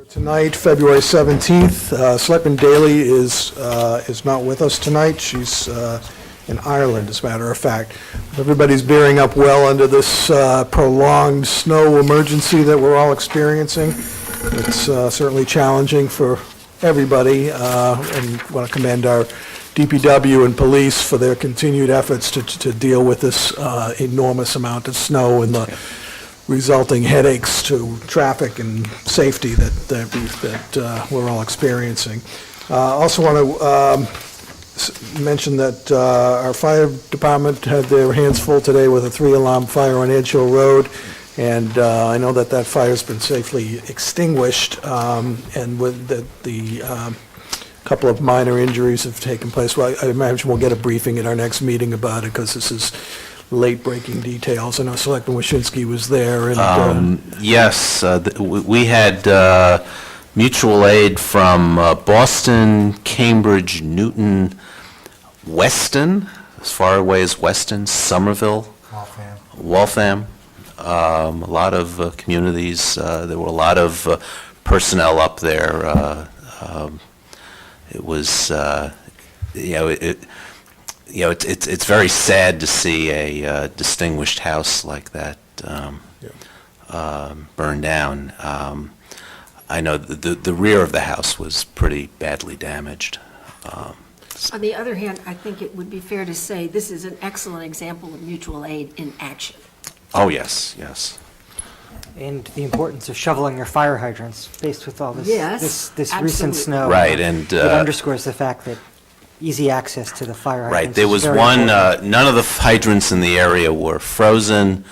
Tonight, February 17th, Selectman Daley is not with us tonight. She's in Ireland, as a matter of fact. Everybody's bearing up well under this prolonged snow emergency that we're all experiencing. It's certainly challenging for everybody, and want to commend our DPW and police for their continued efforts to deal with this enormous amount of snow and the resulting headaches to traffic and safety that we're all experiencing. Also want to mention that our fire department had their hands full today with a 3-alarm fire on Edge Hill Road, and I know that fire's been safely extinguished, and with the couple of minor injuries have taken place. Well, I imagine we'll get a briefing at our next meeting about it, because this is late-breaking details. I know Selectman Wyszynski was there. And, yes, we had mutual aid from Boston, Cambridge, Newton, Weston, as far away as Weston, Somerville, Waltham. A lot of communities. There were a lot of personnel up there. It was, it's very sad to see a distinguished house like that burn down. I know the rear of the house was pretty badly damaged. On the other hand, I think it would be fair to say this is an excellent example of mutual aid in action. Oh, yes, yes. And the importance of shoveling your fire hydrants faced with all this, Yes, this recent absolutely. snow. Right, and it underscores the fact that easy access to the fire hydrants. right, there was is very one, important. none of the hydrants in the area were frozen.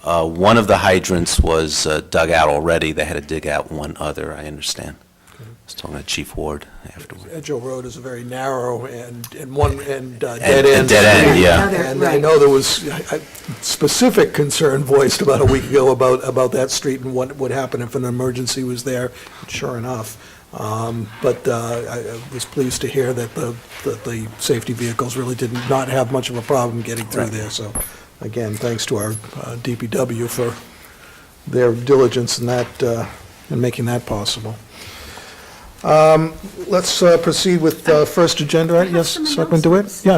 One of the hydrants was dug out already. They had to dig out one other, I understand. I was talking to Chief Ward afterward. Edge Hill Road is a very narrow and dead end. Dead end, yeah. And I know there was a specific concern voiced about a week ago about that street and what would happen if an emergency was there. Sure enough. But I was pleased to hear that the safety vehicles really did not have much of a problem getting through there. So, again, thanks to our DPW for their diligence in that, in making that possible. Let's proceed with first agenda item. Yes, Selectman DeWitt? Yeah,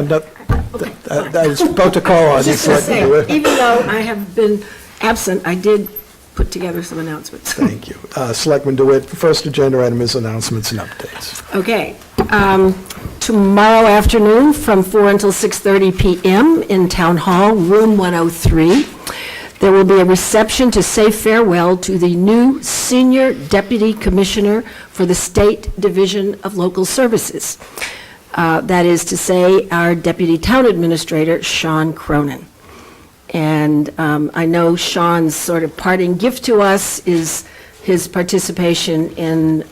I was about to call on you, Just to say, Selectman DeWitt. even though I have been absent, I did put together some announcements. Thank you. Selectman DeWitt, first agenda item is announcements and updates. Okay. Tomorrow afternoon from 4 until 6:30 p.m. in Town Hall, Room 103, there will be a reception to say farewell to the new Senior Deputy Commissioner for the State Division of Local Services. That is to say, our Deputy Town Administrator, Sean Cronin. And I know Sean's sort of parting gift to us is his participation in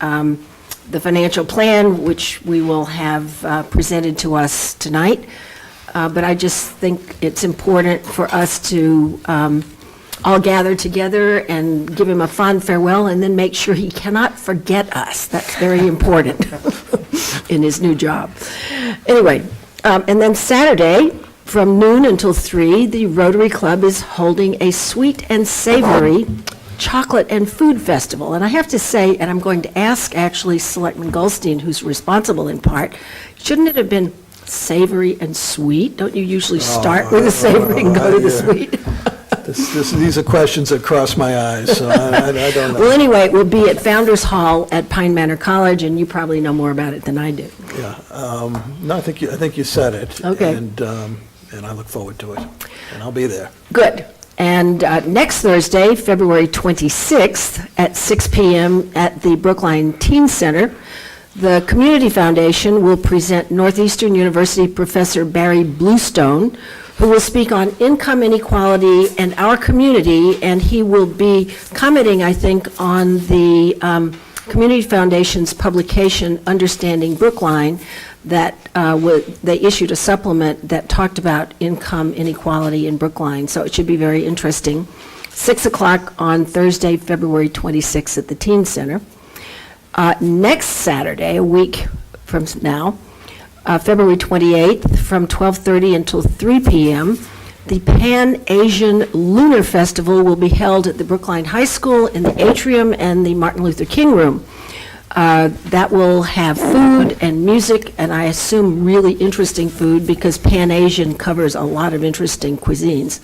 the financial plan, which we will have presented to us tonight. But I just think it's important for us to all gather together and give him a fond farewell, and then make sure he cannot forget us. That's very important in his new job. Anyway, and then Saturday, from noon until 3, the Rotary Club is holding a sweet and savory chocolate and food festival. And I have to say, and I'm going to ask actually Selectman Goldstein, who's responsible in part, shouldn't it have been savory and sweet? Don't you usually start with the savory and go to the sweet? These are questions that cross my eyes, so I don't know. Well, anyway, it will be at Founders Hall at Pine Manor College, and you probably know more about it than I do. Yeah, no, I think you said it. Okay. And I look forward to it, and I'll be there. Good. And next Thursday, February 26th, at 6 p.m. at the Brookline Teen Center, the Community Foundation will present Northeastern University Professor Barry Bluestone, who will speak on income inequality and our community, and he will be commenting, I think, on the Community Foundation's publication, Understanding Brookline, that they issued a supplement that talked about income inequality in Brookline, so it should be very interesting. 6 o'clock on Thursday, February 26th at the Teen Center. Next Saturday, a week from now, February 28th, from 12:30 until 3 p.m., the Pan-Asian Lunar Festival will be held at the Brookline High School in the atrium and the Martin Luther King Room. That will have food and music, and I assume really interesting food because Pan Asian covers a lot of interesting cuisines.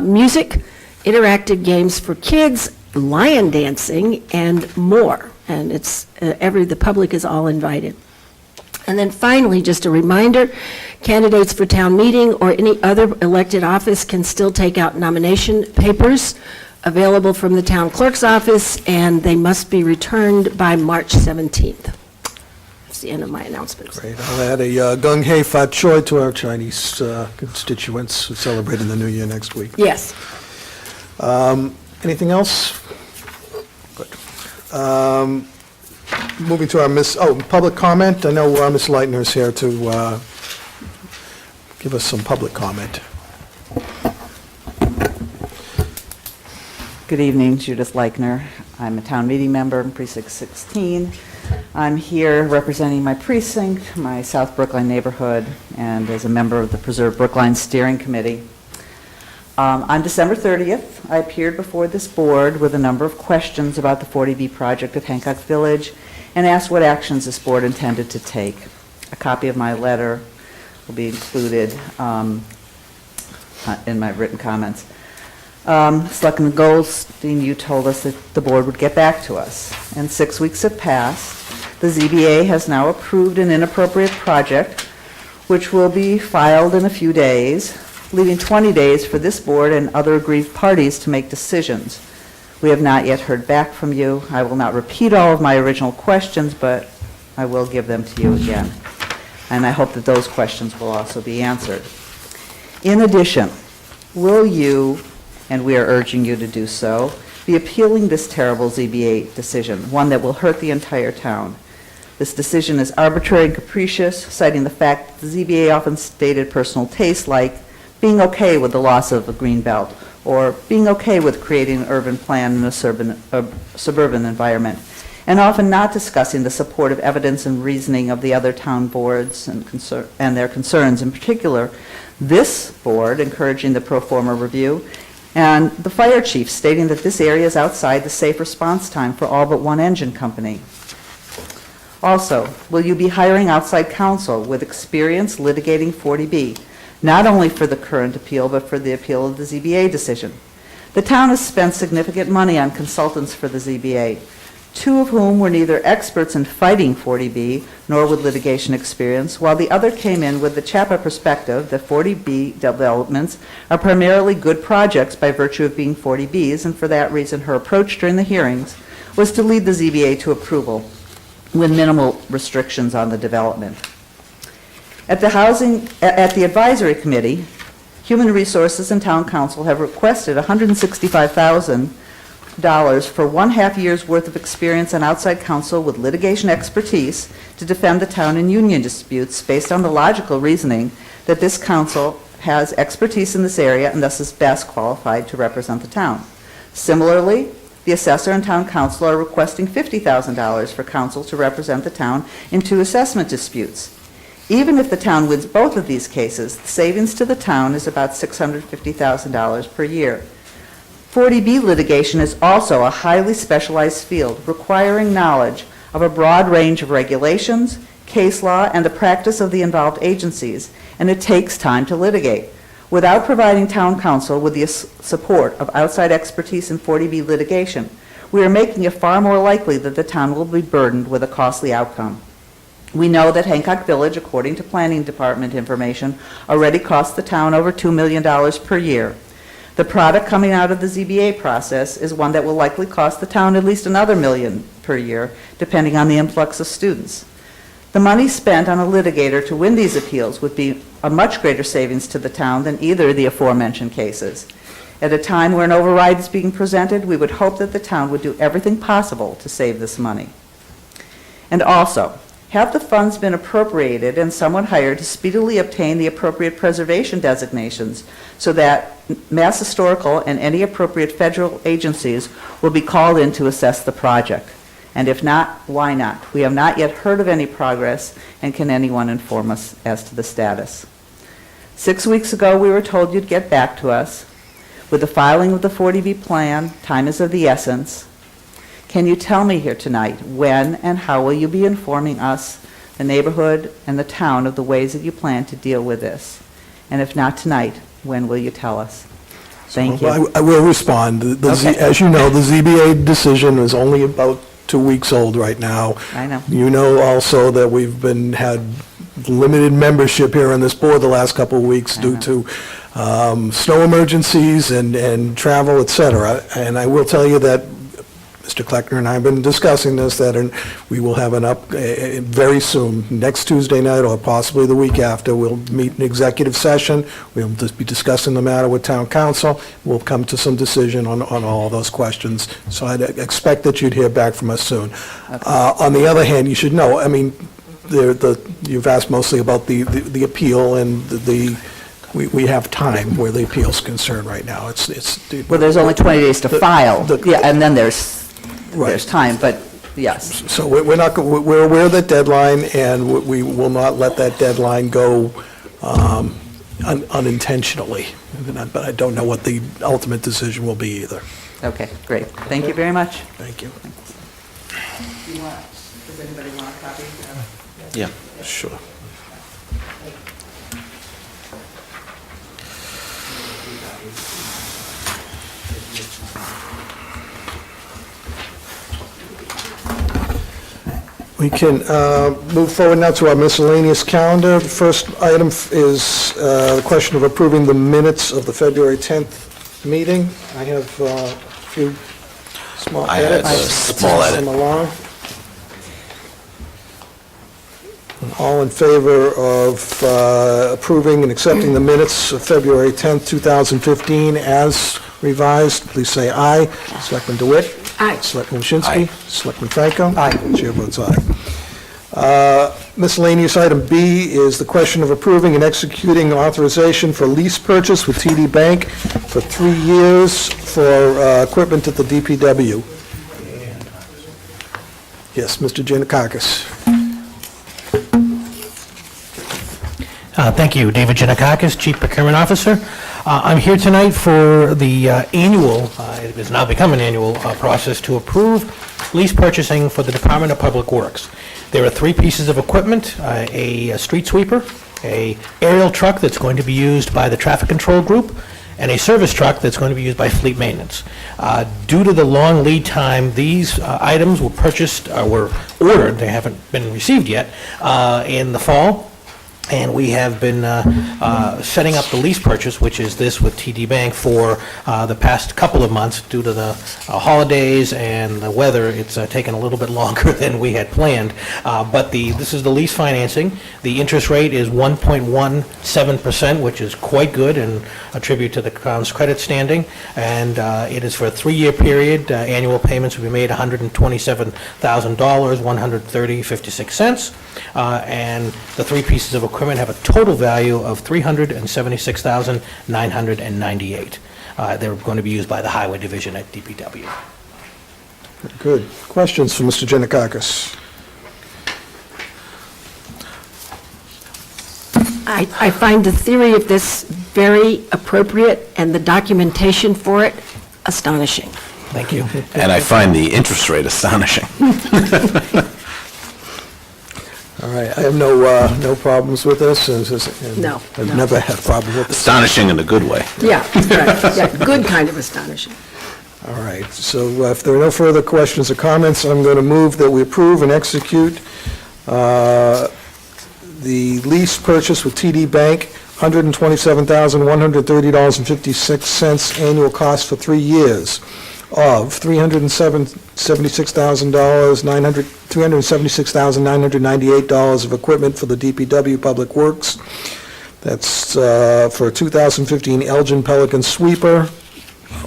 Music, interactive games for kids, lion dancing, and more. And it's the public is all invited. And then finally, just a reminder, candidates for town meeting or any other elected office can still take out nomination papers available from the town clerk's office, and they must be returned by March 17th. That's the end of my announcements. Great. I'll add a gung hei fat choi to our Chinese constituents who celebrate in the New Year next week. Yes. Anything else? Good. Moving to our public comment. I know Ms. Leitner's here to give us some public comment. Good evening, Judith Leichner. I'm a town meeting member in Precinct 16. I'm here representing my precinct, my South Brookline neighborhood, and as a member of the Preserve Brookline Steering Committee. On December 30th, I appeared before this board with a number of questions about the 40B project at Hancock Village and asked what actions this board intended to take. A copy of my letter will be included in my written comments. Selectman Goldstein, you told us that the board would get back to us, and 6 weeks have passed. The ZBA has now approved an inappropriate project, which will be filed in a few days, leaving 20 days for this board and other aggrieved parties to make decisions. We have not yet heard back from you. I will not repeat all of my original questions, but I will give them to you again. And I hope that those questions will also be answered. In addition, will you, and we are urging you to do so, be appealing this terrible ZBA decision, one that will hurt the entire town? This decision is arbitrary and capricious, citing the fact that the ZBA often stated personal tastes like being okay with the loss of a green belt, or being okay with creating an urban plan in a suburban environment, and often not discussing the supportive evidence and reasoning of the other town boards and their concerns. In particular, this board encouraging the pro forma review, and the fire chief stating that this area is outside the safe response time for all but one engine company. Also, will you be hiring outside counsel with experience litigating 40B, not only for the current appeal, but for the appeal of the ZBA decision? The town has spent significant money on consultants for the ZBA, two of whom were neither experts in fighting 40B nor with litigation experience, while the other came in with the CHAPA perspective that 40B developments are primarily good projects by virtue of being 40Bs, and for that reason her approach during the hearings was to lead the ZBA to approval with minimal restrictions on the development. At the advisory committee, Human Resources and Town Council have requested $165,000 for 1.5 years' worth of experience on outside counsel with litigation expertise to defend the town in union disputes based on the logical reasoning that this counsel has expertise in this area and thus is best qualified to represent the town. Similarly, the assessor and town council are requesting $50,000 for counsel to represent the town in 2 assessment disputes. Even if the town wins both of these cases, the savings to the town is about $650,000 per year. 40B litigation is also a highly specialized field requiring knowledge of a broad range of regulations, case law, and the practice of the involved agencies, and it takes time to litigate. Without providing town council with the support of outside expertise in 40B litigation, we are making it far more likely that the town will be burdened with a costly outcome. We know that Hancock Village, according to Planning Department information, already costs the town over $2 million per year. The product coming out of the ZBA process is one that will likely cost the town at least another $1 million per year, depending on the influx of students. The money spent on a litigator to win these appeals would be a much greater savings to the town than either of the aforementioned cases. At a time where an override is being presented, we would hope that the town would do everything possible to save this money. And also, have the funds been appropriated and someone hired to speedily obtain the appropriate preservation designations so that Mass Historical and any appropriate federal agencies will be called in to assess the project? And if not, why not? We have not yet heard of any progress, and can anyone inform us as to the status? 6 weeks ago, we were told you'd get back to us. With the filing of the 40B plan, time is of the essence. Can you tell me here tonight, when and how will you be informing us, the neighborhood, and the town of the ways that you plan to deal with this? And if not tonight, when will you tell us? Thank you. I will respond. Okay. As you know, the ZBA decision is only about 2 weeks old right now. I know. You know also that we've had limited membership here on this board the last couple of weeks due to snow emergencies and travel, et cetera. And I will tell you that Mr. Kleckner and I have been discussing this, that we will have very soon, next Tuesday night or possibly the week after, we'll meet an executive session. We'll just be discussing the matter with town council. We'll come to some decision on all those questions. So I'd expect that you'd hear back from us soon. On the other hand, you should know, I mean, you've asked mostly about the appeal, and we have time where the appeal's concerned right now. Well, there's only 20 days to file. Yeah, and then there's Right. time, but yes. So we're aware of that deadline, and we will not let that deadline go unintentionally. But I don't know what the ultimate decision will be either. Okay, great. Thank you very much. Thank you. Does anybody want a copy? Yeah. Sure. We can move forward now to our miscellaneous calendar. The first item is the question of approving the minutes of the February 10th meeting. I have a few small I had edits. a small Pass edit. them along. All in favor of approving and accepting the minutes of February 10th, 2015 as revised, please say aye. Selectman DeWitt? Aye. Selectman Waschinsky? Aye. Selectman Franco? Aye. Chair votes aye. Miscellaneous item B is the question of approving and executing authorization for lease purchase with TD Bank for 3 years for equipment at the DPW. Yes, Mr. Giannakakis. Thank you. David Giannakakis, Chief Procurement Officer. I'm here tonight for the annual, it has now become an annual process to approve lease purchasing for the Department of Public Works. There are 3 pieces of equipment, a street sweeper, a aerial truck that's going to be used by the traffic control group, and a service truck that's going to be used by fleet maintenance. Due to the long lead time, these items were purchased, were ordered, they haven't been received yet, in the fall. And we have been setting up the lease purchase, which is this with TD Bank, for the past couple of months. Due to the holidays and the weather, it's taken a little bit longer than we had planned. But this is the lease financing. The interest rate is 1.17%, which is quite good and a tribute to the town's credit standing. And it is for a 3-year period. Annual payments will be made $127,000, $130.56. And the 3 pieces of equipment have a total value of $376,998. They're going to be used by the Highway Division at DPW. Good. Questions for Mr. Giannakakis? I find the theory of this very appropriate and the documentation for it astonishing. Thank you. And I find the interest rate astonishing. All right, I have no problems with this. And No, I've no. never had a problem with this. Astonishing in a good way. Yeah, right, yeah, good kind of astonishing. All right, so if there are no further questions or comments, I'm going to move that we approve and execute the lease purchase with TD Bank, $127,130.56 annual cost for 3 years of $376,998 of equipment for the DPW Public Works. That's for a 2015 Elgin Pelican sweeper.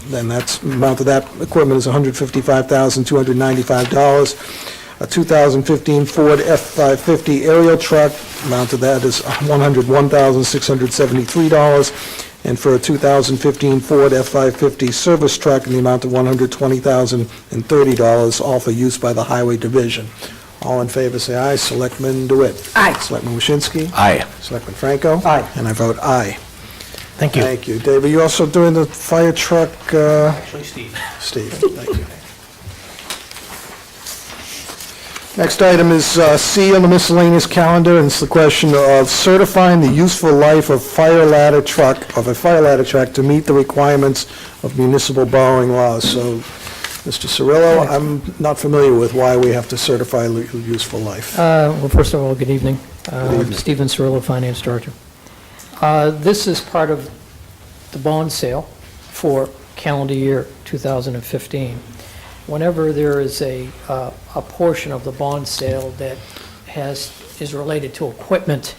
Then that's, amount of that equipment is $155,295. A 2015 Ford F-550 aerial truck, amount of that is $101,673. And for a 2015 Ford F-550 service truck in the amount of $120,030, all for use by the Highway Division. All in favor, say aye. Selectman DeWitt. Aye. Selectman Waschinsky. Aye. Selectman Franco. Aye. And I vote aye. Thank you. Thank you. Dave, are you also doing the fire truck? Actually, Steve. Steve, thank you. Next item is C on the miscellaneous calendar, and it's the question of certifying the useful life of a fire ladder truck to meet the requirements of municipal borrowing laws. So, Mr. Cirillo, I'm not familiar with why we have to certify useful life. Well, first of all, good evening. evening. Stephen Cirillo, Finance Director. This is part of the bond sale for calendar year 2015. Whenever there is a portion of the bond sale that is related to equipment,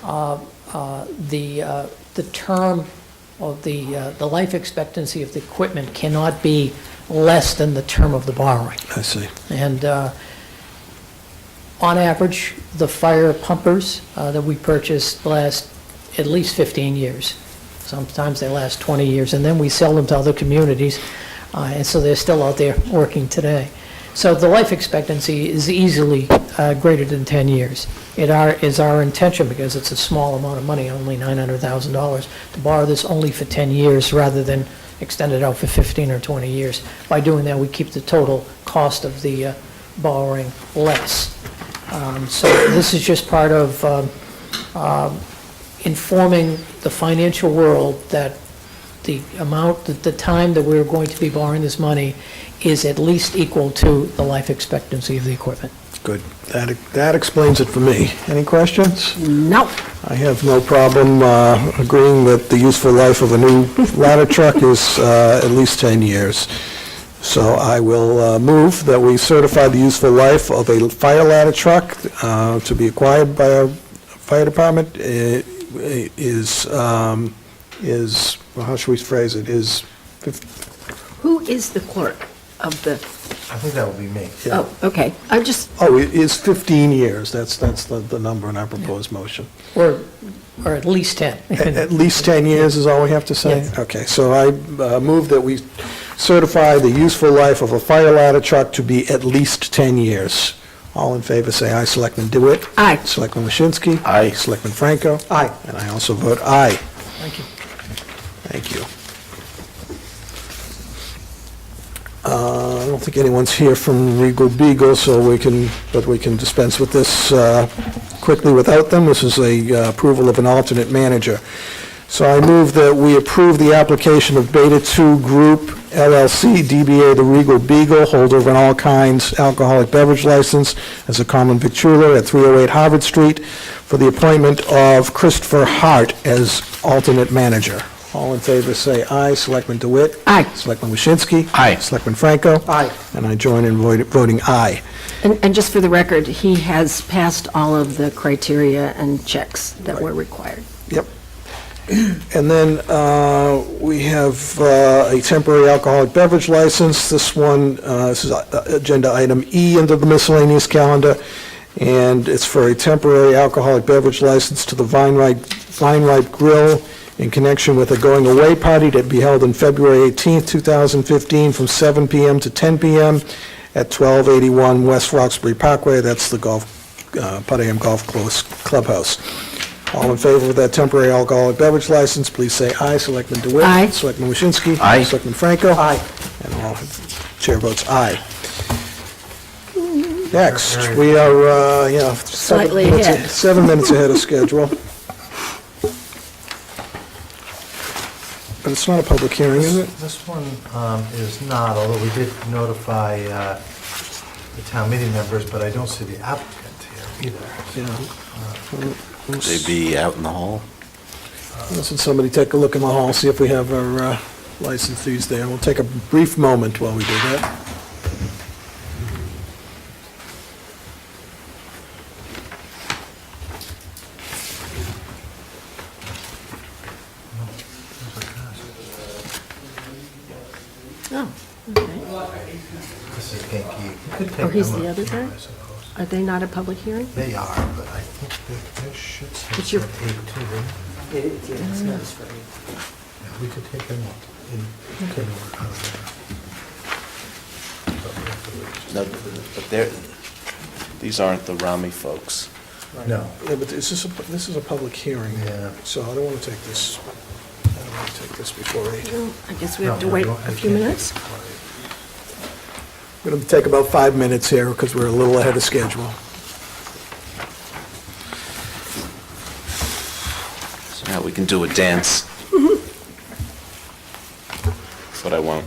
the term of the life expectancy of the equipment cannot be less than the term of the borrowing. I see. And on average, the fire pumpers that we purchase last at least 15 years. Sometimes they last 20 years, and then we sell them to other communities, and so they're still out there working today. So the life expectancy is easily greater than 10 years. It is our intention, because it's a small amount of money, only $900,000, to borrow this only for 10 years rather than extend it out for 15 or 20 years. By doing that, we keep the total cost of the borrowing less. So this is just part of informing the financial world that the time that we're going to be borrowing this money is at least equal to the life expectancy of the equipment. Good. That explains it for me. Any questions? No. I have no problem agreeing that the useful life of a new ladder truck is at least 10 years. So I will move that we certify the useful life of a fire ladder truck to be acquired by our fire department is, well, how should we phrase it, is... Who is the clerk of the, I think that would be me. oh, okay. I'm just, Oh, it is 15 years. That's the number in our proposed motion. Or at least 10. At least 10 years is all we have to say? Yes. Okay, so I move that we certify the useful life of a fire ladder truck to be at least 10 years. All in favor, say aye. Selectman DeWitt? Aye. Selectman Waschinsky? Aye. Selectman Franco? Aye. And I also vote aye. Thank you. Thank you. I don't think anyone's here from Regal Beagle, so we can dispense with this quickly without them. This is a approval of an alternate manager. So I move that we approve the application of Beta 2 Group LLC, DBA The Regal Beagle, holder of an all-kinds alcoholic beverage license as a common victualler at 308 Harvard Street, for the appointment of Christopher Hart as alternate manager. All in favor, say aye. Selectman DeWitt? Aye. Selectman Waschinsky? Aye. Selectman Franco? Aye. And I join in voting aye. and just for the record, he has passed all of the criteria and checks that were required. Yep. And then we have a temporary alcoholic beverage license. This one, this is agenda item E under the miscellaneous calendar, and it's for a temporary alcoholic beverage license to the Vine Ripe Grill in connection with a going-away party to be held on February 18th, 2015, from 7 p.m. to 10 p.m. at 1281 West Roxbury Parkway. That's the Putnam Golf Clubhouse. All in favor of that temporary alcoholic beverage license, please say aye. Selectman DeWitt? Aye. Selectman Waschinsky? Aye. Selectman Franco? Aye. And all, chair votes aye. Next, we are, Slightly ahead. 7 minutes ahead of schedule. But it's not a public hearing, is it? This one is not, although we did notify the town meeting members, but I don't see the applicant here either. Yeah. Would they be out in the hall? Listen, somebody take a look in the hall, see if we have our licensees there. We'll take a brief moment while we do that. Oh, This is Genki. You could take Oh, he's them the up other here, guy? I suppose. Are they not a public hearing? They are, but I think they should It's say your- 8 too. It's notice for me. Yeah, we could take them up in out of there. No, but these aren't the Rami folks. No. Yeah, but this is a public hearing. Yeah. So I don't want to take this, before 8. I guess we have to No, wait we a can't few take minutes. it. Going to take about 5 minutes here because we're a little ahead of schedule. So now we can do a dance. But I won't.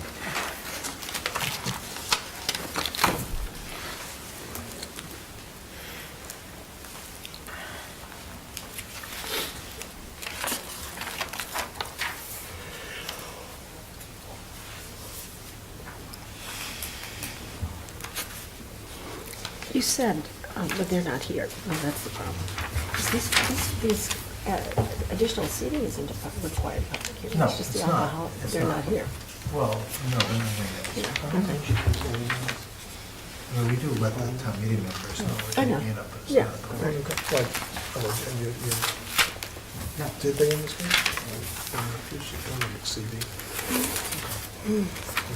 You said, but they're not here. Well, that's the problem. 'Cause these additional seating isn't a required public hearing. No, It's just the it's not. alcohol. It's They're not. not here. Well, no, they're not here yet. Well, we do let the town meeting members know we're I know. taking it up, but it's Yeah. not a public. Did they in this case? CD. In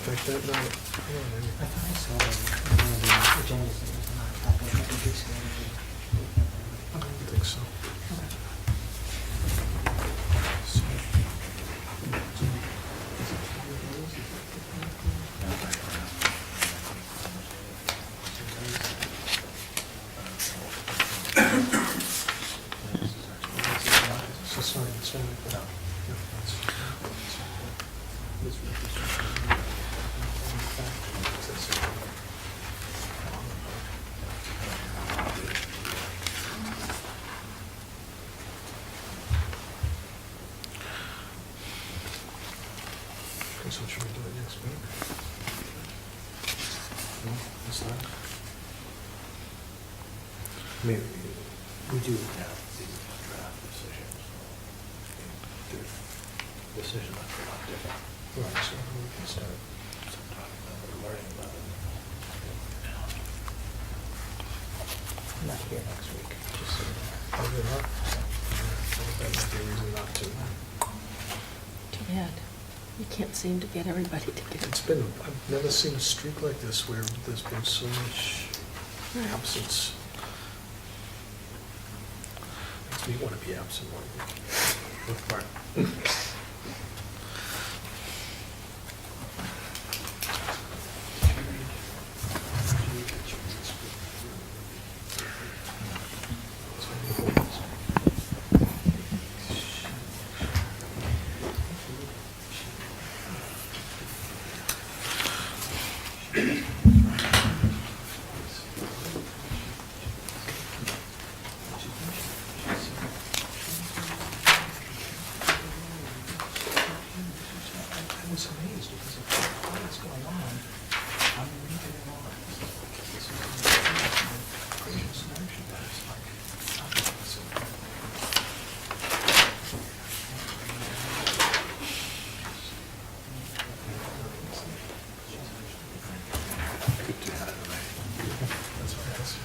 fact, that night, I thought I saw one of the agendas that was not happening. I think so. So should we do it next week? No, it's not. I mean, we do have the draft decisions. The decision might be a lot different. Right, so we can start talking about it, learning about it. I'm not here next week, just so you know. Oh, you're not? That might be a reason not to. Too bad. You can't seem to get everybody together. It's been, I've never seen a streak like this where there's been so much absence. Makes me want to be absent one week. With Mark. I was amazed because of what's going on. I'm leaving it on. This is gracious notion that it's like, good to have it, right? That's what I asked you.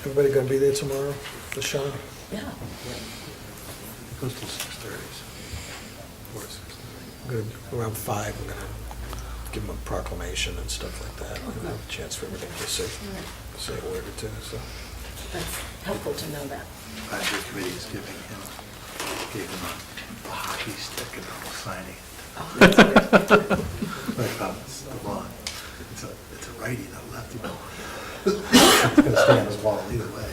Everybody gonna be there tomorrow, the show? Yeah. Goes till 6:30. Or 6:30. Around 5, we're gonna give them a proclamation and stuff like that. We'll have a chance for everybody to say a word or two, so. That's helpful to know that. Advisory committee is gave him a hockey stick and all signing. Like, it's the lawn. It's a righty, not a lefty. It's gonna stay on his wall either way.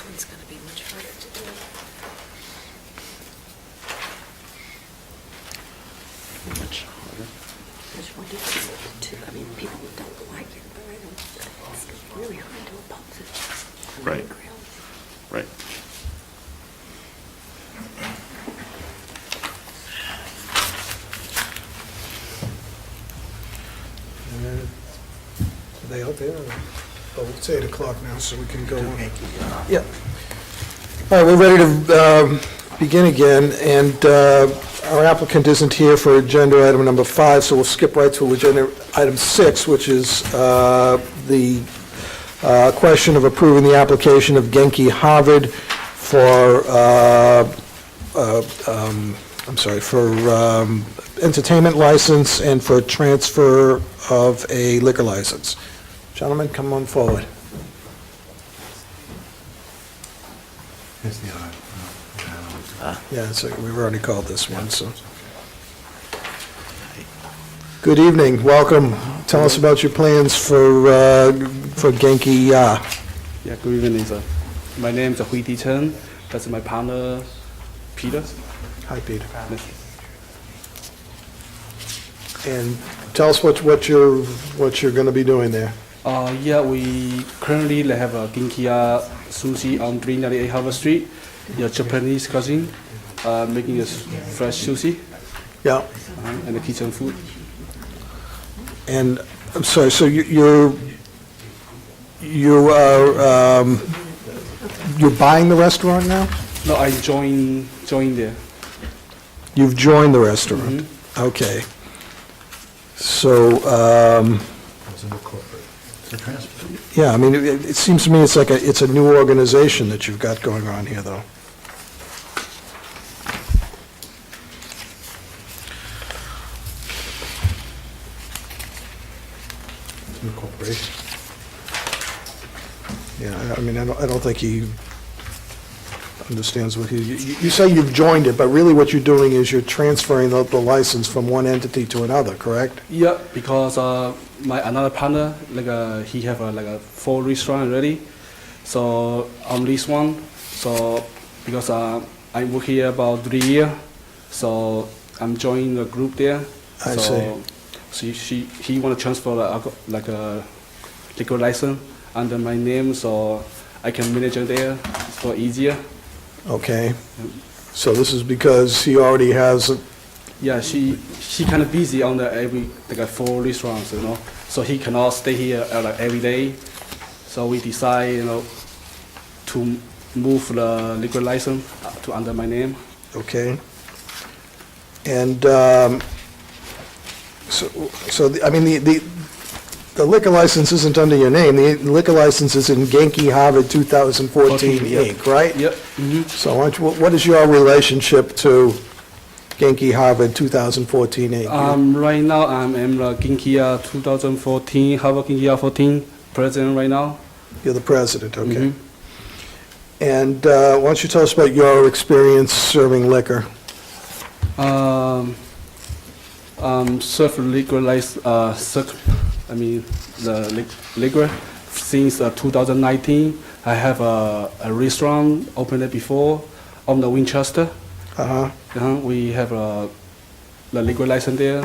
This one's going to be much harder to do. Much harder. Which one is it? Too? I mean, people don't like it, but I don't, it's really hard to oppose it. Right. Right. Are they out there? Oh, it's 8 o'clock now, so we can go on. Yeah. All right, we're ready to begin again, and our applicant isn't here for agenda item number 5, so we'll skip right to agenda item 6, which is the question of approving the application of Genki Harvard for, entertainment license and for transfer of a liquor license. Gentlemen, come on forward. Here's the other. Yeah, so we've already called this one, so. Good evening, welcome. Tell us about your plans for Genki Ya. Yeah, good evening, sir. My name is Hui Di Chen. That's my partner, Peter. Hi, Peter. Yes. And tell us what you're going to be doing there. Yeah, we currently have a Ginkia sushi on 398 Harvard Street. Yeah, Japanese cuisine, making a fresh sushi Yeah, and the kitchen food. and, I'm sorry, so you're buying the restaurant now? No, I joined there. You've joined the restaurant? Okay. So, It's an incorporate. It's a transfer. yeah, I mean, it seems to me it's like it's a new organization that you've got going on here, though. It's an incorporation. Yeah, I mean, I don't think he understands what you say you've joined it, but really what you're doing is you're transferring the license from one entity to another, correct? Yeah, because my another partner, he have a 4 restaurant already. So on this one, so because I work here about 3 years, so I'm joining the group there. I see. So he want to transfer a liquor license under my name, so I can manage it there. It's for easier. Okay. So this is because he already has, Yeah, she kind of busy on the 4 restaurants, So he cannot stay here every day. So we decide, to move the liquor license to under my name. okay. And I mean, the liquor license isn't under your name. The liquor license is in Genki Harvard 2014 Inc., right? Yep. So what is your relationship to Genki Harvard 2014 Inc.? Right now I'm the Ginkia 2014 Harvard Ginkia 14 president right now. You're the president, okay. And why don't you tell us about your experience serving liquor? Serve liquor license. The liquor since 2019. I have a restaurant opened it before on the Winchester. We have the liquor license there.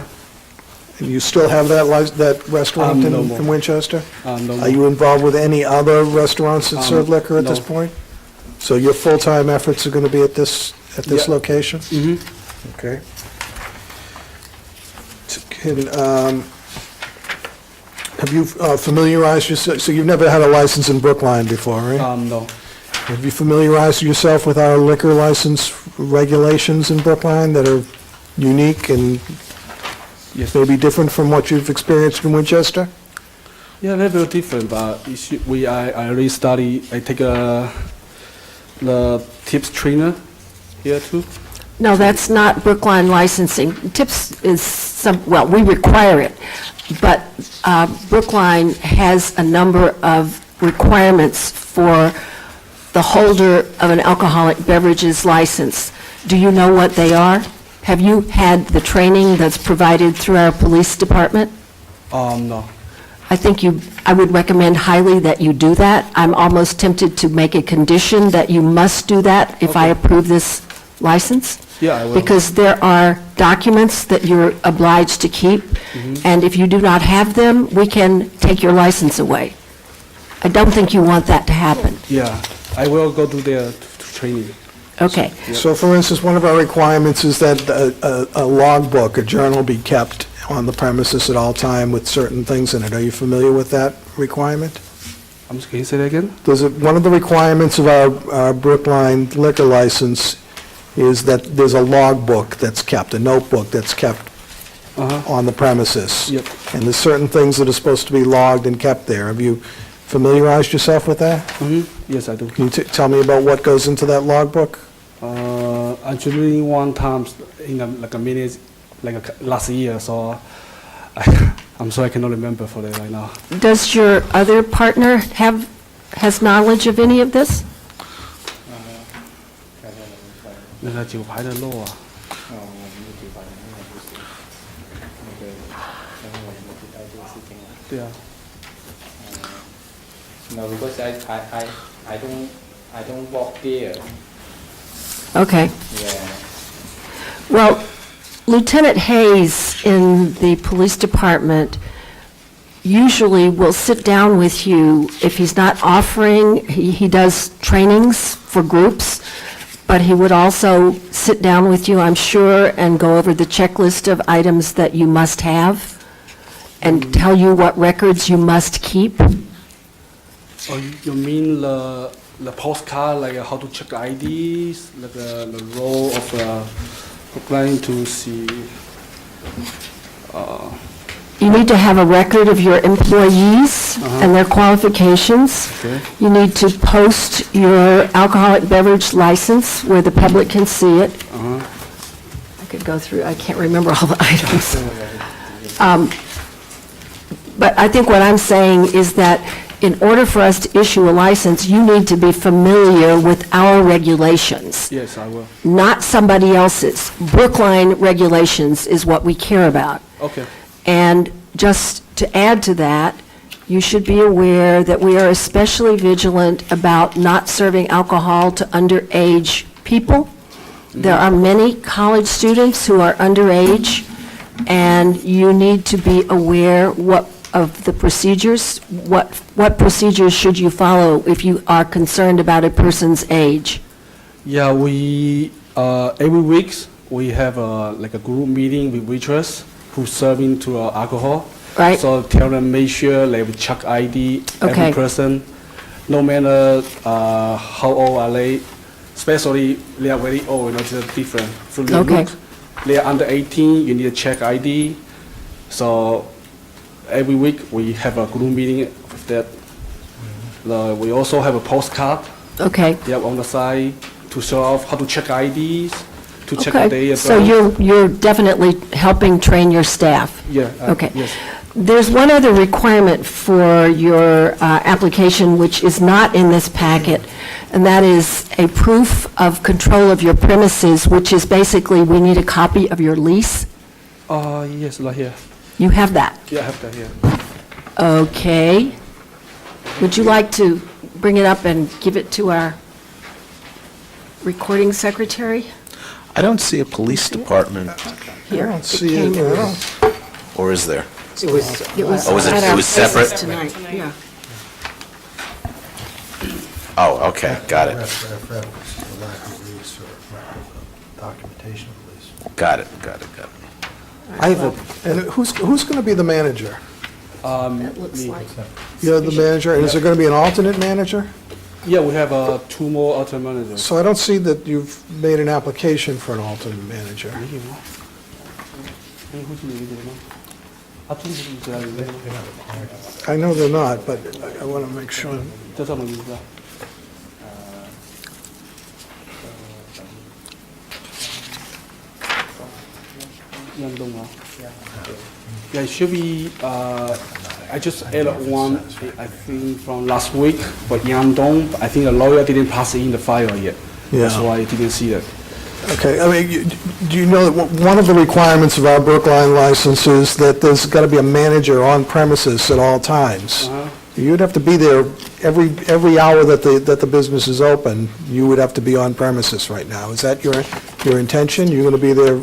And you still have that restaurant No more. in Winchester? No Are more. you involved with any other restaurants that serve liquor at this no. point? So your full-time efforts are going to be at this Yeah. location? Okay. Have you familiarized yourself, so you've never had a license in Brookline before, right? No. Have you familiarized yourself with our liquor license regulations in Brookline that are unique and Yes. maybe different from what you've experienced in Winchester? Yeah, they're very different, but I already study. I take the tips trainer here too. No, that's not Brookline licensing. TIPS is we require it, but Brookline has a number of requirements for the holder of an alcoholic beverages license. Do you know what they are? Have you had the training that's provided through our police department? No. I think I would recommend highly that you do that. I'm almost tempted to make a condition that you must do that if I Okay. approve this license. Yeah, I will. Because there are documents that you're obliged to keep, and if you do not have them, we can take your license away. I don't think you want that to happen. Yeah, I will go to their training. Okay. So for instance, one of our requirements is that a logbook, a journal be kept on the premises at all time with certain things in it. Are you familiar with that requirement? Can you say that again? One of the requirements of our Brookline liquor license is that there's a logbook that's kept, a notebook that's kept on the premises. Yep. And there's certain things that are supposed to be logged and kept there. Have you familiarized yourself with that? Yes, I do. Can you tell me about what goes into that logbook? Actually, one time in a minute, last year, so I'm sorry I cannot remember for that right now. Does your other partner has knowledge of any of this? 那个酒牌的漏啊。对啊。 No, because I don't work there. Okay. Yeah. Well, Lieutenant Hayes in the police department usually will sit down with you if he's not offering, he does trainings for groups, but he would also sit down with you, I'm sure, and go over the checklist of items that you must have and tell you what records you must keep. Oh, you mean the postcard, like how to check IDs, like the role of the client to see. You need to have a record of your employees and their qualifications. Okay. You need to post your alcoholic beverage license where the public can see it. I could go through, I can't remember all the items. But I think what I'm saying is that in order for us to issue a license, you need to be familiar with our regulations, Yes, I will. not somebody else's. Brookline regulations is what we care about. Okay. And just to add to that, you should be aware that we are especially vigilant about not serving alcohol to underage people. There are many college students who are underage, and you need to be aware of the procedures. What procedures should you follow if you are concerned about a person's age? Yeah, we every week we have like a group meeting with waitress who's serving to alcohol. Right. So tell them make sure they will check ID Okay. every person, no matter how old are they. Especially they are very old, it's different. So they Okay. they are under 18, you need to check ID. So every week we have a group meeting with that. We also have a postcard. Okay. They have on the side to show off how to check IDs, to check the day Okay, as so well. you're definitely helping train your staff? Yeah. Okay. Yes. There's one other requirement for your application, which is not in this packet, and that is a proof of control of your premises, which is basically, we need a copy of your lease. Yes, right here. You have that? Yeah, I have that here. Okay. Would you like to bring it up and give it to our recording secretary? I don't see a police department, Here. I don't see it. I don't- or is there? It was Oh, was it- at it our was separate? places tonight, yeah. Oh, okay, got it, Reference to lack of lease or lack of documentation of lease. got it. I have a, And who's going to be the manager? It looks Me. like, You're the manager, and is there going to be an alternate manager? Yeah, we have two more alternate managers. So I don't see that you've made an application for an alternate manager. I know they're not, but I want to make sure. 叫什么名字啊？杨东啊。Yeah, it should be. I just added one. I think from last week, but Yandong. I think the lawyer didn't pass in the file yet. That's Yeah. why I didn't see that. Okay, I mean, do you know that one of the requirements of our Brookline license is that there's got to be a manager on premises at all times? You'd have to be there every hour that the business is open, you would have to be on premises right now. Is that your intention? You're going to be there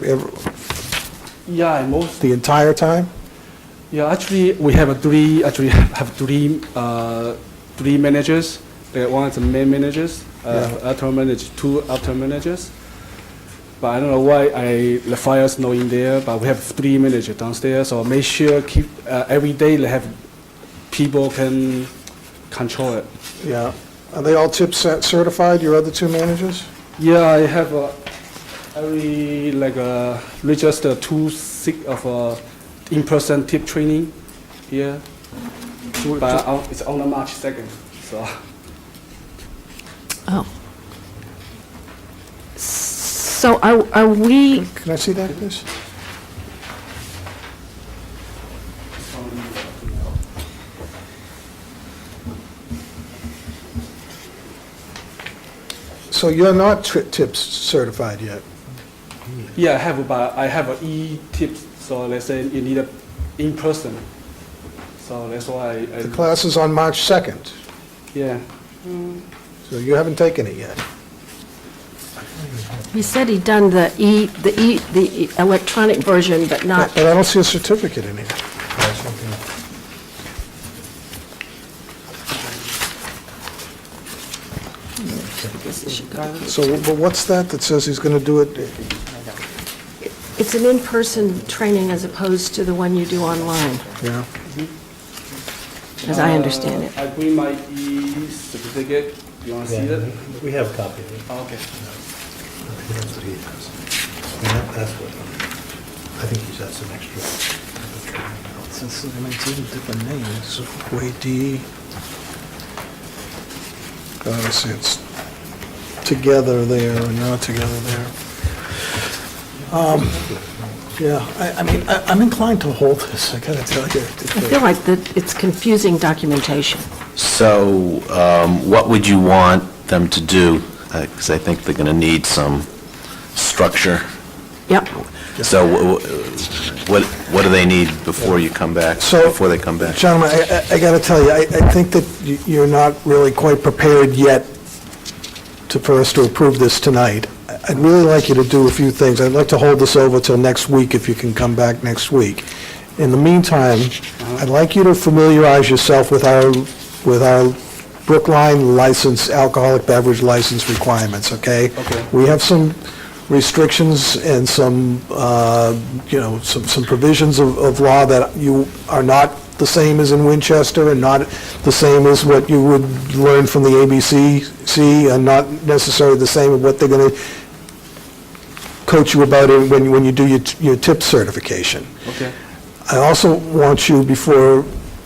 Yeah, most. the entire time? Yeah, actually, we have three managers. One is the main managers, after manager, two after managers. But I don't know why the fire's not in there, but we have 3 managers downstairs, so make sure keep, every day they have people can control it. Yeah. Are they all tip certified, your other 2 managers? Yeah, I have registered 2 in-person tip training here, but it's on the March 2nd, so. Oh. So are we, Can I see that, please? So you're not tips certified yet? Yeah, I have, but I have an e-tips, so let's say you need a in-person. So that's why The class is on March 2nd, yeah. so you haven't taken it yet. he said he'd done the electronic version, but not, But I don't see a certificate in here. So, but what's that says he's going to do it? it's an in-person training as opposed to the one you do online, Yeah. as I understand it. I bring my e-certificate, you want to see it? We have a copy of it. Oh, okay. That's what he has. I mean, that's what, I think he's got some extra. It's different names, Way D. God, I see it's together there and not together there. Yeah, I mean, I'm inclined to hold this, I gotta tell you. I feel like that it's confusing documentation. So what would you want them to do? Because I think they're going to need some structure. Yep. So what do they need before you come back, So- before they come back? Gentlemen, I gotta tell you, I think that you're not really quite prepared yet for us to approve this tonight. I'd really like you to do a few things. I'd like to hold this over till next week, if you can come back next week. In the meantime, I'd like you to familiarize yourself with our Brookline license, alcoholic beverage license requirements, okay? Okay. We have some restrictions and some, some provisions of law that you are not the same as in Winchester and not the same as what you would learn from the ABCC and not necessarily the same as what they're going to coach you about it when you do your tip certification. Okay. I also want you, before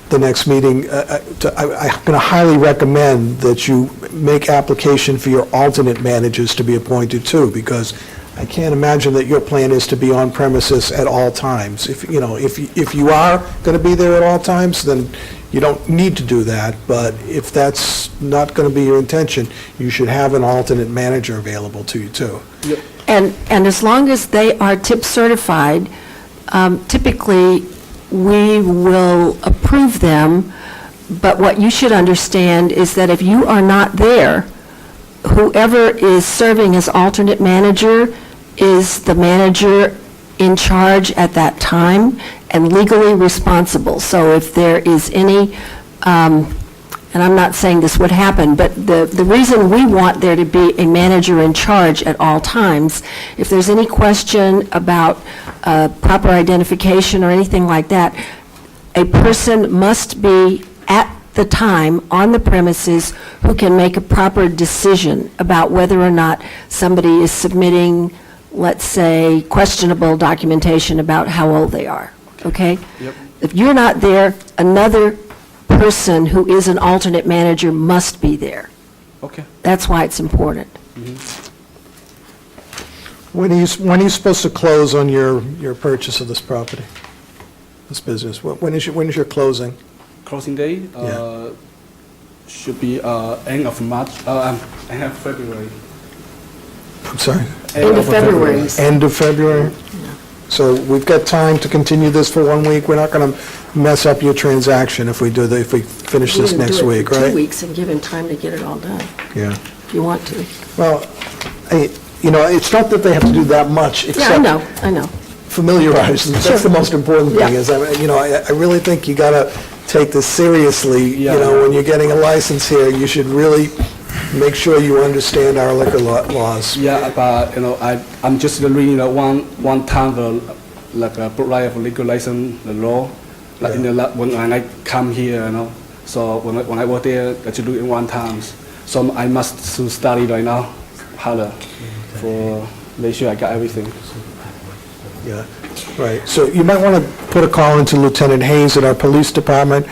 the next meeting, I'm going to highly recommend that you make application for your alternate managers to be appointed too, because I can't imagine that your plan is to be on premises at all times. If you are going to be there at all times, then you don't need to do that, but if that's not going to be your intention, you should have an alternate manager available to you too. Yep. And as long as they are tip certified, typically, we will approve them, but what you should understand is that if you are not there, whoever is serving as alternate manager is the manager in charge at that time and legally responsible. So if there is any, and I'm not saying this would happen, but the reason we want there to be a manager in charge at all times, if there's any question about proper identification or anything like that, a person must be at the time on the premises who can make a proper decision about whether or not somebody is submitting, let's say, questionable documentation about how old they are, okay? Yep. If you're not there, another person who is an alternate manager must be there. Okay. That's why it's important. When are you supposed to close on your purchase of this property, this business? When is your closing? Closing day Yeah. should be end of March, end of February. I'm sorry? End of February. you said. End of February? So we've got time to continue this for 1 week. We're not going to mess up your transaction if we finish this You can next do it week, for right? 2 weeks and give him time to get it all done, Yeah. if you want to. Well, it's not that they have to do that much, Yeah, except I know. familiarize them. That's the most important thing, Yeah. is, I really think you got to take this seriously. When you're getting a license here, you should really make sure you understand our liquor laws. Yeah, but I'm just reading one time book right of liquor license, the law, when I come here, So when I work there, I should do it in one time. So I must study right now harder for make sure I got everything. Yeah, right. So you might want to put a call into Lieutenant Hayes at our police department,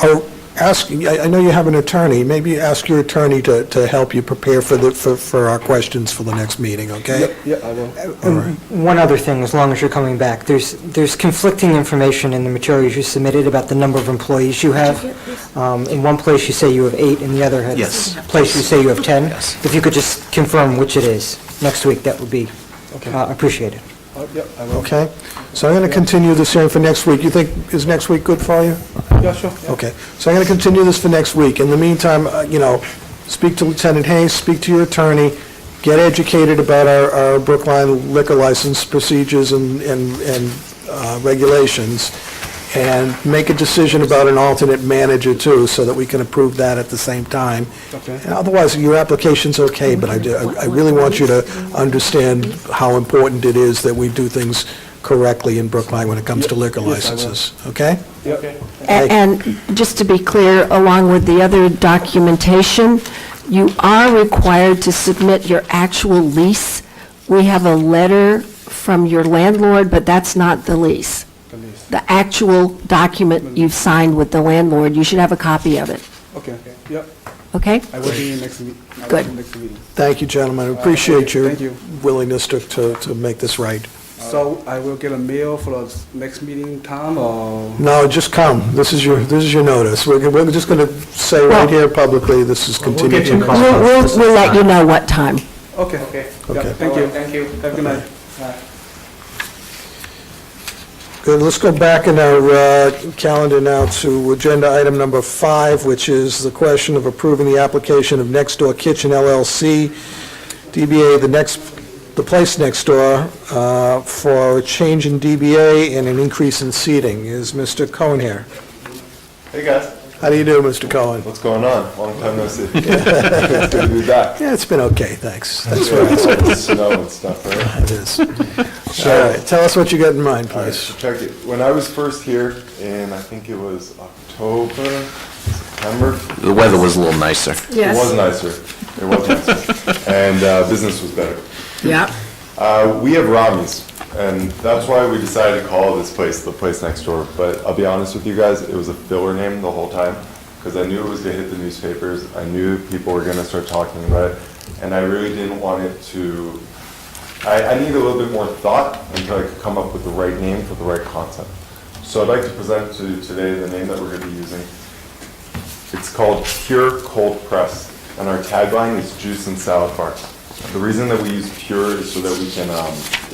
or ask, I know you have an attorney, maybe ask your attorney to help you prepare for our questions for the next meeting, okay? Yeah, I will. One other thing, as long as you're coming back, there's conflicting information in the materials you submitted about the number of employees you have. In one place, you say you have 8, in the other Yes. place, you say you have 10. Yes. If you could just confirm which it is next week, that would be appreciated. Yeah, I will. Okay? So I'm going to continue this hearing for next week. You think, is next week good for you? Yeah, sure. Yeah. Okay, so I'm going to continue this for next week. In the meantime, speak to Lieutenant Hayes, speak to your attorney, get educated about our Brookline liquor license procedures and regulations, and make a decision about an alternate manager too, so that we can approve that at the same time. Okay. And otherwise, your application's okay, but I really want you to understand how important it is that we do things correctly in Brookline when it comes to liquor Yes, I will. licenses, okay? Yeah. And just to be clear, along with the other documentation, you are required to submit your actual lease. We have a letter from your landlord, but that's not the lease. The actual document you've signed with the landlord, you should have a copy of it, Okay. Yeah. okay? I will be next meeting. Good. Next meeting. Thank you, gentlemen. I appreciate your Thank you. willingness to make this right. So I will get a mail for the next meeting time, or? No, just come. This is your notice. We're just going to say right here publicly, this is continued. get you a call. We'll let you know what time. Okay. Okay. Yeah, thank you. Thank you. Have a good night. Good, let's go back in our calendar now to agenda item number 5, which is the question of approving the application of Next Door Kitchen LLC, DBA The Place Next Door, for a change in DBA and an increase in seating. Is Mr. Cohen here? Hey, guys. How do you do, Mr. Cohen? What's going on? Long time no see. Good to be back. Yeah, it's been okay, thanks. Thanks for asking. With snow and stuff, right? It is. All right, tell us what you got in mind, All right, please. so check it. When I was first here, in I think it was October, September. The weather was a little nicer. It was nicer. It was nicer. And business was better. Yeah. We have Rami's, and that's why we decided to call this place The Place Next Door. But I'll be honest with you guys, it was a filler name the whole time, because I knew it was going to hit the newspapers. I knew people were going to start talking about it, and I really didn't want it to... I need a little bit more thought until I could come up with the right name for the right concept. So I'd like to present to you today the name that we're going to be using. It's called Pure Cold Press, and our tagline is Juice and Salad Bar. The reason that we use pure is so that we can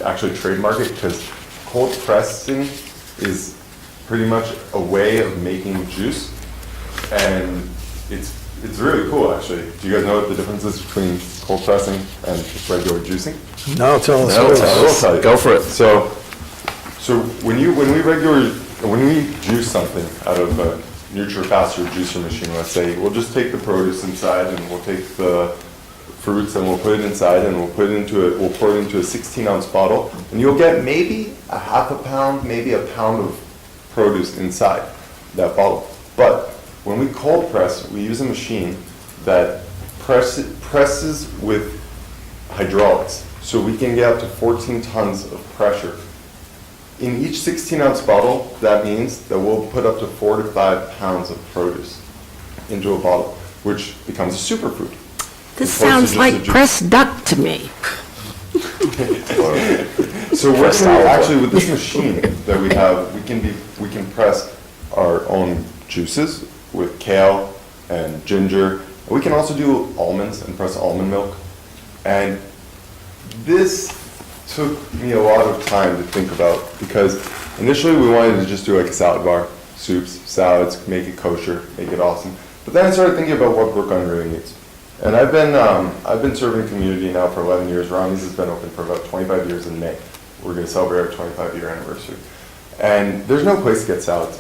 actually trademark it, because cold pressing is pretty much a way of making juice, and it's really cool, actually. Do you guys know what the difference is between cold pressing and just regular juicing? No, tell us. I will tell you. Go for it. So when we juice something out of a NutriFast or juicer machine, let's say, we'll just take the produce inside and we'll take the fruits and we'll put it inside and we'll pour it into a 16-ounce bottle, and you'll get maybe a half a pound, maybe a pound of produce inside that bottle. But when we cold press, we use a machine that presses with hydraulics, so we can get up to 14 tons of pressure. In each 16-ounce bottle, that means that we'll put up to 4 to 5 pounds of produce into a bottle, which becomes a superfood. This Opposed to sounds just like a juice. pressed duck to me. So we're actually, with this machine that we have, we can press our own juices with kale and ginger. We can also do almonds and press almond milk. And this took me a lot of time to think about, because initially we wanted to just do like a salad bar, soups, salads, make it kosher, make it awesome. But then I started thinking about what Brookline really needs. And I've been serving community now for 11 years. Rami's has been open for about 25 years in May. We're going to celebrate our 25-year anniversary. And there's no place to get salads.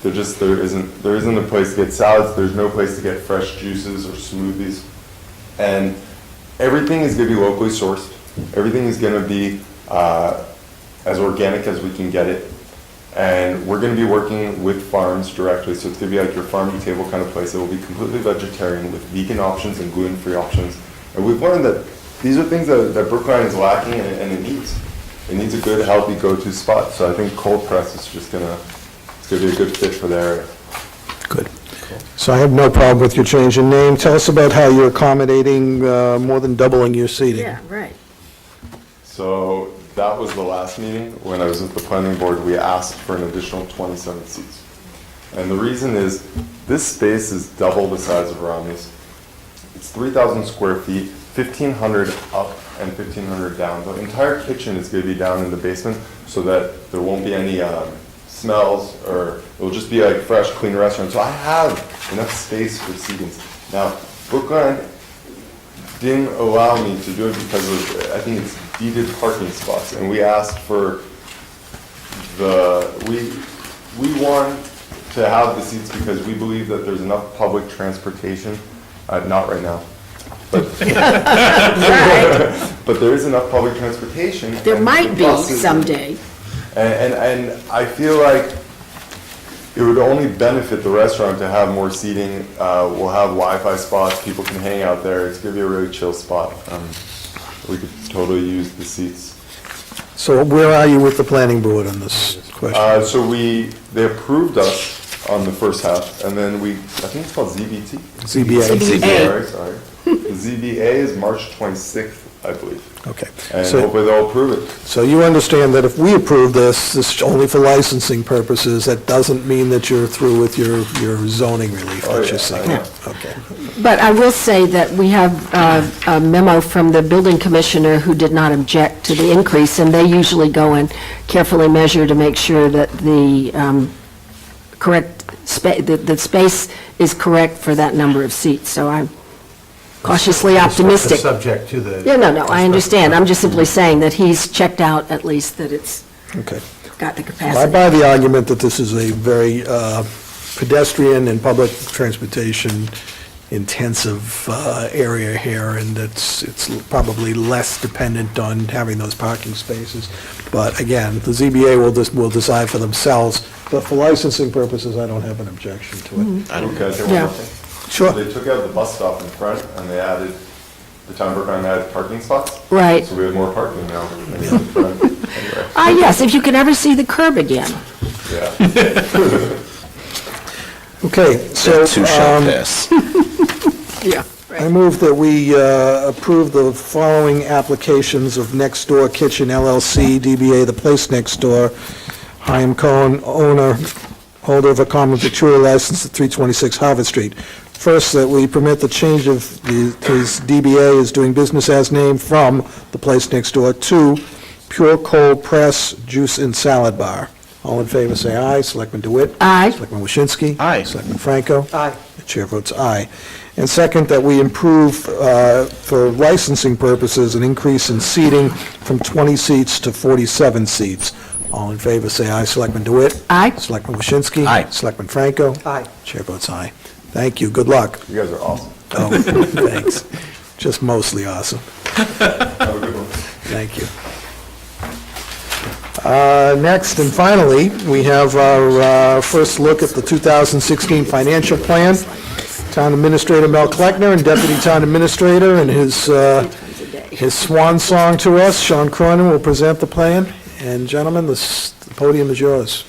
There isn't a place to get salads. There's no place to get fresh juices or smoothies. And everything is going to be locally sourced. Everything is going to be as organic as we can get it. And we're going to be working with farms directly, so it's going to be like your farm-to-table kind of place. It will be completely vegetarian with vegan options and gluten-free options. And we've learned that these are things that Brookline is lacking, and it needs. It needs a good, healthy go-to spot. So I think cold press is just going to be a good fit for the area. Good. So I have no problem with your change in name. Tell us about how you're accommodating more than doubling your seating. Yeah, right. So that was the last meeting. When I was with the planning board, we asked for an additional 27 seats. And the reason is, this space is double the size of Romney's. It's 3,000 square feet, 1,500 up and 1,500 down. The entire kitchen is going to be down in the basement so that there won't be any smells, or it'll just be like fresh, clean restaurant. So I have enough space for seating. Now, Brookline didn't allow me to do it because of, I think it's deeded parking spots, and we asked for we want to have the seats because we believe that there's enough public transportation, not right now, but but there is enough public transportation. There and might be buses someday. And I feel like it would only benefit the restaurant to have more seating. We'll have Wi-Fi spots, people can hang out there. It's gonna be a really chill spot. We could totally use the seats. So where are you with the planning board on this question? So they approved us on the first half, and then I think it's called ZBT? ZBA. Sorry. The ZBA is March 26th, I believe. Okay. And So- hopefully they'll approve it. So you understand that if we approve this is only for licensing purposes, that doesn't mean that you're through with your zoning relief Oh, that yeah, you're I seeking? know. Okay. But I will say that we have a memo from the building commissioner who did not object to the increase, and they usually go and carefully measure to make sure that the the space is correct for that number of seats. So I'm cautiously optimistic. Subject to the... Yeah, no, I understand. I'm just simply saying that he's checked out at least that it's Okay. got the Well, I capacity. buy the argument that this is a very pedestrian and public transportation intensive area here, and it's probably less dependent on having those parking spaces. But again, the ZBA will decide for themselves, but for licensing purposes, I don't have an objection to it. I don't care. Yeah. Sure. They took out the bus stop in front, and they added, the town of Brookline added parking spots. Right. So we have more parking now in the front. Anyway, Yes, if you could ever see the curb again. yeah. Okay, so Two shall pass. Yeah. I move that we approve the following applications of Next Door Kitchen LLC, DBA The Place Next Door, Chaim Cohen, holder of a common victualler license at 326 Harvard Street. First, that we permit the change of his DBA is doing business as name from The Place Next Door to Pure Cold Press Juice and Salad Bar. All in favor, say aye. Selectman DeWitt? Aye. Selectman Waschinsky? Aye. Selectman Franco? Aye. The chair votes aye. And second, that we improve, for licensing purposes, an increase in seating from 20 seats to 47 seats. All in favor, say aye. Selectman DeWitt? Aye. Selectman Waschinsky? Aye. Selectman Franco? Aye. Chair votes aye. Thank you. Good luck. You guys are awesome. Oh, thanks. Just mostly awesome. Have a good one. Thank you. Next and finally, we have our first look at the 2016 financial plan. Town Administrator Mel Kleckner and Deputy Town Administrator and his swan song to us, Sean Cronin, will present the plan. And gentlemen, the podium is yours.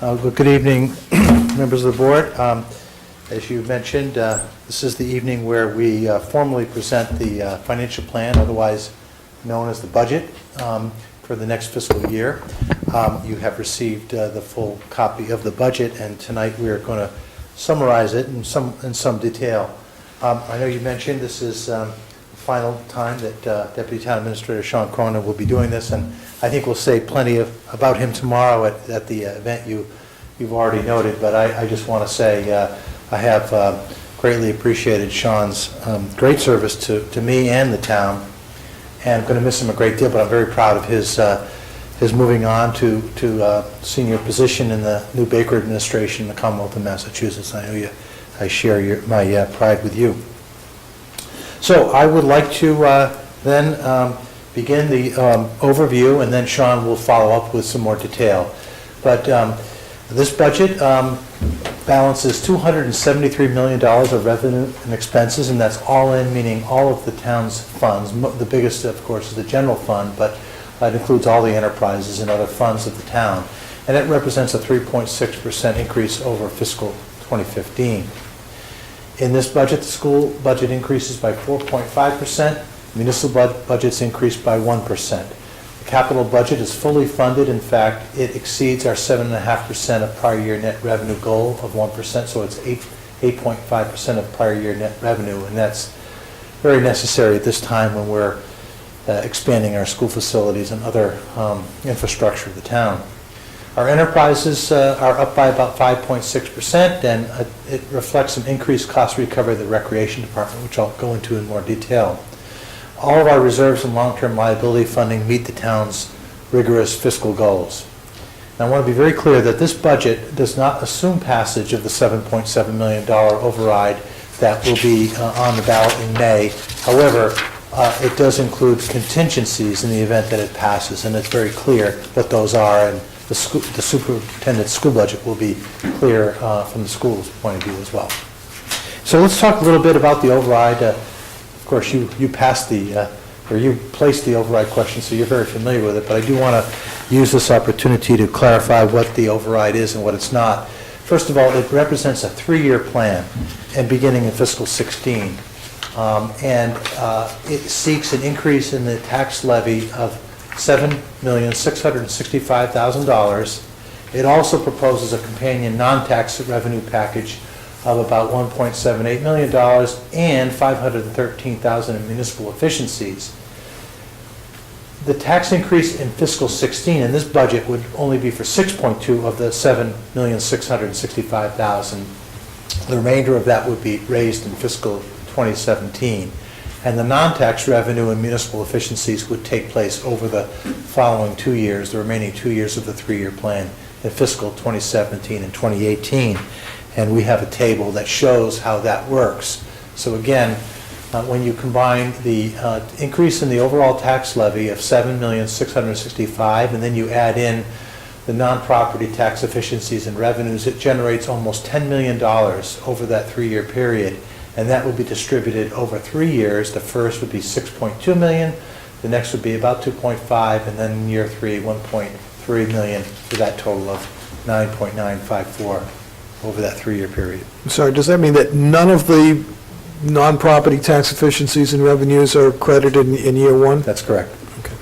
Well, good evening, members of the board. As you mentioned, this is the evening where we formally present the financial plan, otherwise known as the budget, for the next fiscal year. You have received the full copy of the budget, and tonight we are going to summarize it in some detail. I know you mentioned this is the final time that Deputy Town Administrator Sean Cronin will be doing this, and I think we'll say plenty about him tomorrow at the event you've already noted, but I just want to say I have greatly appreciated Sean's great service to me and the town, and I'm going to miss him a great deal, but I'm very proud of his moving on to senior position in the new Baker administration in the Commonwealth of Massachusetts. I know I share my pride with you. So I would like to then begin the overview, and then Sean will follow up with some more detail. But this budget balances $273 million of revenue and expenses, and that's all in, meaning all of the town's funds. The biggest, of course, is the general fund, but it includes all the enterprises and other funds of the town. And it represents a 3.6% increase over fiscal 2015. In this budget, the school budget increases by 4.5%, municipal budgets increased by 1%. The capital budget is fully funded. In fact, it exceeds our 7.5% of prior year net revenue goal of 1%, so it's 8.5% of prior year net revenue, and that's very necessary at this time when we're expanding our school facilities and other infrastructure of the town. Our enterprises are up by about 5.6%, and it reflects some increased cost recovery of the Recreation Department, which I'll go into in more detail. All of our reserves and long-term liability funding meet the town's rigorous fiscal goals. And I want to be very clear that this budget does not assume passage of the $7.7 million override that will be on the ballot in May. However, it does include contingencies in the event that it passes, and it's very clear what those are, and the superintendent's school budget will be clear from the school's point of view as well. So let's talk a little bit about the override. Of course, you passed you placed the override question, so you're very familiar with it, but I do want to use this opportunity to clarify what the override is and what it's not. First of all, it represents a 3-year plan, and beginning in fiscal 16. It seeks an increase in the tax levy of $7,665,000. It also proposes a companion non-tax revenue package of about $1.78 million and $513,000 in municipal efficiencies. The tax increase in fiscal 16 in this budget would only be for 6.2 of the $7,665,000. The remainder of that would be raised in fiscal 2017. And the non-tax revenue and municipal efficiencies would take place over the following 2 years, the remaining 2 years of the 3-year plan, in fiscal 2017 and 2018. And we have a table that shows how that works. So again, when you combine the increase in the overall tax levy of $7,665,000, and then you add in the non-property tax efficiencies and revenues, it generates almost $10 million over that 3-year period. And that would be distributed over 3 years. The first would be $6.2 million, the next would be about $2.5, and then in year 3, $1.3 million, for that total of $9.954 over that 3-year period. I'm sorry, does that mean that none of the non-property tax efficiencies and revenues are credited in year 1? That's correct. Okay.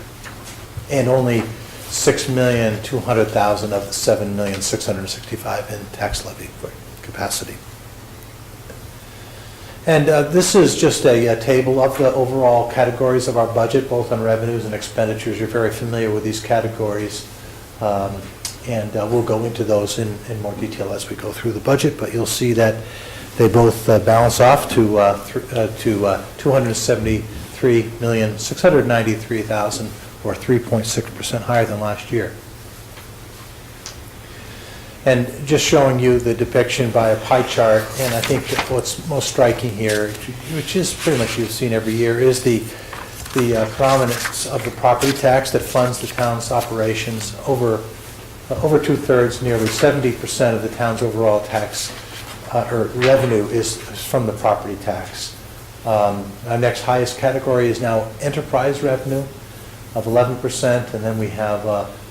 And only $6,200,000 of the $7,665,000 in tax levy capacity. And this is just a table of the overall categories of our budget, both on revenues and expenditures. You're very familiar with these categories, and we'll go into those in more detail as we go through the budget, but you'll see that they both balance off to $273,693,000, or 3.6% higher than last year. And just showing you the depiction by a pie chart, and I think what's most striking here, which is pretty much you've seen every year, is the prominence of the property tax that funds the town's operations. Over 2/3, nearly 70% of the town's overall tax or revenue is from the property tax. Our next highest category is now enterprise revenue of 11%, and then we have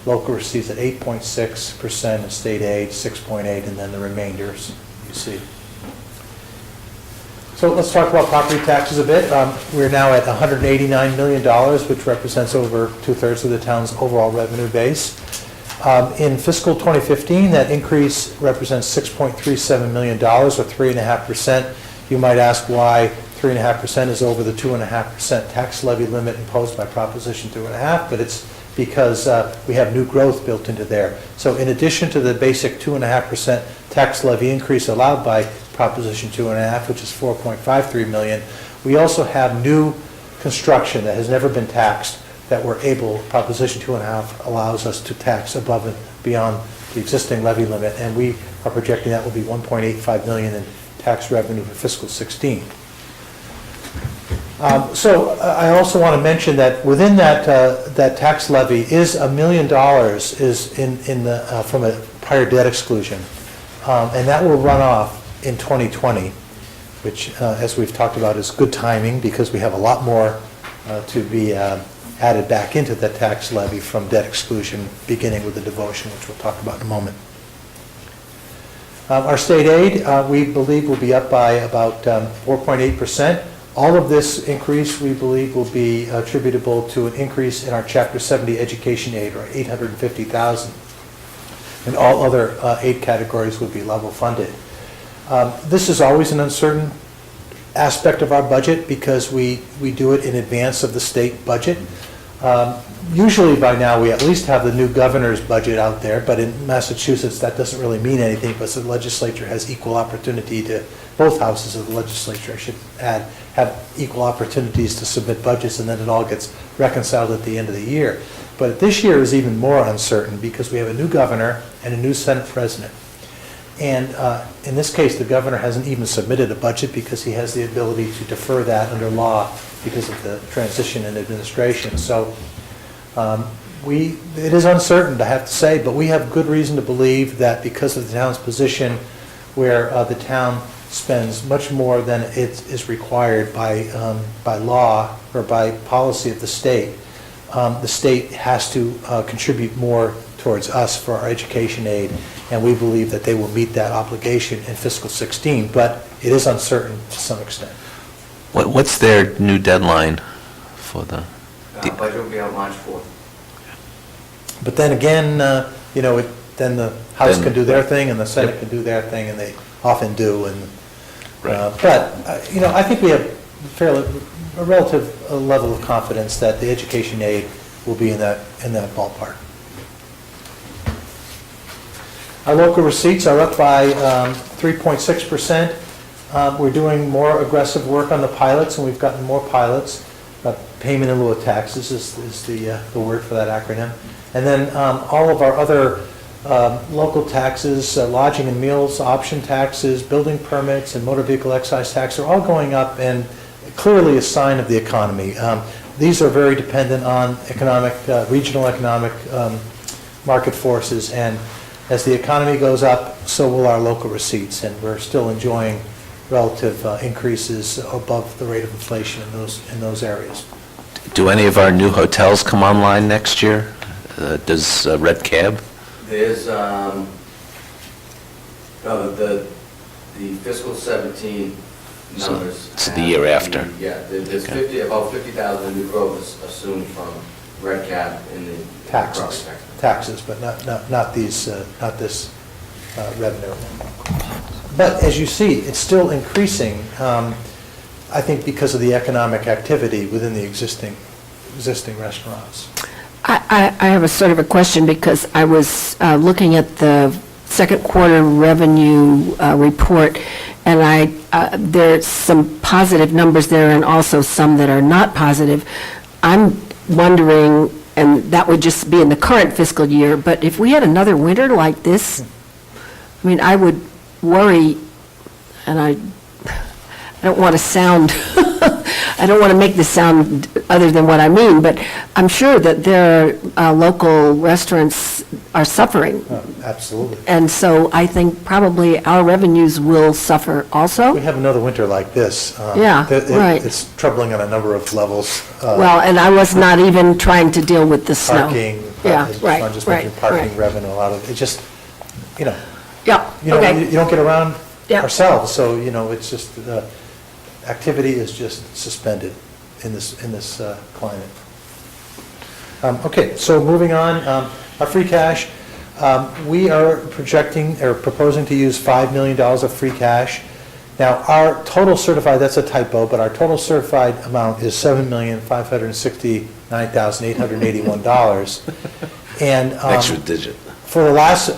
local receipts at 8.6%, and state aid 6.8%, and then the remainders you see. So let's talk about property taxes a bit. We're now at $189 million, which represents over two-thirds of the town's overall revenue base. In fiscal 2015, that increase represents $6.37 million, or 3.5%. You might ask why 3.5% is over the 2.5% tax levy limit imposed by Proposition 2.5, but it's because we have new growth built into there. So in addition to the basic 2.5% tax levy increase allowed by Proposition 2.5, which is $4.53 million, we also have new construction that has never been taxed that we're able, Proposition 2.5 allows us to tax above and beyond the existing levy limit, and we are projecting that will be $1.85 million in tax revenue for fiscal 16. So I also want to mention that within that tax levy is $1 million is in the from a prior debt exclusion, and that will run off in 2020, which, as we've talked about, is good timing because we have a lot more to be added back into the tax levy from debt exclusion, beginning with the devotion, which we'll talk about in a moment. Our state aid, we believe, will be up by about 4.8%. All of this increase, we believe, will be attributable to an increase in our Chapter 70 education aid, or $850,000. And all other aid categories would be level funded. This is always an uncertain aspect of our budget because we do it in advance of the state budget. Usually by now we at least have the new governor's budget out there, but in Massachusetts that doesn't really mean anything because the legislature has equal opportunity to, both houses of the legislature, I should add, have equal opportunities to submit budgets, and then it all gets reconciled at the end of the year. But this year is even more uncertain because we have a new governor and a new Senate president. And in this case, the governor hasn't even submitted a budget because he has the ability to defer that under law because of the transition in administration. So it is uncertain, I have to say, but we have good reason to believe that because of the town's position where the town spends much more than it is required by law or by policy of the state has to contribute more towards us for our education aid, and we believe that they will meet that obligation in fiscal 16, but it is uncertain to some extent. What's their new deadline for the? Budget will be out March 4th. But then again, then the House Then- can do their thing and the Senate Yep. can do their thing, and they often do. And Right. I think we have a relative level of confidence that the education aid will be in that ballpark. Our local receipts are up by 3.6%. We're doing more aggressive work on the pilots, and we've gotten more pilots. Payment in lieu of taxes is the word for that acronym. And then all of our other local taxes, lodging and meals, option taxes, building permits, and motor vehicle excise tax are all going up, and clearly a sign of the economy. These are very dependent on regional economic market forces, and as the economy goes up, so will our local receipts, and we're still enjoying relative increases above the rate of inflation in those areas. Do any of our new hotels come online next year? Does Red Cab? There's, the fiscal 17 So numbers. it's the year after. Yeah, there's about 50,000 new growth is assumed from Red Cap in the property Taxes, but not this revenue. But as you see, it's still increasing, I think because of the economic activity within the existing restaurants. I have a sort of a question because I was looking at the second quarter revenue report, and there's some positive numbers there and also some that are not positive. I'm wondering, and that would just be in the current fiscal year, but if we had another winter like this, I mean, I would worry, and I don't want to sound, I don't want to make this sound other than what I mean, but I'm sure that their local restaurants are suffering. Absolutely. And so I think probably our revenues will suffer also. We have another winter like this. Yeah, right. It's troubling on a number of levels. Well, and I was not even trying to deal with the snow. Parking, Yeah, as right, Sean just right, mentioned, parking right. revenue, a lot of, it just, you know, Yeah, you know, okay. you don't get around Yeah. ourselves, so, you know, it's just, activity is just suspended in this climate. Okay, so moving on, our free cash, we are projecting, or proposing to use $5 million of free cash. Now, our total certified, that's a typo, but our total certified amount is $7,569,881. And Extra digit. for the last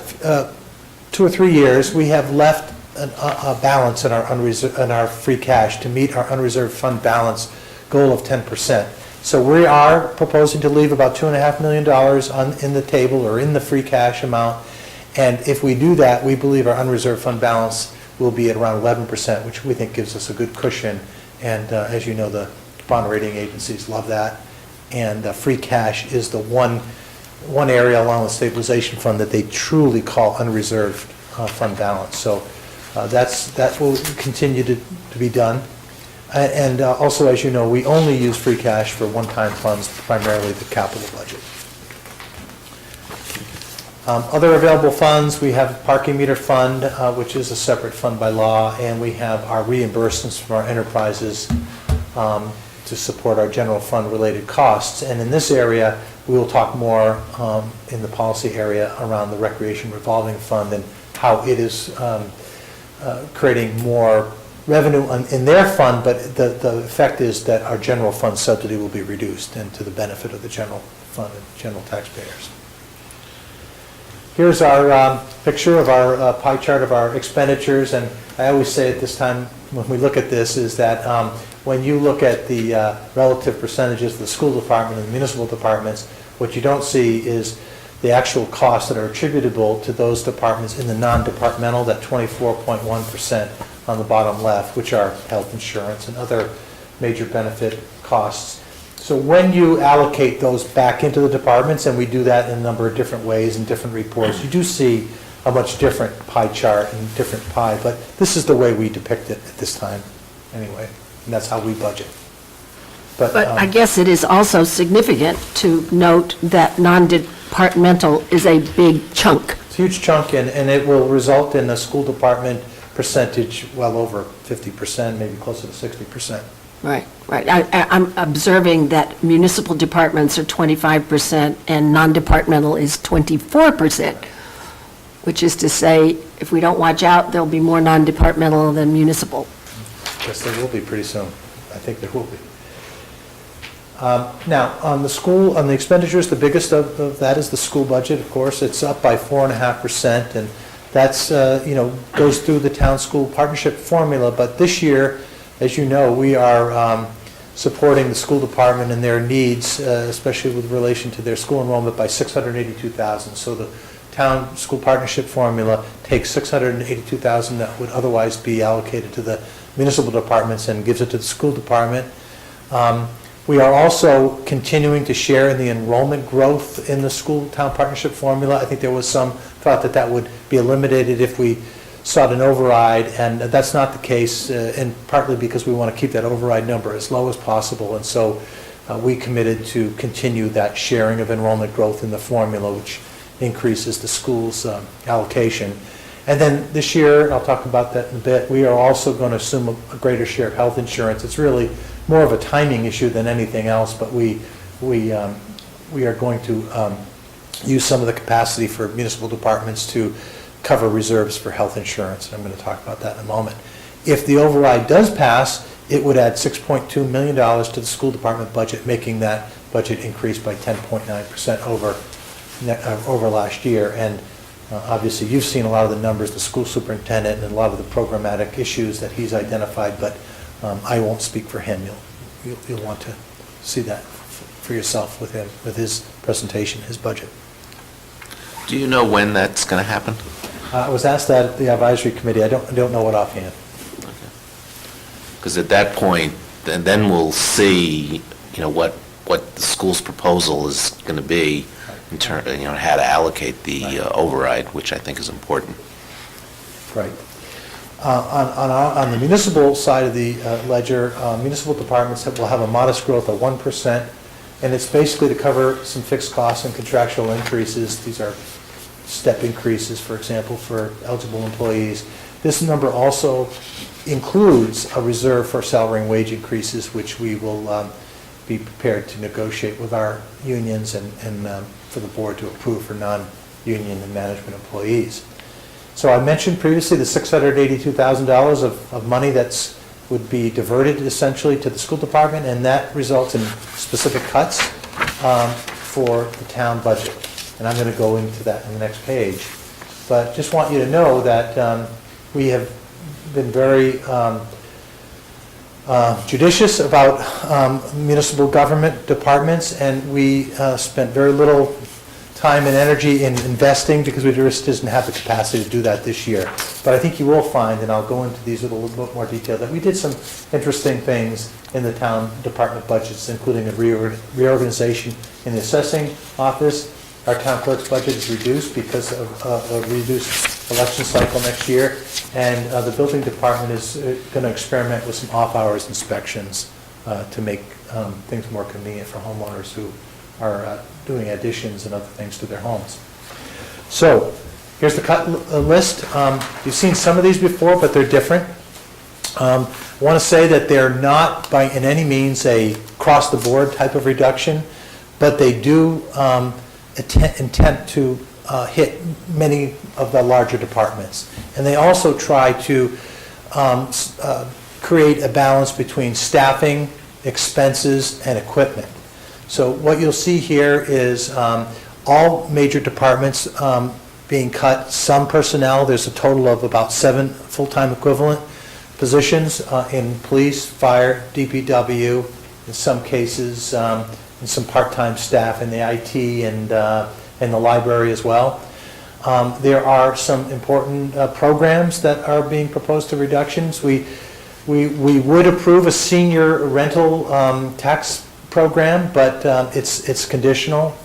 2 or 3 years, we have left a balance in our free cash to meet our unreserved fund balance goal of 10%. So we are proposing to leave about $2.5 million in the table or in the free cash amount. And if we do that, we believe our unreserved fund balance will be at around 11%, which we think gives us a good cushion. And as you know, the bond rating agencies love that. And free cash is the one area along the stabilization fund that they truly call unreserved fund balance. So that will continue to be done. And also, as you know, we only use free cash for one-time funds, primarily the capital budget. Other available funds, we have parking meter fund, which is a separate fund by law, and we have our reimbursements from our enterprises to support our general fund related costs. And in this area, we will talk more in the policy area around the recreation revolving fund and how it is creating more revenue in their fund, but the effect is that our general fund subsidy will be reduced and to the benefit of the general fund and general taxpayers. Here's our picture of our pie chart of our expenditures, and I always say at this time when we look at this is that when you look at the relative percentages of the school department and the municipal departments, what you don't see is the actual costs that are attributable to those departments in the non-departmental, that 24.1% on the bottom left, which are health insurance and other major benefit costs. So when you allocate those back into the departments, and we do that in a number of different ways in different reports, you do see a much different pie chart and different pie, but this is the way we depict it at this time, anyway, and that's how we budget. But I guess it is also significant to note that non-departmental is a big chunk. It's a huge chunk, and it will result in a school department percentage well over 50%, maybe closer to 60%. Right, right. I'm observing that municipal departments are 25% and non-departmental is 24%, which is to say, if we don't watch out, there'll be more non-departmental than municipal. Yes, there will be pretty soon. I think there will be. Now, on the expenditures, the biggest of that is the school budget, of course. It's up by 4.5%, and that's, goes through the town-school partnership formula. But this year, as you know, we are supporting the school department and their needs, especially with relation to their school enrollment, by $682,000. So the town-school partnership formula takes $682,000 that would otherwise be allocated to the municipal departments and gives it to the school department. We are also continuing to share in the enrollment growth in the school-town partnership formula. I think there was some thought that that would be eliminated if we sought an override, and that's not the case, and partly because we want to keep that override number as low as possible, and so we committed to continue that sharing of enrollment growth in the formula, which increases the school's allocation. And then this year, I'll talk about that in a bit, we are also going to assume a greater share of health insurance. It's really more of a timing issue than anything else, but we are going to use some of the capacity for municipal departments to cover reserves for health insurance. I'm going to talk about that in a moment. If the override does pass, it would add $6.2 million to the school department budget, making that budget increase by 10.9% over last year. And obviously, you've seen a lot of the numbers, the school superintendent, and a lot of the programmatic issues that he's identified, but I won't speak for him. You'll want to see that for yourself with him, with his presentation, his budget. Do you know when that's going to happen? I was asked that at the advisory committee. I don't know what offhand. Because at that point, then we'll see, what the school's proposal is going to be in terms, how to allocate the override, which I think is important. Right. On the municipal side of the ledger, municipal departments will have a modest growth of 1%, and it's basically to cover some fixed costs and contractual increases. These are step increases, for example, for eligible employees. This number also includes a reserve for salary and wage increases, which we will be prepared to negotiate with our unions and for the board to approve for non-union and management employees. So I mentioned previously the $682,000 of money would be diverted essentially to the school department, and that results in specific cuts for the town budget. And I'm going to go into that in the next page. But just want you to know that we have been very judicious about municipal government departments, and we spent very little time and energy in investing because we just didn't have the capacity to do that this year. But I think you will find, and I'll go into these with a little bit more detail, that we did some interesting things in the town department budgets, including a reorganization in the assessing office. Our town clerk's budget is reduced because of a reduced election cycle next year, and the building department is going to experiment with some off-hours inspections to make things more convenient for homeowners who are doing additions and other things to their homes. So here's the cut list. You've seen some of these before, but they're different. I want to say that they're not by in any means a across-the-board type of reduction, but they do intent to hit many of the larger departments. And they also try to create a balance between staffing, expenses, and equipment. So what you'll see here is all major departments being cut, some personnel. There's a total of about 7 full-time equivalent positions in police, fire, DPW, in some cases, and some part-time staff in the IT and the library as well. There are some important programs that are being proposed to reductions. We would approve a senior rental tax program, but it's conditional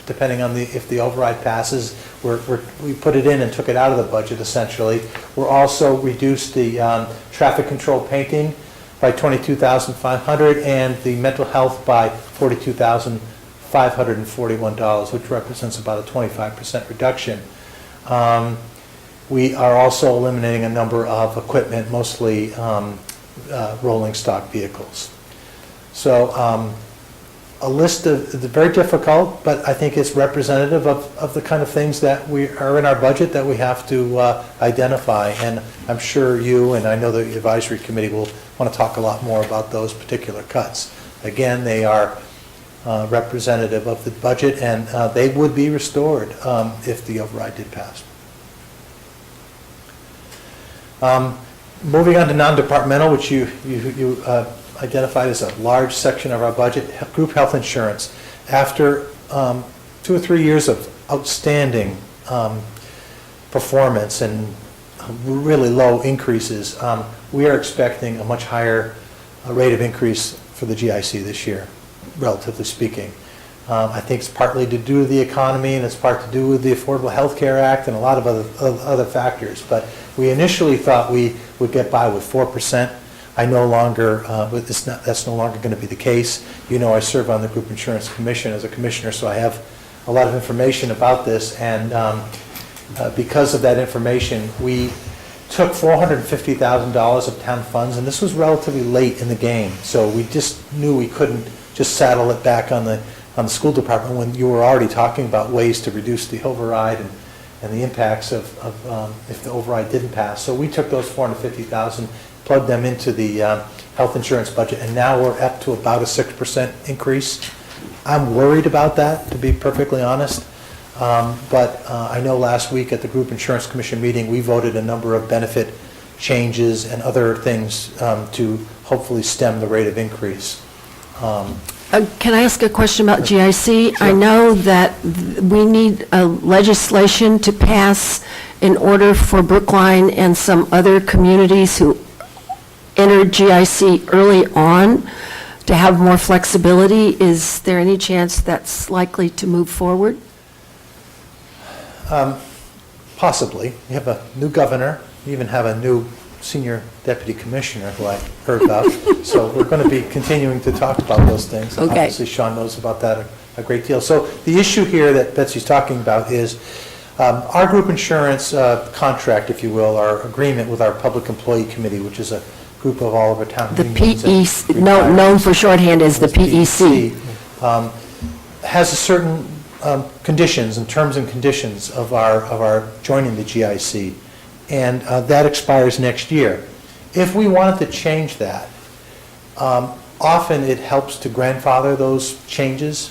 depending on if the override passes. We put it in and took it out of the budget essentially. We're also reduced the traffic control painting by $22,500 and the mental health by $42,541, which represents about a 25% reduction. We are also eliminating a number of equipment, mostly rolling stock vehicles. So a list of, very difficult, but I think it's representative of the kind of things that are in our budget that we have to identify. And I'm sure you, and I know the advisory committee will want to talk a lot more about those particular cuts. Again, they are representative of the budget, and they would be restored if the override did pass. Moving on to non-departmental, which you identified as a large section of our budget, group health insurance. After 2 or 3 years of outstanding performance and really low increases, we are expecting a much higher rate of increase for the GIC this year, relatively speaking. I think it's partly to do with the economy, and it's part to do with the Affordable Health Care Act and a lot of other factors. But we initially thought we would get by with 4%. I no longer, that's no longer going to be the case. You know, I serve on the Group Insurance Commission as a commissioner, so I have a lot of information about this. And because of that information, we took $450,000 of town funds, and this was relatively late in the game. So we just knew we couldn't just saddle it back on the school department when you were already talking about ways to reduce the override and the impacts of if the override didn't pass. So we took those $450,000, plugged them into the health insurance budget, and now we're up to about a 6% increase. I'm worried about that, to be perfectly honest. But I know last week at the Group Insurance Commission meeting, we voted a number of benefit changes and other things to hopefully stem the rate of increase. Can I ask a question about GIC? Sure. I know that we need legislation to pass in order for Brookline and some other communities who entered GIC early on to have more flexibility. Is there any chance that's likely to move forward? Possibly. You have a new governor, you even have a new senior deputy commissioner who I heard about. So we're going to be continuing to talk about those things. Okay. Obviously, Sean knows about that a great deal. So the issue here that Betsy's talking about is our group insurance contract, if you will, our agreement with our Public Employee Committee, which is a group of all of our town The unions. and PEC, retirees. known for shorthand as the PEC. Has a certain conditions and terms and conditions of our joining the GIC, and that expires next year. If we wanted to change that, often it helps to grandfather those changes,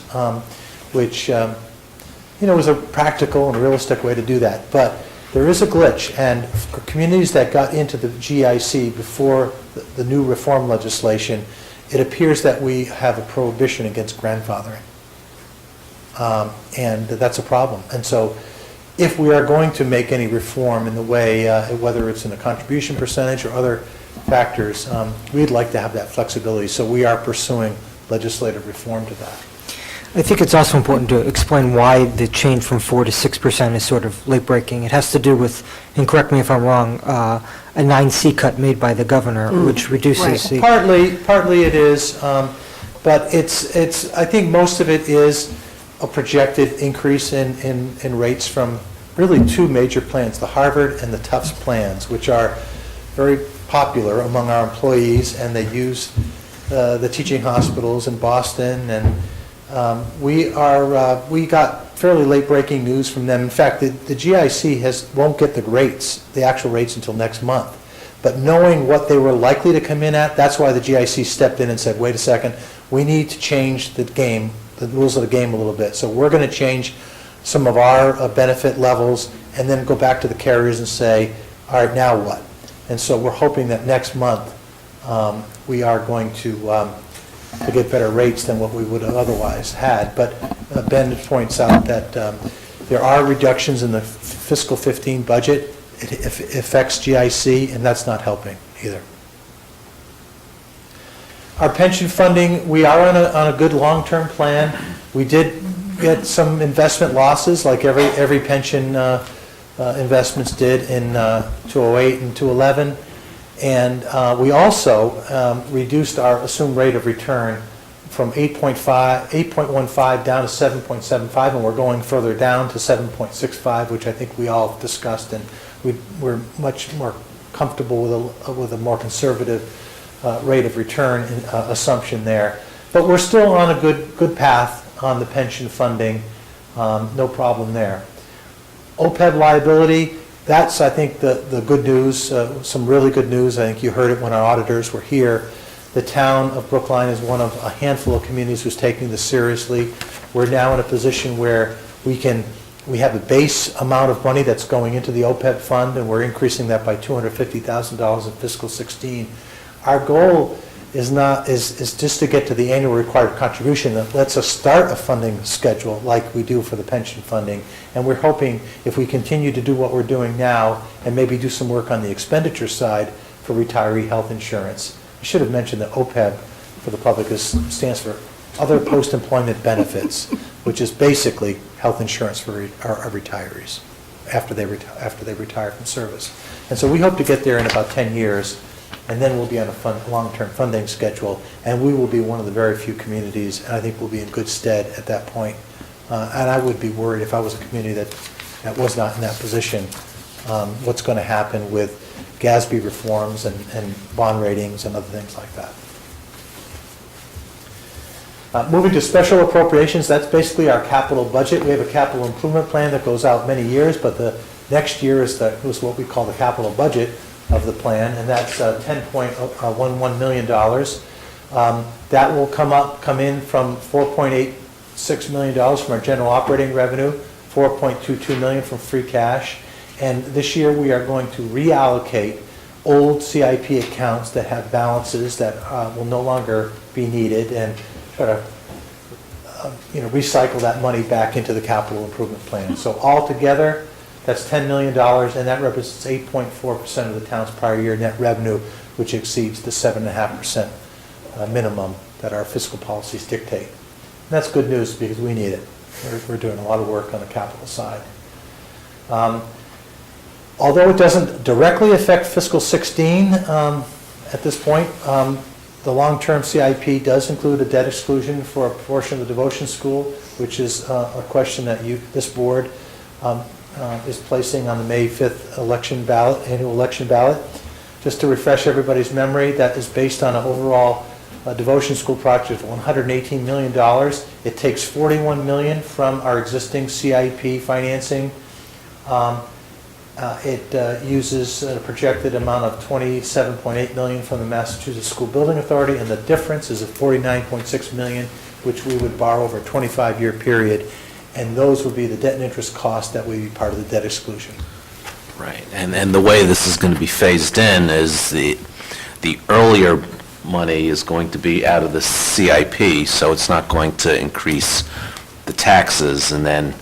which, is a practical and realistic way to do that. But there is a glitch, and for communities that got into the GIC before the new reform legislation, it appears that we have a prohibition against grandfathering. And that's a problem. And so if we are going to make any reform in the way, whether it's in a contribution percentage or other factors, we'd like to have that flexibility. So we are pursuing legislative reform to that. I think it's also important to explain why the change from 4 to 6% is sort of late-breaking. It has to do with, and correct me if I'm wrong, a 9C cut made by the governor, which reduces the... Partly it is, but it's, I think most of it is a projected increase in rates from really two major plans, the Harvard and the Tufts plans, which are very popular among our employees, and they use the teaching hospitals in Boston, and we got fairly late-breaking news from them. In fact, the GIC won't get the actual rates until next month. But knowing what they were likely to come in at, that's why the GIC stepped in and said, wait a second, we need to change the rules of the game a little bit. So we're going to change some of our benefit levels and then go back to the carriers and say, all right, now what? And so we're hoping that next month we are going to get better rates than what we would have otherwise had. But Ben points out that there are reductions in the fiscal 15 budget. It affects GIC, and that's not helping either. Our pension funding, we are on a good long-term plan. We did get some investment losses, like every pension investments did in 2008 and 2011. And we also reduced our assumed rate of return from 8.15 down to 7.75, and we're going further down to 7.65, which I think we all discussed, and we're much more comfortable with a more conservative rate of return assumption there. But we're still on a good path on the pension funding, no problem there. OPEB liability, that's, I think, the good news, some really good news. I think you heard it when our auditors were here. The town of Brookline is one of a handful of communities who's taking this seriously. We're now in a position where we have a base amount of money that's going into the OPEB fund, and we're increasing that by $250,000 in fiscal 16. Our goal is just to get to the annual required contribution that lets us start a funding schedule like we do for the pension funding. And we're hoping if we continue to do what we're doing now and maybe do some work on the expenditure side for retiree health insurance. I should have mentioned that OPEB for the public stands for Other Post-Employment Benefits, which is basically health insurance for our retirees after they retire from service. And so we hope to get there in about 10 years. And then we'll be on a long-term funding schedule, and we will be one of the very few communities, and I think we'll be in good stead at that point. And I would be worried if I was a community that was not in that position, what's going to happen with GASB reforms and bond ratings and other things like that. Moving to special appropriations, that's basically our capital budget. We have a capital improvement plan that goes out many years, but the next year is what we call the capital budget of the plan, and that's $10.11 million. That will come in from $4.86 million from our general operating revenue, $4.22 million from free cash, and this year we are going to reallocate old CIP accounts that have balances that will no longer be needed and try to recycle that money back into the capital improvement plan. So altogether, that's $10 million, and that represents 8.4% of the town's prior year net revenue, which exceeds the 7.5% minimum that our fiscal policies dictate. And that's good news because we need it. We're doing a lot of work on the capital side. Although it doesn't directly affect fiscal 16 at this point, the long-term CIP does include a debt exclusion for a portion of the devotion school, which is a question that this board is placing on the May 5th election ballot, annual election ballot. Just to refresh everybody's memory, that is based on an overall devotion school project of $118 million. It takes $41 million from our existing CIP financing. It uses a projected amount of $27.8 million from the Massachusetts School Building Authority, and the difference is at $49.6 million, which we would borrow over a 25-year period, and those would be the debt and interest costs that would be part of the debt exclusion. Right, and the way this is going to be phased in is the earlier money is going to be out of the CIP, so it's not going to increase the taxes, and then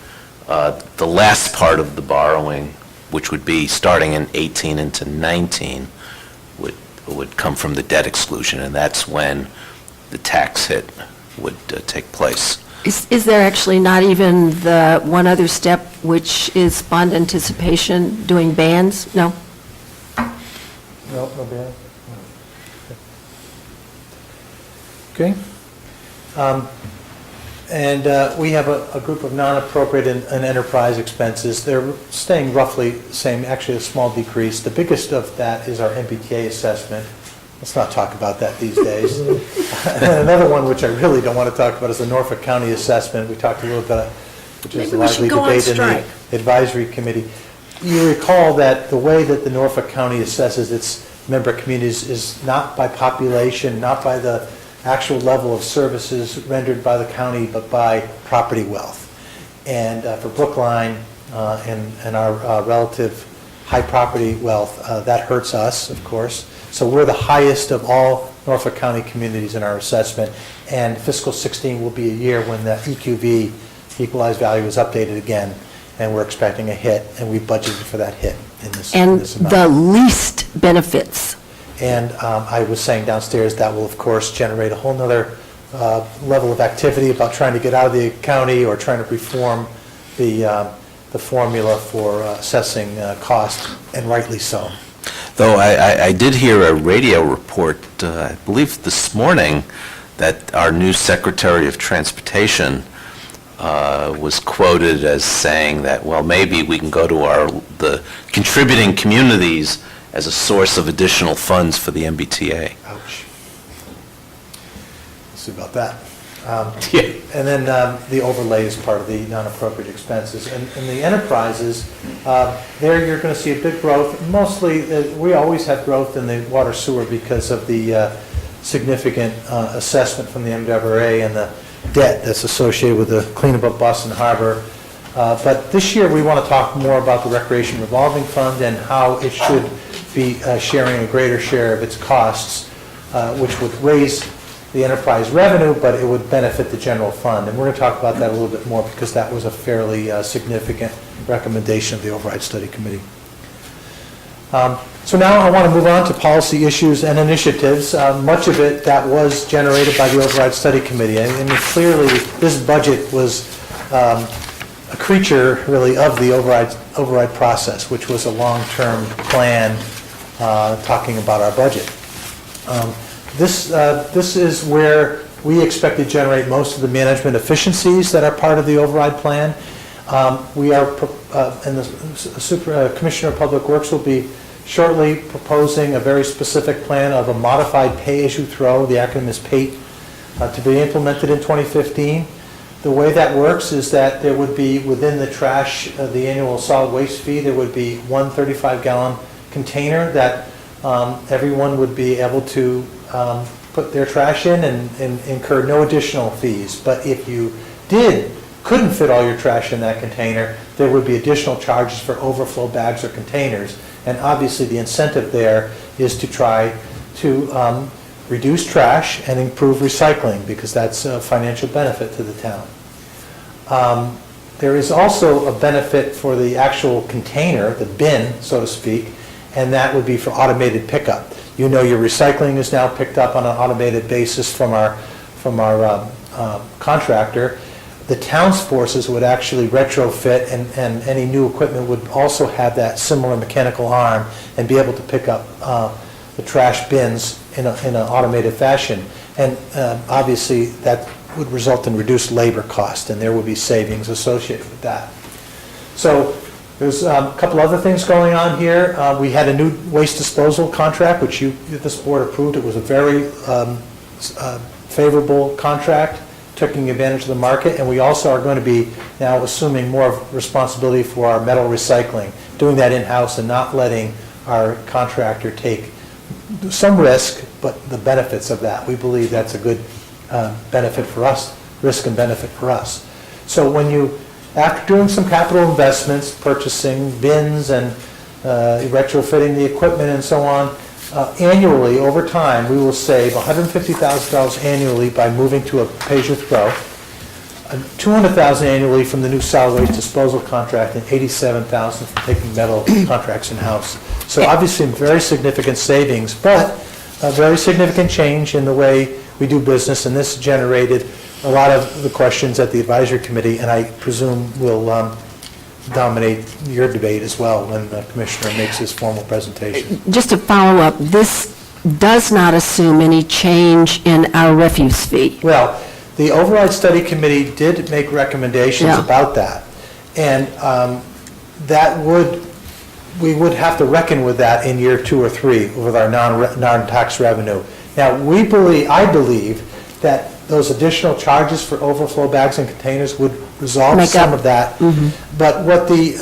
the last part of the borrowing, which would be starting in 18 into 19, would come from the debt exclusion, and that's when the tax hit would take place. Is there actually not even the one other step, which is bond anticipation, doing bands? No? No bad. Okay. And we have a group of non-appropriate and enterprise expenses. They're staying roughly the same, actually a small decrease. The biggest of that is our MBTA assessment. Let's not talk about that these days. And another one, which I really don't want to talk about, is the Norfolk County assessment. We talked a little bit, which is a lively debate in the advisory committee. You recall that the way that the Norfolk County assesses its member communities is not by population, not by the actual level of services rendered by the county, but by property wealth. And for Brookline and our relative high property wealth, that hurts us, of course. So we're the highest of all Norfolk County communities in our assessment, and fiscal 16 will be a year when the EQV, equalized value, is updated again, and we're expecting a hit, and we budgeted for that hit in this And amount. the least benefits. And I was saying downstairs, that will, of course, generate a whole nother level of activity about trying to get out of the county or trying to reform the formula for assessing cost, and rightly so. Though I did hear a radio report, I believe this morning, that our new Secretary of Transportation was quoted as saying that, well, maybe we can go to the contributing communities as a source of additional funds for the MBTA. Ouch. Let's see about that. Yeah. And then the overlay is part of the non-appropriate expenses. And the enterprises, there you're going to see a big growth. Mostly, we always have growth in the water sewer because of the significant assessment from the MWRA and the debt that's associated with the cleanup of Boston Harbor. But this year, we want to talk more about the Recreation Revolving Fund and how it should be sharing a greater share of its costs, which would raise the enterprise revenue, but it would benefit the general fund. And we're going to talk about that a little bit more because that was a fairly significant recommendation of the Override Study Committee. So now I want to move on to policy issues and initiatives, much of it that was generated by the Override Study Committee. I mean, clearly, this budget was a creature, really, of the override process, which was a long-term plan talking about our budget. This is where we expect to generate most of the management efficiencies that are part of the override plan. We are, and the Commissioner of Public Works will be shortly proposing a very specific plan of a modified pay-as-you-throw, the acronym is PATE, to be implemented in 2015. The way that works is that there would be, within the trash, the annual solid waste fee, there would be one 35-gallon container that everyone would be able to put their trash in and incur no additional fees. But if you couldn't fit all your trash in that container, there would be additional charges for overflow bags or containers. And obviously the incentive there is to try to reduce trash and improve recycling, because that's a financial benefit to the town. There is also a benefit for the actual container, the bin, so to speak, and that would be for automated pickup. You know, your recycling is now picked up on an automated basis from our contractor. the town's forces would actually retrofit, and any new equipment would also have that similar mechanical arm and be able to pick up the trash bins in an automated fashion. And obviously, that would result in reduced labor cost, and there would be savings associated with that. So there's a couple other things going on here. We had a new waste disposal contract, which this board approved. It was a very favorable contract, taking advantage of the market, and we also are going to be now assuming more of responsibility for our metal recycling, doing that in-house and not letting our contractor take some risk, but the benefits of that. We believe that's a good benefit for us, risk and benefit for us. So when you, after doing some capital investments, purchasing bins and retrofitting the equipment and so on, annually, over time, we will save $150,000 annually by moving to a pay-as-you-throw, $200,000 annually from the new solid waste disposal contract, and $87,000 from taking metal contracts in-house. So obviously, very significant savings, but a very significant change in the way we do business, and this generated a lot of the questions at the advisory committee, and I presume will dominate your debate as well when the commissioner makes his formal presentation. Just to follow up, this does not assume any change in our refuse fee. Well, the override study committee did make recommendations Yeah. about that, and we would have to reckon with that in year 2 or 3 with our non-tax revenue. Now, I believe that those additional charges for overflow bags and containers would resolve Make some up. of that. But what the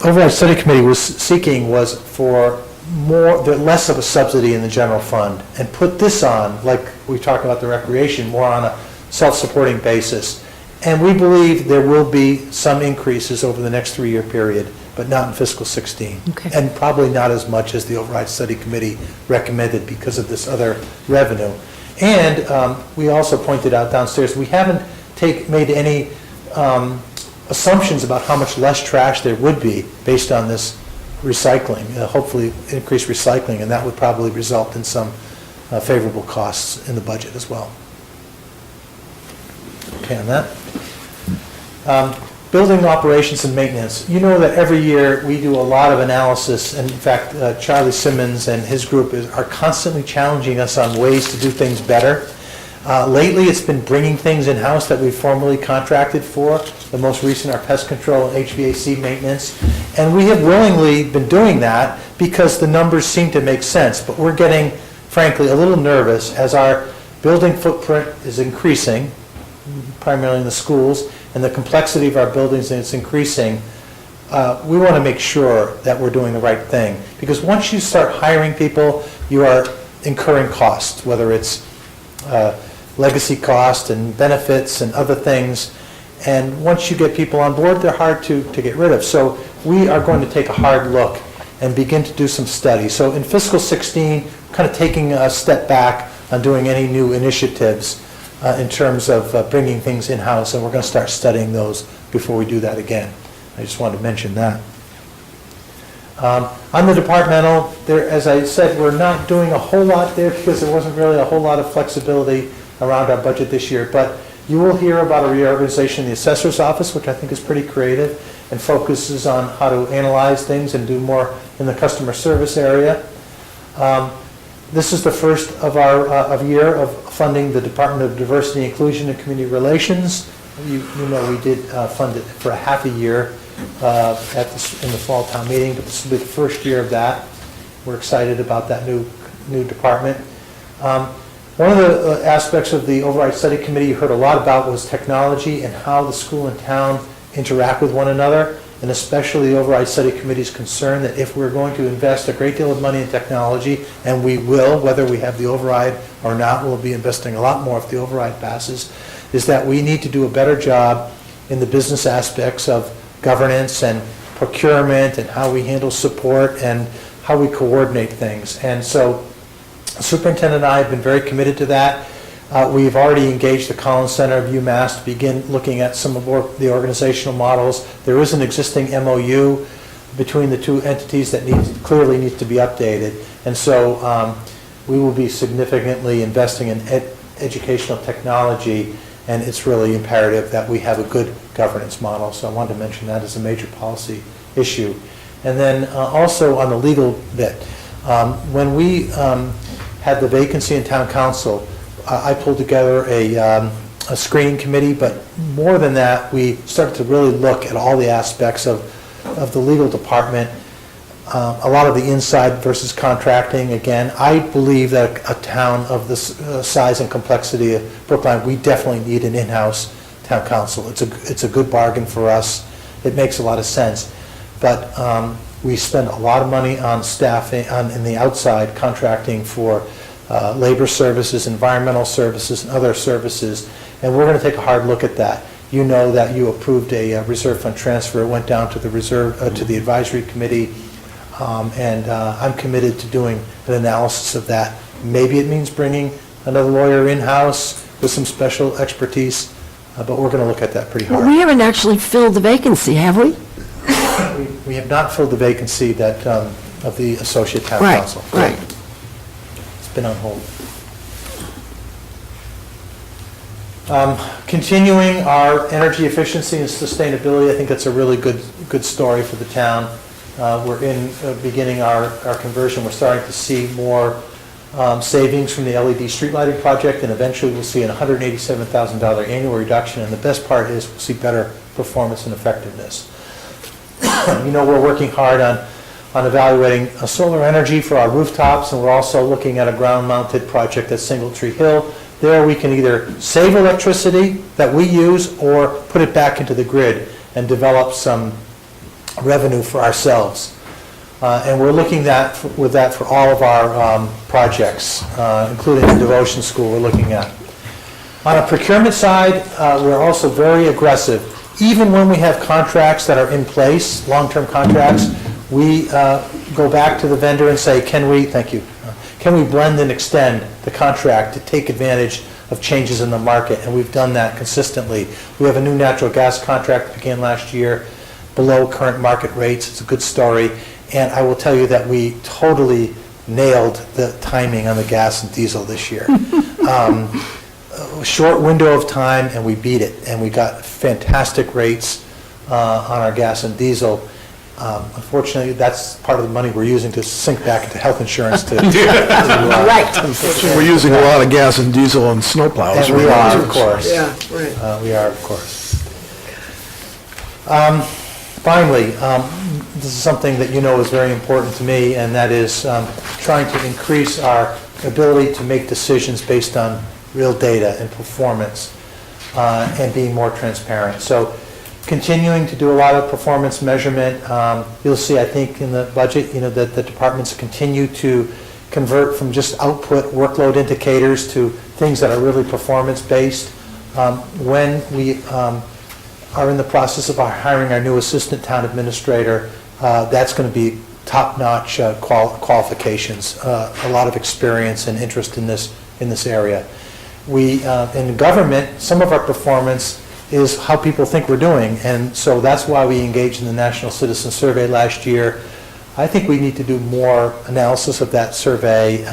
override study committee was seeking was for less of a subsidy in the general fund, and put this on, like we talked about the recreation, more on a self-supporting basis. And we believe there will be some increases over the next 3-year period, but not in fiscal 16. Okay. And probably not as much as the override study committee recommended because of this other revenue. And we also pointed out downstairs, we haven't made any assumptions about how much less trash there would be based on this recycling, hopefully increased recycling, and that would probably result in some favorable costs in the budget as well. Okay, on that. Building operations and maintenance. You know that every year we do a lot of analysis, and in fact, Charlie Simmons and his group are constantly challenging us on ways to do things better. Lately, it's been bringing things in-house that we formally contracted for. The most recent are pest control and HVAC maintenance. And we have willingly been doing that because the numbers seem to make sense. But we're getting, frankly, a little nervous as our building footprint is increasing, primarily in the schools, and the complexity of our buildings is increasing. We want to make sure that we're doing the right thing. Because once you start hiring people, you are incurring costs, whether it's legacy cost and benefits and other things. And once you get people on board, they're hard to get rid of. So we are going to take a hard look and begin to do some study. So in fiscal 16, kind of taking a step back on doing any new initiatives in terms of bringing things in-house, and we're going to start studying those before we do that again. I just wanted to mention that. On the departmental, as I said, we're not doing a whole lot there because there wasn't really a whole lot of flexibility around our budget this year, but you will hear about a reorganization in the assessor's office, which I think is pretty creative and focuses on how to analyze things and do more in the customer service area. This is the first of our year of funding the Department of Diversity, Inclusion, and Community Relations. You know we did fund it for a half a year in the fall town meeting, but this will be the first year of that. We're excited about that new department. One of the aspects of the Override Study Committee you heard a lot about was technology and how the school and town interact with one another, and especially the Override Study Committee's concern that if we're going to invest a great deal of money in technology, and we will, whether we have the override or not, we'll be investing a lot more if the override passes, is that we need to do a better job in the business aspects of governance and procurement and how we handle support and how we coordinate things. And so the superintendent and I have been very committed to that. We've already engaged the Collins Center of UMass to begin looking at some of the organizational models. There is an existing MOU between the two entities that clearly needs to be updated. And so we will be significantly investing in educational technology, and it's really imperative that we have a good governance model. So I wanted to mention that as a major policy issue. And then also on the legal bit, when we had the vacancy in town council, I pulled together a screening committee, but more than that, we started to really look at all the aspects of the legal department, a lot of the inside versus contracting. Again, I believe that a town of this size and complexity of Brookline, we definitely need an in-house town council. It's a good bargain for us. It makes a lot of sense. But we spend a lot of money on staffing, in the outside contracting for labor services, environmental services, and other services, and we're going to take a hard look at that. You know that you approved a reserve fund transfer. It went down to the to the advisory committee, and I'm committed to doing an analysis of that. Maybe it means bringing another lawyer in-house with some special expertise, but we're going to look at that pretty hard. Well, we haven't actually filled the vacancy, have we? We have not filled the vacancy that of the associate town Right, council. right. It's been on hold. Continuing our energy efficiency and sustainability, I think that's a really good story for the town. We're beginning our conversion. We're starting to see more savings from the LED street lighting project, and eventually we'll see an $187,000 annual reduction, and the best part is we'll see better performance and effectiveness. You know, we're working hard on evaluating solar energy for our rooftops, and we're also looking at a ground-mounted project at Singletree Hill. There we can either save electricity that we use or put it back into the grid and develop some revenue for ourselves. And we're looking with that for all of our projects, including the devotion school we're looking at. On a procurement side, we're also very aggressive. Even when we have contracts that are in place, long-term contracts, we go back to the vendor and say, can we blend and extend the contract to take advantage of changes in the market? And we've done that consistently. We have a new natural gas contract that began last year below current market rates. It's a good story. And I will tell you that we totally nailed the timing on the gas and diesel this year. Short window of time, and we beat it. And we got fantastic rates on our gas and diesel. Unfortunately, that's part of the money we're using to sink back into health insurance to Right. We're using a lot of gas and diesel on snowplows. And we are, of course. Yeah, right. We are, of course. Finally, this is something that you know is very important to me, and that is trying to increase our ability to make decisions based on real data and performance, and being more transparent. So continuing to do a lot of performance measurement. You'll see, I think, in the budget, that the departments continue to convert from just output workload indicators to things that are really performance-based. When we are in the process of hiring our new assistant town administrator, that's going to be top-notch qualifications, a lot of experience and interest in this area. We, in government, some of our performance is how people think we're doing, and so that's why we engaged in the National Citizen Survey last year. I think we need to do more analysis of that survey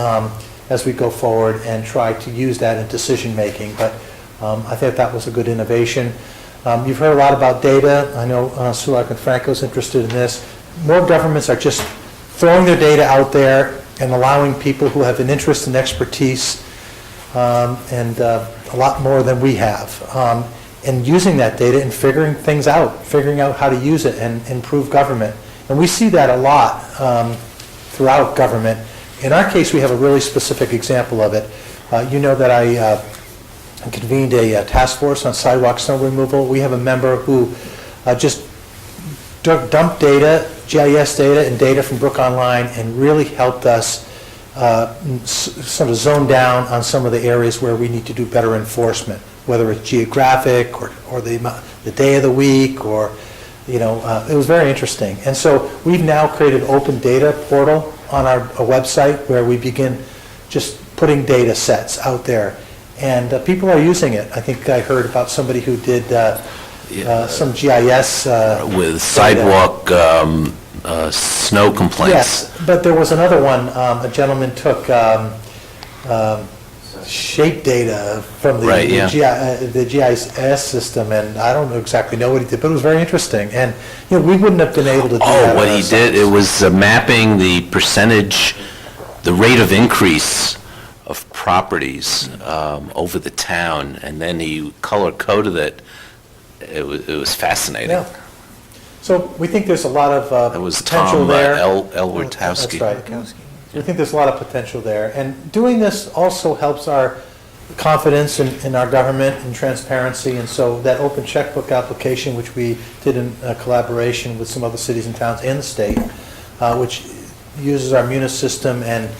as we go forward and try to use that in decision-making, but I think that was a good innovation. You've heard a lot about data. I know Sulak and Franco's interested in this. More governments are just throwing their data out there and allowing people who have an interest and expertise and a lot more than we have. And using that data and figuring things out, figuring out how to use it and improve government. And we see that a lot throughout government. In our case, we have a really specific example of it. You know that I convened a task force on sidewalk snow removal. We have a member who just dumped data, GIS data and data from Brook Online, and really helped us sort of zone down on some of the areas where we need to do better enforcement, whether it's geographic or the day of the week, or, it was very interesting. And so we've now created an open data portal on our website where we begin just putting data sets out there. And people are using it. I think I heard about somebody who did some GIS. With sidewalk snow complaints. Yes, but there was another one. A gentleman took shape data from the Right, yeah. the GIS system, and I don't exactly know what he did, but it was very interesting. And, you know, we wouldn't have been able to do that Oh, what he did, it was mapping the percentage, the rate of increase of properties over the town, and then he color-coded it. It was fascinating. Yeah. So we think there's a lot of That was potential Tom there. Elwardtowski. That's right. We think there's a lot of potential there. And doing this also helps our confidence in our government and transparency. And so that open checkbook application, which we did in collaboration with some other cities and towns and the state, which uses our Munis system and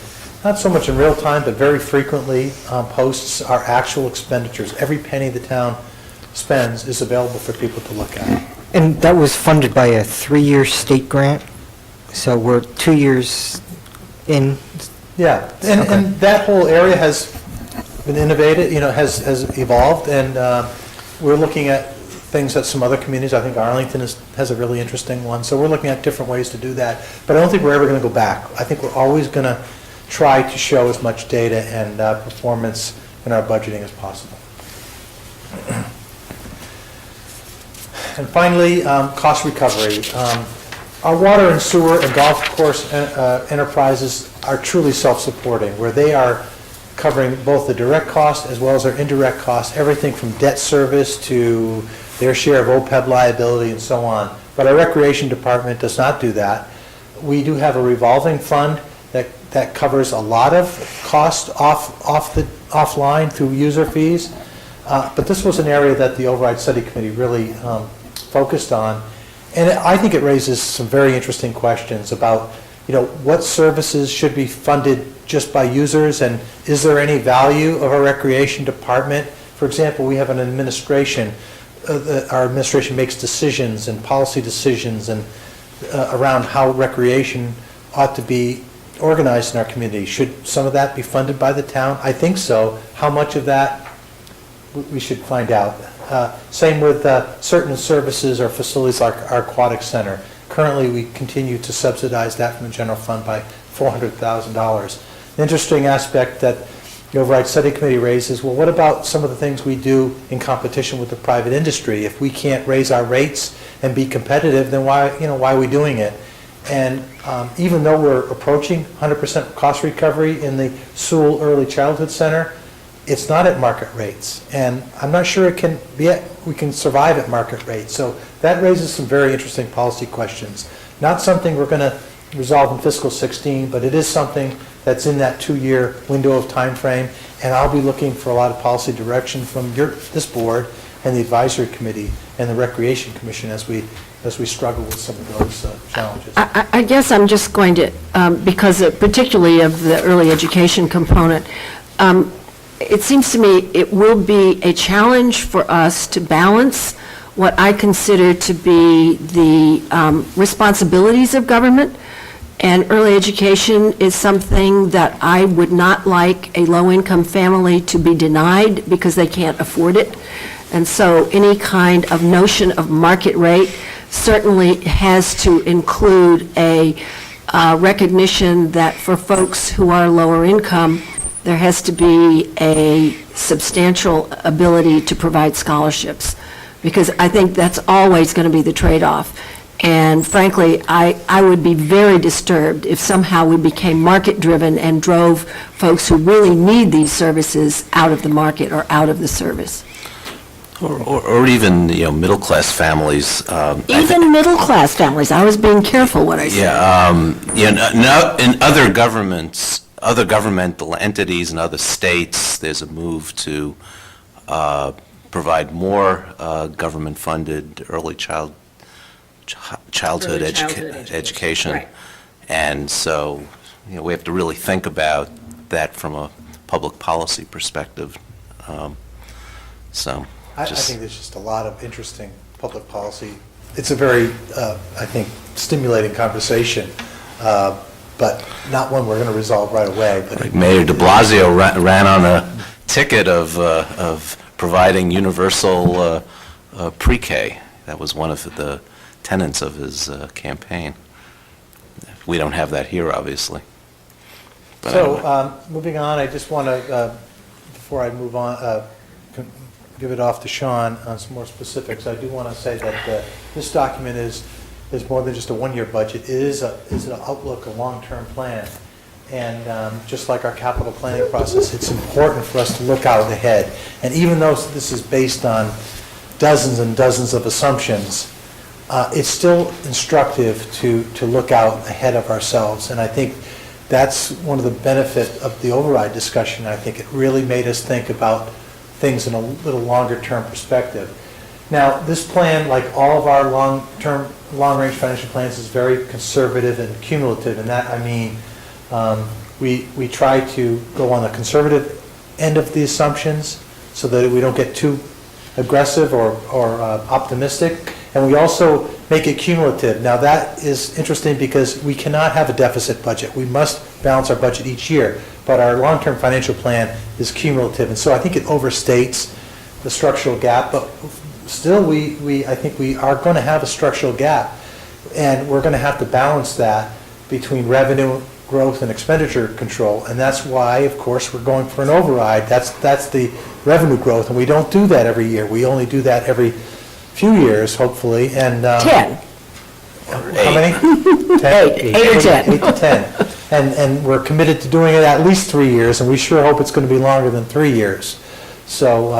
not so much in real time, but very frequently posts our actual expenditures. Every penny the town spends is available for people to look at. And that was funded by a 3-year state grant, so we're 2 years in. Yeah, Okay. and that whole area has been innovated, you know, has evolved, and we're looking at things that some other communities, I think Arlington has a really interesting one, so we're looking at different ways to do that, but I don't think we're ever going to go back. I think we're always going to try to show as much data and performance in our budgeting as possible. And finally, cost recovery. Our water and sewer and golf course enterprises are truly self-supporting, where they are covering both the direct cost as well as their indirect costs, everything from debt service to their share of OPEB liability and so on. But our recreation department does not do that. We do have a revolving fund that covers a lot of cost offline through user fees. But this was an area that the Override Study Committee really focused on. And I think it raises some very interesting questions about, you know, what services should be funded just by users, and is there any value of our recreation department? For example, we have an administration. Our administration makes decisions and policy decisions and around how recreation ought to be organized in our community. Should some of that be funded by the town? I think so. How much of that, we should find out. Same with certain services or facilities like our aquatic center. Currently, we continue to subsidize that from the general fund by $400,000. An interesting aspect that the Override Study Committee raises, well, what about some of the things we do in competition with the private industry? If we can't raise our rates and be competitive, then why are we doing it? And even though we're approaching 100% cost recovery in the Sewell Early Childhood Center, it's not at market rates, and I'm not sure we can survive at market rates. So that raises some very interesting policy questions. Not something we're going to resolve in fiscal 16, but it is something that's in that 2-year window of time frame, and I'll be looking for a lot of policy direction from this board and the advisory committee and the Recreation Commission as we struggle with some of those challenges. I guess I'm just going to, because particularly of the early education component, it seems to me it will be a challenge for us to balance what I consider to be the responsibilities of government, and early education is something that I would not like a low-income family to be denied because they can't afford it. And so any kind of notion of market rate certainly has to include a recognition that for folks who are lower income, there has to be a substantial ability to provide scholarships, because I think that's always going to be the trade-off. And frankly, I would be very disturbed if somehow we became market-driven and drove folks who really need these services out of the market or out of the service. Or even, middle-class families. Even middle-class families. I was being careful what I said. Yeah, in other governmental entities in other states, there's a move to provide more government-funded early childhood education. Right. And so, we have to really think about that from a public policy perspective. I think there's just a lot of interesting public policy. It's a very, I think, stimulating conversation, but not one we're going to resolve right away. But Like Mayor de Blasio ran on a ticket of providing universal pre-K. That was one of the tenets of his campaign. We don't have that here, obviously. But anyway. So, moving on, I just want to before I move on, give it off to Sean on some more specifics, I do want to say that this document is more than just a one-year budget. It is an outlook, a long-term plan. And just like our capital planning process, it's important for us to look out ahead. And even though this is based on dozens and dozens of assumptions, it's still instructive to look out ahead of ourselves. And I think that's one of the benefits of the override discussion. I think it really made us think about things in a little longer-term perspective. Now, this plan, like all of our long-range financial plans, is very conservative and cumulative. And that, I mean, we try to go on the conservative end of the assumptions so that we don't get too aggressive or optimistic. And we also make it cumulative. Now, that is interesting because we cannot have a deficit budget. We must balance our budget each year. But our long-term financial plan is cumulative. And so I think it overstates the structural gap. But still, I think we are going to have a structural gap. And we're going to have to balance that between revenue growth and expenditure control. And that's why, of course, we're going for an override. That's the revenue growth. And we don't do that every year. We only do that every few years, hopefully. And 10. How many? 10? 8 or 10. 8 to 10. And we're committed to doing it at least 3 years, and we sure hope it's going to be longer than 3 years. So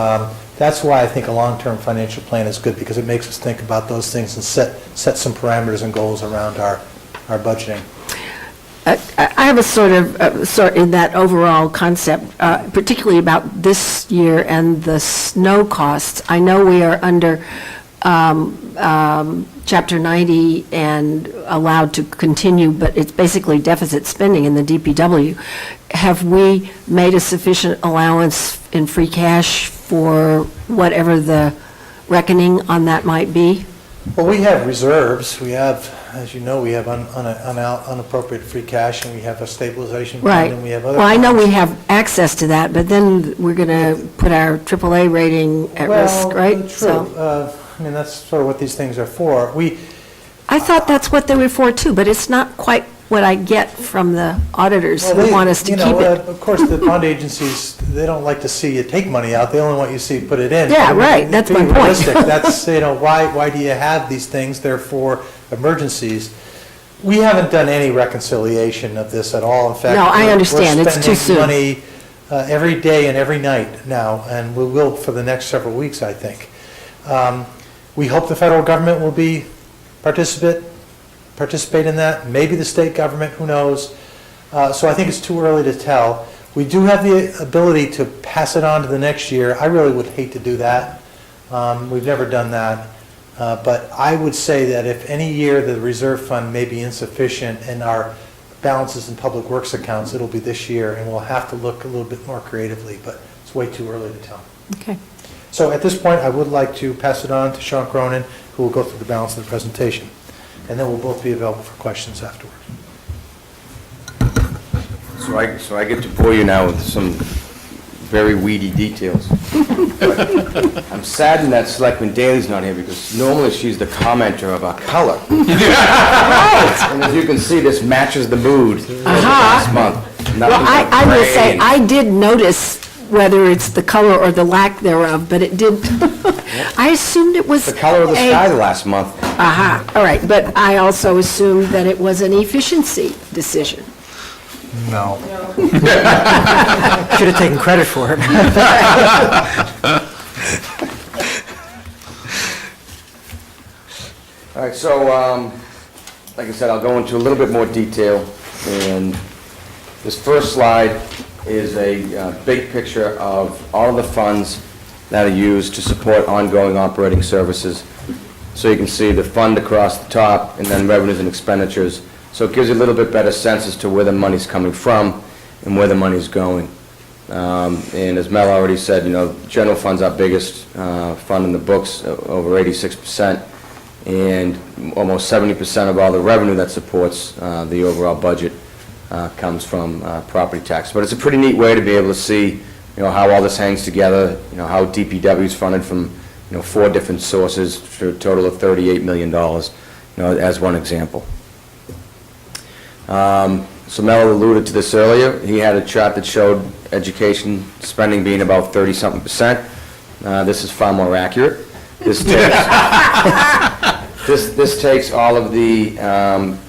that's why I think a long-term financial plan is good, because it makes us think about those things and set some parameters and goals around our budgeting. I have a sort in that overall concept, particularly about this year and the snow costs. I know we are under Chapter 90 and allowed to continue, but it's basically deficit spending in the DPW. Have we made a sufficient allowance in free cash for whatever the reckoning on that might be? Well, we have reserves. We have, as you know, we have unappropriated free cash, and we have a stabilization fund, Right. and we have other. Well, I know we funds. have access to that, but then we're going to put our AAA rating at risk, right? True. So I mean, that's sort of what these things are for. I thought that's what they were for too, but it's not quite what I get from the auditors Well, who want us to keep it. Of course, the bond agencies, they don't like to see you take money out. They only want you to see you put it in. Yeah, right. That's Be my point. realistic. That's, why do you have these things? They're for emergencies. We haven't done any reconciliation of this at all. In fact, No, I understand. It's too soon. We're spending money every day and every night now, and we will for the next several weeks, I think. We hope the federal government will participate in that, maybe the state government, who knows. So I think it's too early to tell. We do have the ability to pass it on to the next year. I really would hate to do that. We've never done that. But I would say that if any year the reserve fund may be insufficient and our balances in public works accounts, it'll be this year, and we'll have to look a little bit more creatively, but it's way too early to tell. Okay. So at this point, I would like to pass it on to Sean Cronin, who will go through the balance of the presentation. And then we'll both be available for questions afterwards. So I get to bore you now with some very weedy details. But I'm saddened that Selectman Daley's not here, because normally she's the commenter of our color. And as you can see, this matches the mood of last month. Well, I will say, I did notice whether it's the color or the lack thereof, but it did, I assumed it was The color of the sky last month. Aha, all right, but I also assumed that it was an efficiency decision. No. Should have taken credit for it. All right, so, like I said, I'll go into a little bit more detail, and this first slide is a big picture of all of the funds that are used to support ongoing operating services. So you can see the fund across the top, and then revenues and expenditures. So it gives you a little bit better sense as to where the money's coming from and where the money's going. And as Mel already said, general fund's our biggest fund in the books, over 86%, and almost 70% of all the revenue that supports the overall budget comes from property tax. But it's a pretty neat way to be able to see, how all this hangs together, how DPW is funded from, 4 different sources for a total of $38 million, as one example. So Mel alluded to this earlier. He had a chart that showed education spending being about 30-something%. This is far more accurate. This takes, this takes all of the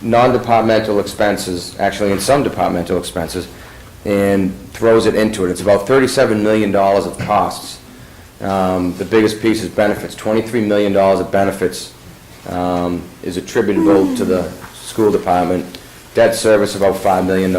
non-departmental expenses, actually in some departmental expenses, and throws it into it. It's about $37 million of costs. The biggest piece is benefits. $23 million of benefits is attributable to the school department. Debt service, about $5 million.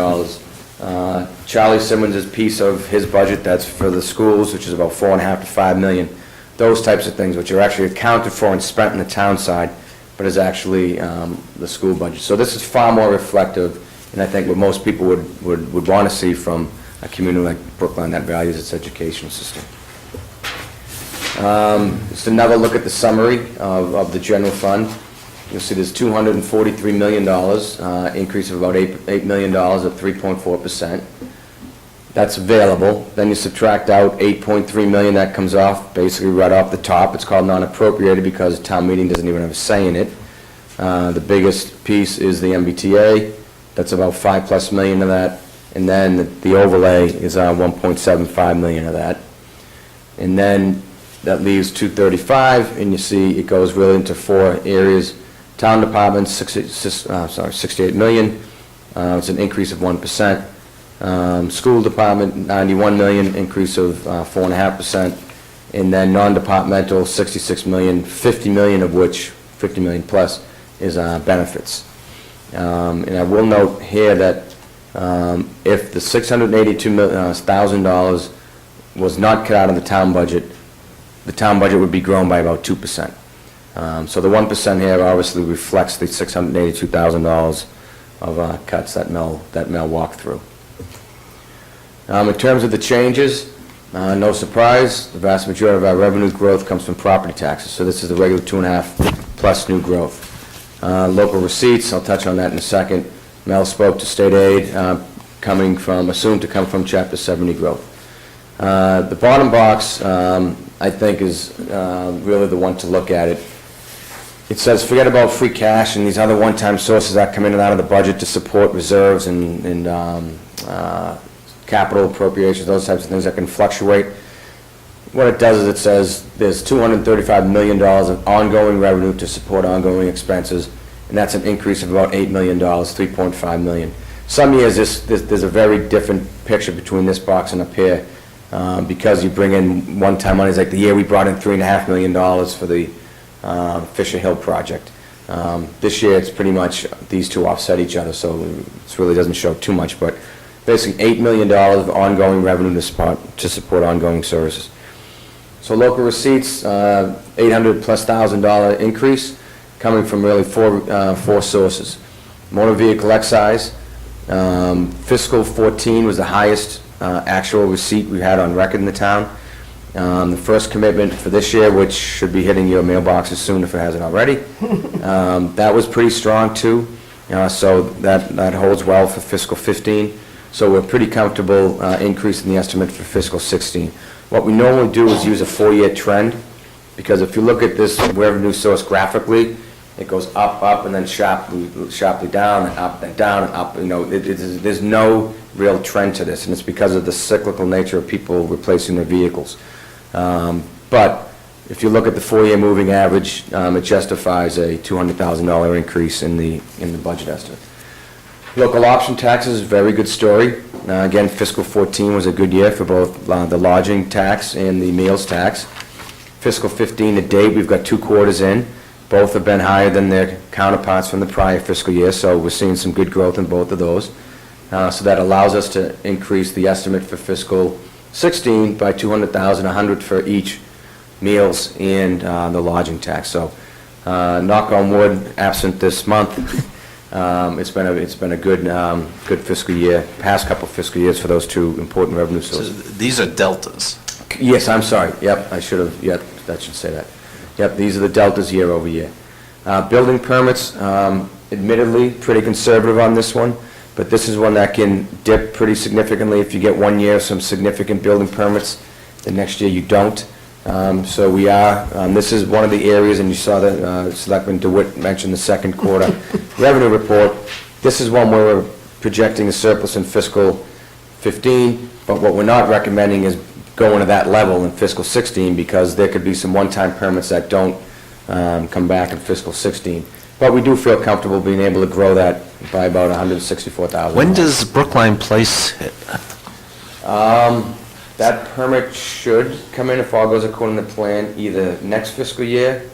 Charlie Simmons' piece of his budget, that's for the schools, which is about $4.5 to $5 million. Those types of things, which are actually accounted for and spent in the town side, but is actually the school budget. So this is far more reflective, and I think what most people would want to see from a community like Brookline that values its education system. Just another look at the summary of the general fund. You'll see there's $243 million, increase of about $8 million at 3.4%. That's available. Then you subtract out $8.3 million that comes off, basically right off the top. It's called non-appropriated because town meeting doesn't even have a say in it. The biggest piece is the MBTA. That's about $5+ million of that. And then the overlay is $1.75 million of that. And then that leaves $235, and you see it goes really into 4 areas. Town departments, $68 million. It's an increase of 1%. School department, $91 million, increase of 4.5%. And then non-departmental, $66 million, $50 million of which, $50 million plus, is benefits. And I will note here that if the $682,000 was not cut out of the town budget would be grown by about 2%. So the 1% here obviously reflects the $682,000 of cuts that Mel walked through. In terms of the changes, no surprise, the vast majority of our revenue growth comes from property taxes. So this is the regular 2.5 plus new growth. Local receipts, I'll touch on that in a second. Mel spoke to state aid assumed to come from Chapter 70 growth. The bottom box, I think, is really the one to look at it. It says, forget about free cash and these other one-time sources that come in and out of the budget to support reserves and capital appropriations, those types of things that can fluctuate. What it does is it says there's $235 million of ongoing revenue to support ongoing expenses, and that's an increase of about $8 million, $3.5 million. Some years there's a very different picture between this box and up here. Because you bring in one-time monies, like the year we brought in $3.5 million for the Fisher Hill project. This year, it's pretty much these two offset each other, so it really doesn't show too much, but basically $8 million of ongoing revenue to support ongoing services. So local receipts, $800,000+ increase, coming from really four sources. Motor vehicle excise, fiscal 14 was the highest actual receipt we had on record in the town. The first commitment for this year, which should be hitting your mailboxes soon if it hasn't already, that was pretty strong too. So that holds well for fiscal 15. So we're pretty comfortable increasing the estimate for fiscal 16. What we normally do is use a 4-year trend, because if you look at this revenue source graphically, it goes up, up, and then sharply down, and up, and down, and up. You know, there's no real trend to this, and it's because of the cyclical nature of people replacing their vehicles. But if you look at the 4-year moving average, it justifies a $200,000 increase in the budget estimate. Local option taxes, very good story. Again, fiscal 14 was a good year for both the lodging tax and the meals tax. Fiscal 15 to date, we've got 2 quarters in. Both have been higher than their counterparts from the prior fiscal year, so we're seeing some good growth in both of those. So that allows us to increase the estimate for fiscal 16 by $200,000, $100,000 for each meals and the lodging tax. So knock on wood, absent this month, it's been a good fiscal year, past couple fiscal years for those 2 important revenue So sources. these are deltas. Yes, I'm sorry. Yep, I should have, yep, that should say that. Yep, these are the deltas year over year. Building permits, admittedly, pretty conservative on this one, but this is one that can dip pretty significantly if you get 1 year of some significant building permits, the next year you don't. So we are, this is one of the areas, and you saw that Selectman DeWitt mentioned the second quarter revenue report. This is one where we're projecting a surplus in fiscal 15, but what we're not recommending is going to that level in fiscal 16, because there could be some one-time permits that don't come back in fiscal 16. But we do feel comfortable being able to grow that by about $164,000. When does Brookline Place hit? That permit should come in, if all goes according to plan, either next fiscal year,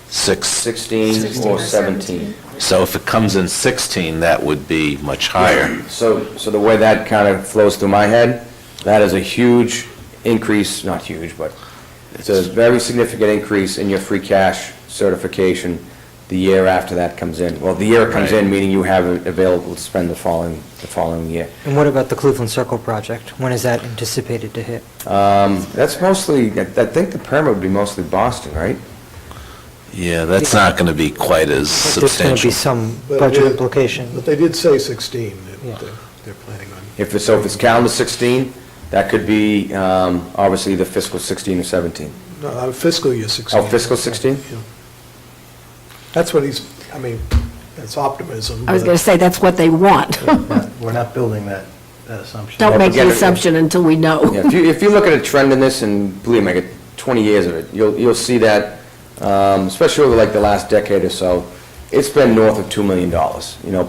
16 or 17. So if it comes in 16, that would be much higher. So the way that kind of flows through my head, that is a huge increase, not huge, but it's a very significant increase in your free cash certification the year after that comes in. Well, the year it comes in, meaning you have it available to spend the following year. And what about the Cleveland Circle project? When is that anticipated to hit? That's mostly, I think the permit would be mostly Boston, right? Yeah, that's not going to be quite as There's going to be substantial. some But budget it- implication. But they did say 16 Yeah. that they're planning on. If it's calendar 16, that could be obviously the fiscal 16 or 17. No, fiscal year 16. Oh, fiscal 16? Yeah. That's what he's, I mean, that's optimism. I was going to say, that's what they want. We're not building that assumption. Don't make the Forget it. assumption until we know. Yeah, if you look at a trend in this, and believe me, I get 20 years of it, you'll see that, especially over like the last decade or so, it's been north of $2 million,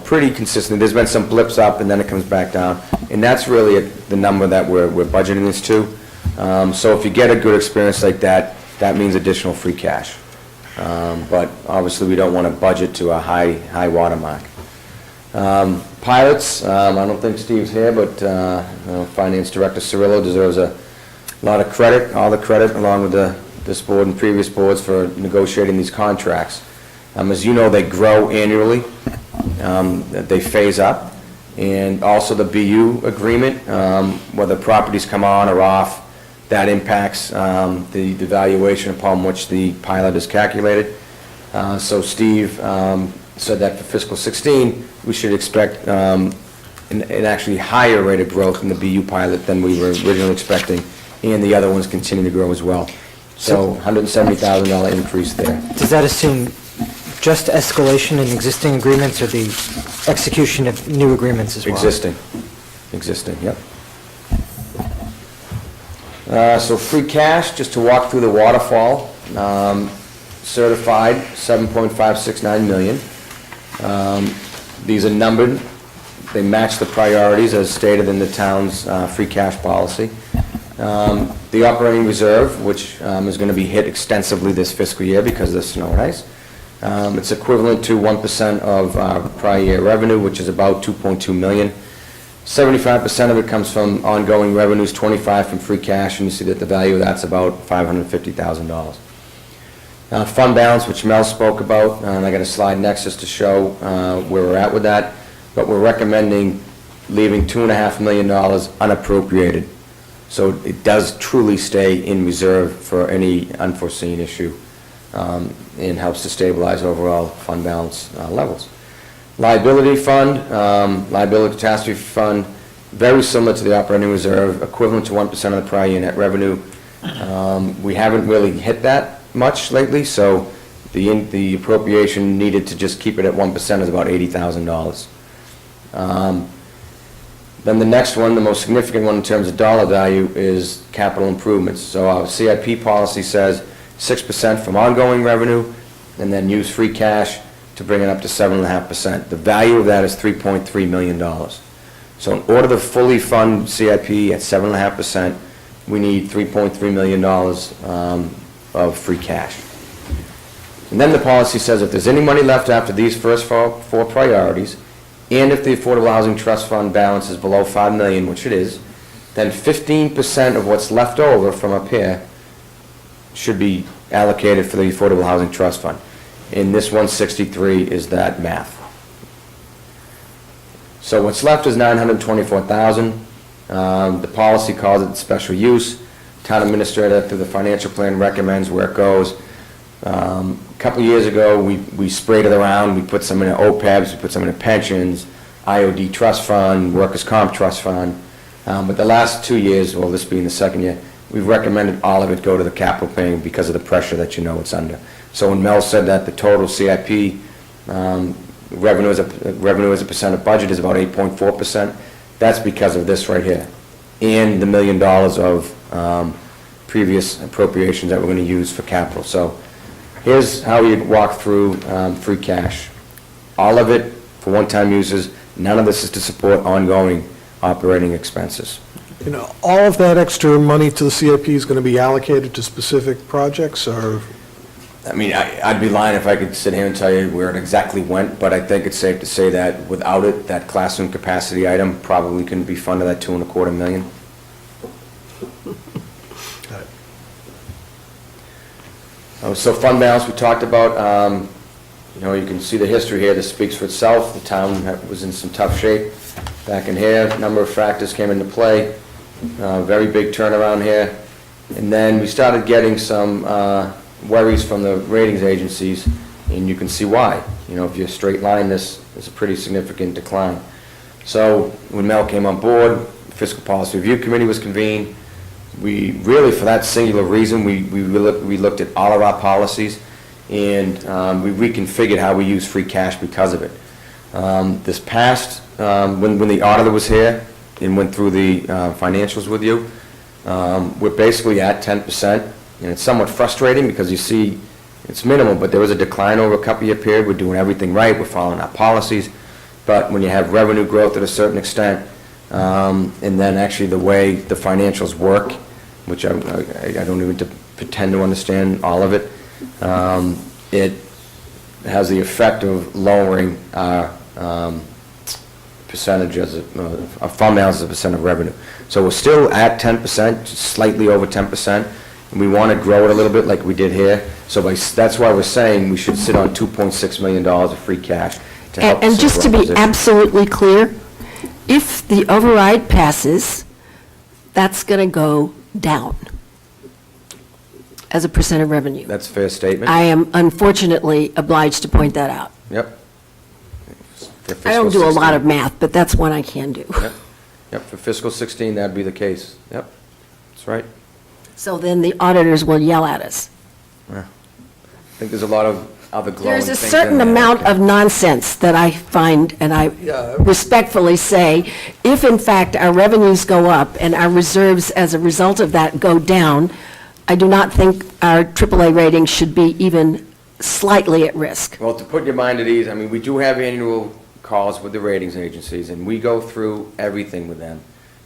pretty consistent. There's been some blips up, and then it comes back down, and that's really the number that we're budgeting this to. So if you get a good experience like that, that means additional free cash. But obviously, we don't want to budget to a high water mark. Pilots, I don't think Steve's here, but Finance Director Cirillo deserves a lot of credit, all the credit, along with this board and previous boards for negotiating these contracts. As you know, they grow annually, they phase up, and also the BU agreement, whether properties come on or off, that impacts the valuation upon which the pilot is calculated. So Steve said that for fiscal 16, we should expect an actually higher rate of growth in the BU pilot than we were originally expecting, and the other ones continue to grow as well. So $170,000 increase there. Does that assume just escalation in existing agreements or the execution of new agreements as well? Existing, yep. So free cash, just to walk through the waterfall, certified, $7.569 million. These are numbered. They match the priorities as stated in the town's free cash policy. The operating reserve, which is going to be hit extensively this fiscal year because of the snow and ice. It's equivalent to 1% of our prior year revenue, which is about $2.2 million. 75% of it comes from ongoing revenues, 25% from free cash, and you see that the value of that's about $550,000. Fund balance, which Mel spoke about, and I got a slide next just to show where we're at with that, but we're recommending leaving $2.5 million unappropriated. So it does truly stay in reserve for any unforeseen issue, and helps to stabilize overall fund balance levels. Liability fund, liability catastrophe fund, very similar to the operating reserve, equivalent to 1% of the prior year net revenue. We haven't really hit that much lately, so the appropriation needed to just keep it at 1% is about $80,000. Then the next one, the most significant one in terms of dollar value, is capital improvements. So our CIP policy says 6% from ongoing revenue, and then use free cash to bring it up to 7.5%. The value of that is $3.3 million. So in order to fully fund CIP at 7.5%, we need $3.3 million of free cash. And then the policy says if there's any money left after these first four priorities, and if the Affordable Housing Trust Fund balance is below $5 million, which it is, then 15% of what's left over from up here should be allocated for the Affordable Housing Trust Fund. And this 163 is that math. So what's left is $924,000. The policy calls it special use. Town administrator through the financial plan recommends where it goes. A couple years ago, we sprayed it around. We put some in OPEBs, we put some in pensions, IOD trust fund, workers' comp trust fund. But the last 2 years, well, this being the second year, we've recommended all of it go to the capital plan because of the pressure that it's under. So when Mel said that the total CIP revenue as a percent of budget is about 8.4%. That's because of this right here, and the $1 million of previous appropriations that we're going to use for capital. So here's how you walk through free cash. All of it for one-time uses. None of this is to support ongoing operating expenses. You know, all of that extra money to the CIP is going to be allocated to specific projects, or? I mean, I'd be lying if I could sit here and tell you where it exactly went, but I think it's safe to say that without it, that classroom capacity item probably couldn't be funded at $2.25 million. So fund balance we talked about. You know, you can see the history here. This speaks for itself. The town was in some tough shape back in here. A number of factors came into play. Very big turnaround here. And then we started getting some worries from the ratings agencies, and you can see why. You know, if you straight line this, it's a pretty significant decline. So when Mel came on board, the Fiscal Policy Review Committee was convened. We really, for that singular reason, we looked at all of our policies, and we reconfigured how we use free cash because of it. This past, when the auditor was here and went through the financials with you, we're basically at 10%, and it's somewhat frustrating because you see it's minimal, but there was a decline over a couple-year period. We're doing everything right. We're following our policies. But when you have revenue growth at a certain extent, and then actually the way the financials work, which I don't even pretend to understand all of it, it has the effect of lowering our percentage as a fund balance as a percent of revenue. So we're still at 10%, just slightly over 10%, and we want to grow it a little bit like we did here. So that's why we're saying we should sit on $2.6 million of free cash to help. And just to be absolutely clear, if the override passes, that's going to go down as a percent of revenue. That's a fair statement. I am unfortunately obliged to point that out. Yep. I don't do a lot of math, but that's one I can do. Yep, for fiscal 16, that'd be the case. Yep, that's right. So then the auditors will yell at us. I think there's a lot of other glowing There's things a in certain there. amount of nonsense that I find, and I respectfully say, if in fact our revenues go up and our reserves as a result of that go down, I do not think our AAA rating should be even slightly at risk. Well, to put your mind at ease, I mean, we do have annual calls with the ratings agencies, and we go through everything with them.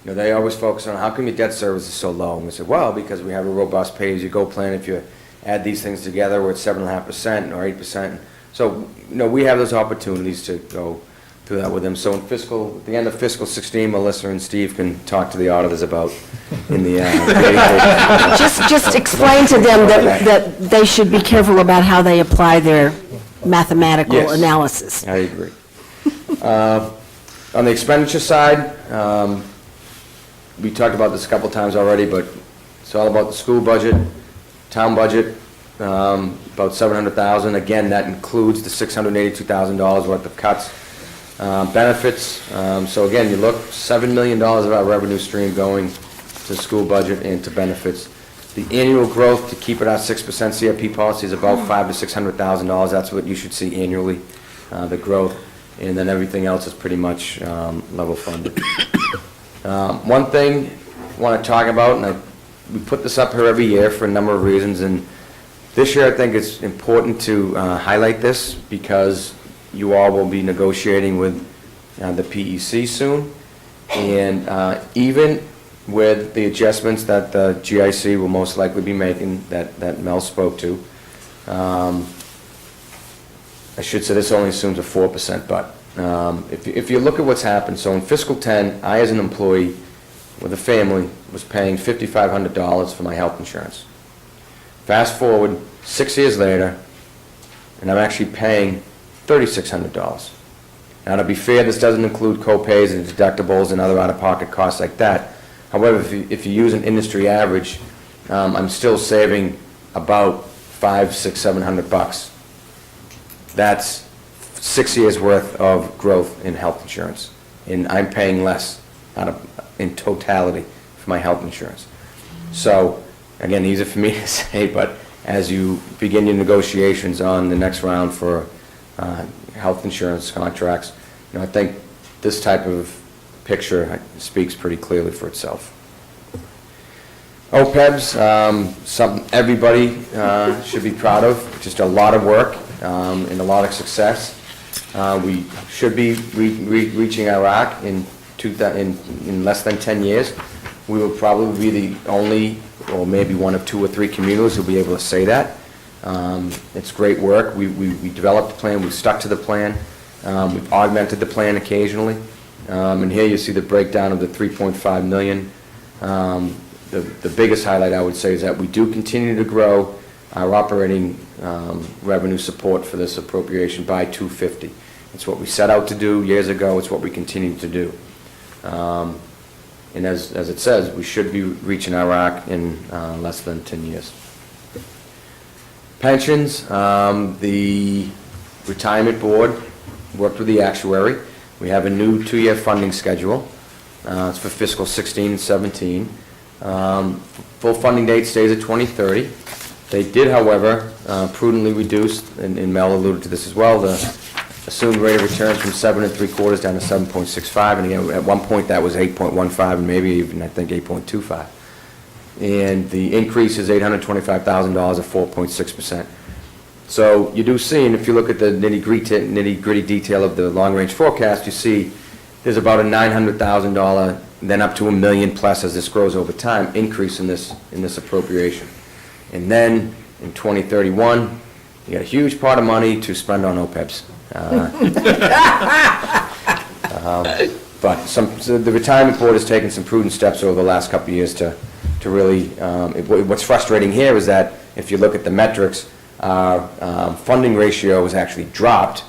You know, they always focus on, how come your debt service is so low? And we said, well, because we have a robust pay-as-you-go plan. If you add these things together, we're at 7.5% or 8%. So, you know, we have those opportunities to go through that with them. So at the end of fiscal 16, Melissa and Steve can talk to the auditors about in the Just explain to them that they should be careful about how they apply their mathematical Yes. analysis. I agree. On the expenditure side, we talked about this a couple times already, but it's all about the school budget, town budget, about $700,000. Again, that includes the $682,000 worth of cuts. Benefits, so again, you look, $7 million of our revenue stream going to school budget and to benefits. The annual growth to keep it at 6% CIP policy is about $500,000 to $600,000. That's what you should see annually, the growth. And then everything else is pretty much level funded. One thing I want to talk about, and we put this up here every year for a number of reasons, and this year I think it's important to highlight this because you all will be negotiating with the PEC soon, and even with the adjustments that the GIC will most likely be making that Mel spoke to, I should say this only assumes a 4%, but if you look at what's happened, so in fiscal 10, I as an employee with a family was paying $5,500 for my health insurance. Fast forward 6 years later, and I'm actually paying $3,600. Now, to be fair, this doesn't include co-pays and deductibles and other out-of-pocket costs like that. However, if you use an industry average, I'm still saving about $500, $600, $700. That's 6 years worth of growth in health insurance, and I'm paying less in totality for my health insurance. So, again, easy for me to say, but as you begin your negotiations on the next round for health insurance contracts. I think this type of picture speaks pretty clearly for itself. OPEBs, something everybody should be proud of. Just a lot of work and a lot of success. We should be reaching Iraq in less than 10 years. We will probably be the only, or maybe one of 2 or 3 communities who'll be able to say that. It's great work. We developed a plan. We've stuck to the plan. We've augmented the plan occasionally. And here you see the breakdown of the $3.5 million. The biggest highlight, I would say, is that we do continue to grow our operating revenue support for this appropriation by $250. It's what we set out to do years ago. It's what we continue to do. And as it says, we should be reaching Iraq in less than 10 years. Pensions, the retirement board worked with the actuary. We have a new 2-year funding schedule. It's for fiscal 16 and 17. Full funding date stays at 2030. They did, however, prudently reduce, and Mel alluded to this as well, the assumed rate of return from 7 3/4 down to 7.65, and again, at one point that was 8.15, and maybe even, I think, 8.25. And the increase is $825,000 at 4.6%. So you do see, and if you look at the nitty-gritty detail of the long-range forecast, you see there's about a $900,000, then up to $1 million plus as this grows over time, increase in this appropriation. And then in 2031, you got a huge pot of money to spend on OPEBs. But so the retirement board has taken some prudent steps over the last couple of years to really, what's frustrating here is that if you look at the metrics, our funding ratio has actually dropped,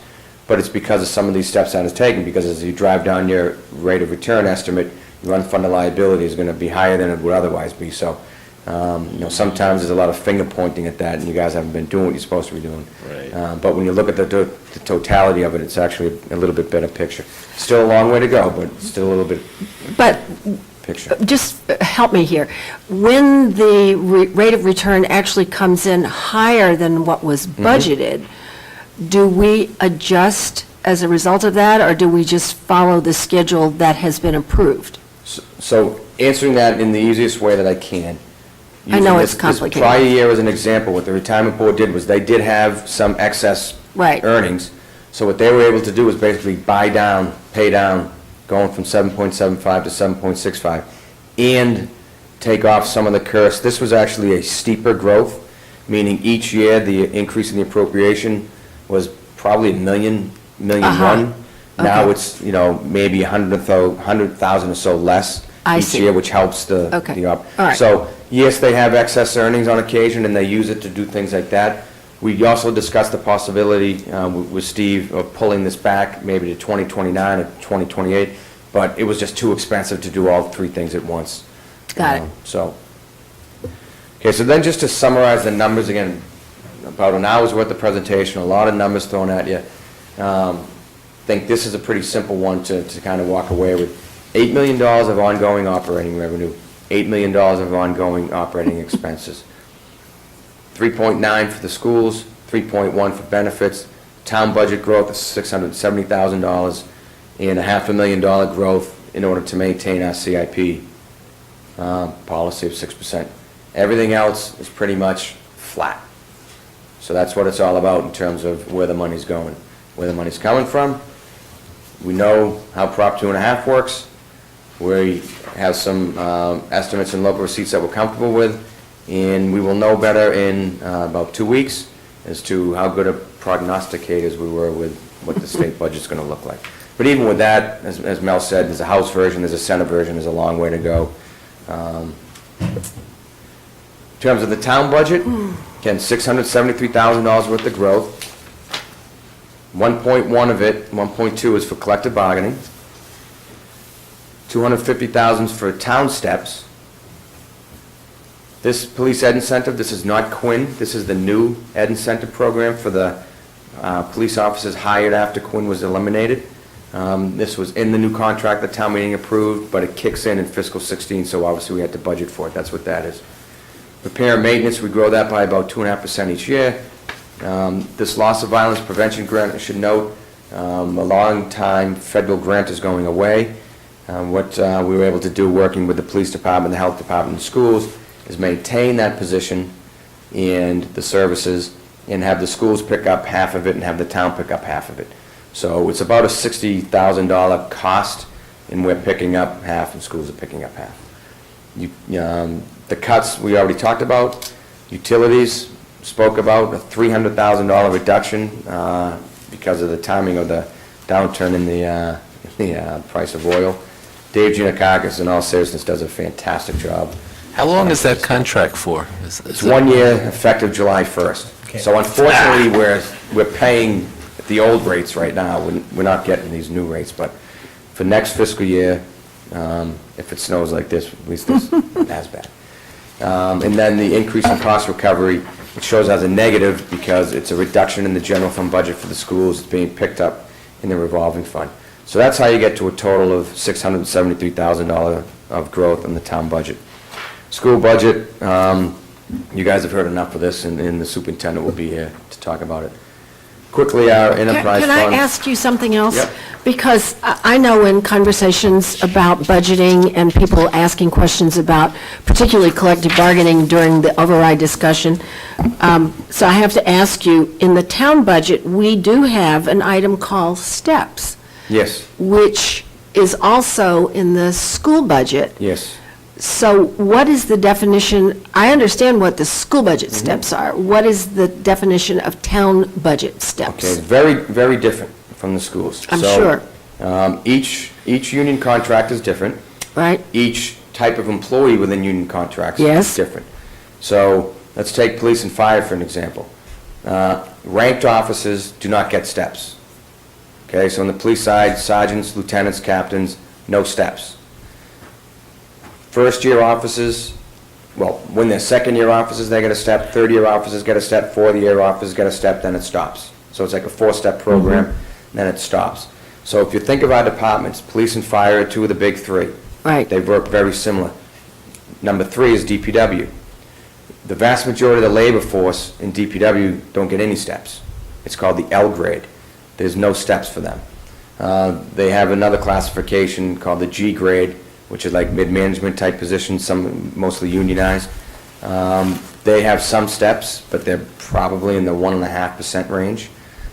but it's because of some of these steps that is taken, because as you drive down your rate of return estimate, your unfunded liability is going to be higher than it would otherwise be. So, sometimes there's a lot of finger pointing at that, and you guys haven't been doing what you're supposed to be doing. Right. But when you look at the totality of it, it's actually a little bit better picture. Still a long way to go, but still a little bit But picture. just help me here. When the rate of return actually comes in higher than what was budgeted, do we adjust as a result of that, or do we just follow the schedule that has been approved? So answering that in the easiest way that I can. I know using it's complicated. This prior year as an example, what the retirement board did was they did have some excess Right. earnings. So what they were able to do was basically pay down, going from 7.75 to 7.65, and take off some of the curse. This was actually a steeper growth, meaning each year the increase in the appropriation was probably $1 million, $1.1 million. Now Okay. it's, maybe 100,000 or so less I each see. year, which helps the. Okay. All right. So, yes, they have excess earnings on occasion, and they use it to do things like that. We also discussed the possibility with Steve of pulling this back maybe to 2029 or 2028, but it was just too expensive to do all 3 things at once. Got it. Okay, so then just to summarize the numbers again, about an hour's worth of presentation, a lot of numbers thrown at you. I think this is a pretty simple one to kind of walk away with. $8 million of ongoing operating revenue, $8 million of ongoing operating expenses. 3.9 for the schools, 3.1 for benefits, town budget growth of $670,000, and a $500,000 growth in order to maintain our CIP policy of 6%. Everything else is pretty much flat. So that's what it's all about in terms of where the money's going, where the money's coming from. We know how Prop 2.5 works. We have some estimates and local receipts that we're comfortable with, and we will know better in about 2 weeks as to how good a prognosticators we were with what the state budget's going to look like. But even with that, as Mel said, there's a House version, there's a Senate version, there's a long way to go. In terms of the town budget, again, $673,000 worth of growth. 1.1 of it, 1.2 is for collective bargaining. 250,000 for town steps. This police ed incentive, this is not Quinn, this is the new ed incentive program for the police officers hired after Quinn was eliminated. This was in the new contract the town meeting approved, but it kicks in fiscal 16, so obviously we had to budget for it. That's what that is. Repair and maintenance, we grow that by about 2.5% each year. This loss of violence prevention grant, I should note, a long-time federal grant is going away. What we were able to do, working with the police department, the health department, and schools, is maintain that position and the services, and have the schools pick up half of it and have the town pick up half of it. So it's about a $60,000 cost, and we're picking up half, and schools are picking up half. The cuts we already talked about. Utilities, spoke about a $300,000 reduction because of the timing of the downturn in the price of oil. Dave Giannakakis, in all seriousness, does a fantastic job. How long is that contract for? It's 1 year, effective July 1st. So unfortunately, we're paying at the old rates right now. We're not getting these new rates, but for next fiscal year, if it snows like this, at least it's not as bad. And then the increase in cost recovery, it shows as a negative because it's a reduction in the general fund budget for the schools. It's being picked up in the revolving fund. So that's how you get to a total of $673,000 of growth in the town budget. School budget, you guys have heard enough of this, and the superintendent will be here to talk about it. Quickly, our enterprise Can fund. I ask you something else? Yep. Because I know in conversations about budgeting and people asking questions about particularly collective bargaining during the override discussion, so I have to ask you, in the town budget, we do have an item called steps, Yes, which is also in the school budget. yes. So what is the definition, I understand what the school budget steps are. What is the definition of town budget steps? Okay, very, very different from the schools. I'm So, sure. Each union contract is different. Right? Each type of employee within union contracts Yes. is different. So let's take police and fire for an example. Ranked officers do not get steps. Okay, so on the police side, sergeants, lieutenants, captains, no steps. First-year officers, well, when they're second-year officers, they get a step, third-year officers get a step, fourth-year officers get a step, then it stops. So it's like a four-step program, then it stops. So if you think of our departments, police and fire are two of the big three. Right. They work very similar. Number three is DPW. The vast majority of the labor force in DPW don't get any steps. It's called the L grade. There's no steps for them. They have another classification called the G grade, which is like mid-management type positions, some mostly unionized. They have some steps, but they're probably in the 1.5% range.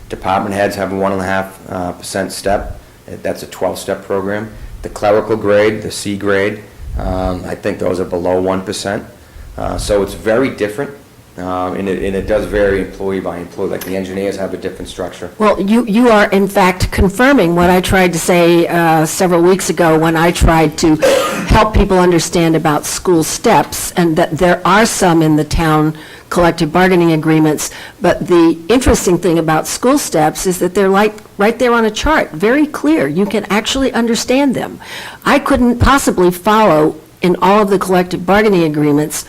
Department heads have a 1.5% step. That's a 12-step program. The clerical grade, the C grade, I think those are below 1%. So it's very different, and it does vary employee by employee. Like the engineers have a different structure. Well, you are in fact confirming what I tried to say several weeks ago when I tried to help people understand about school steps, and that there are some in the town collective bargaining agreements, but the interesting thing about school steps is that they're like right there on a chart, very clear. You can actually understand them. I couldn't possibly follow in all of the collective bargaining agreements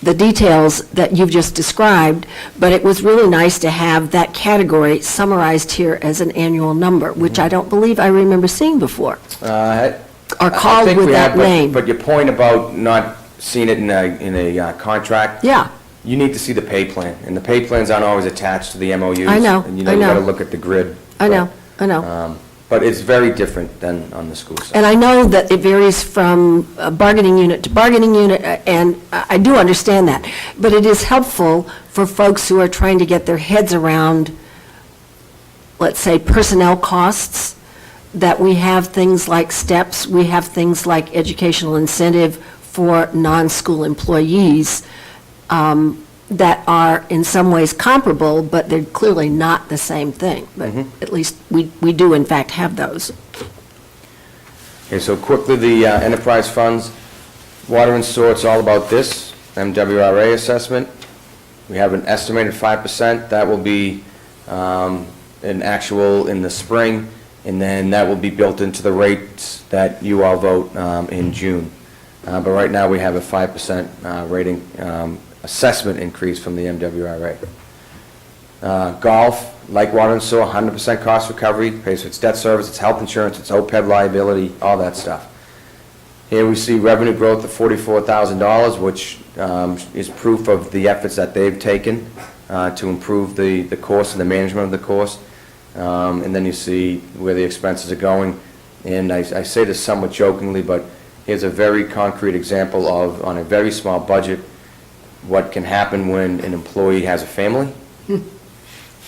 the details that you've just described, but it was really nice to have that category summarized here as an annual number, which I don't believe I remember seeing before, or I called think with we that have, but- name. But your point about not seeing it in a contract, Yeah, you need to see the pay plan, and the pay plans aren't always attached to the MOUs. I know, And you I you know. gotta look at the grid. I know, I know. But it's very different than on the school side. And I know that it varies from bargaining unit to bargaining unit, and I do understand that. But it is helpful for folks who are trying to get their heads around, let's say, personnel costs, that we have things like steps, we have things like educational incentive for non-school employees that are in some ways comparable, but they're clearly not the same thing. But at least we do in fact have those. Okay, so quickly, the enterprise funds, water and sewer, it's all about this, MWRA assessment. We have an estimated 5%, that will be an actual in the spring, and then that will be built into the rates that you all vote in June. But right now, we have a 5% rating assessment increase from the MWRA. Golf, like water and sewer, 100% cost recovery, pays for its debt service, its health insurance, its OPEB liability, all that stuff. Here we see revenue growth of $44,000, which is proof of the efforts that they've taken to improve the course and the management of the course. And then you see where the expenses are going. And I say this somewhat jokingly, but here's a very concrete example of, on a very small budget, what can happen when an employee has a family.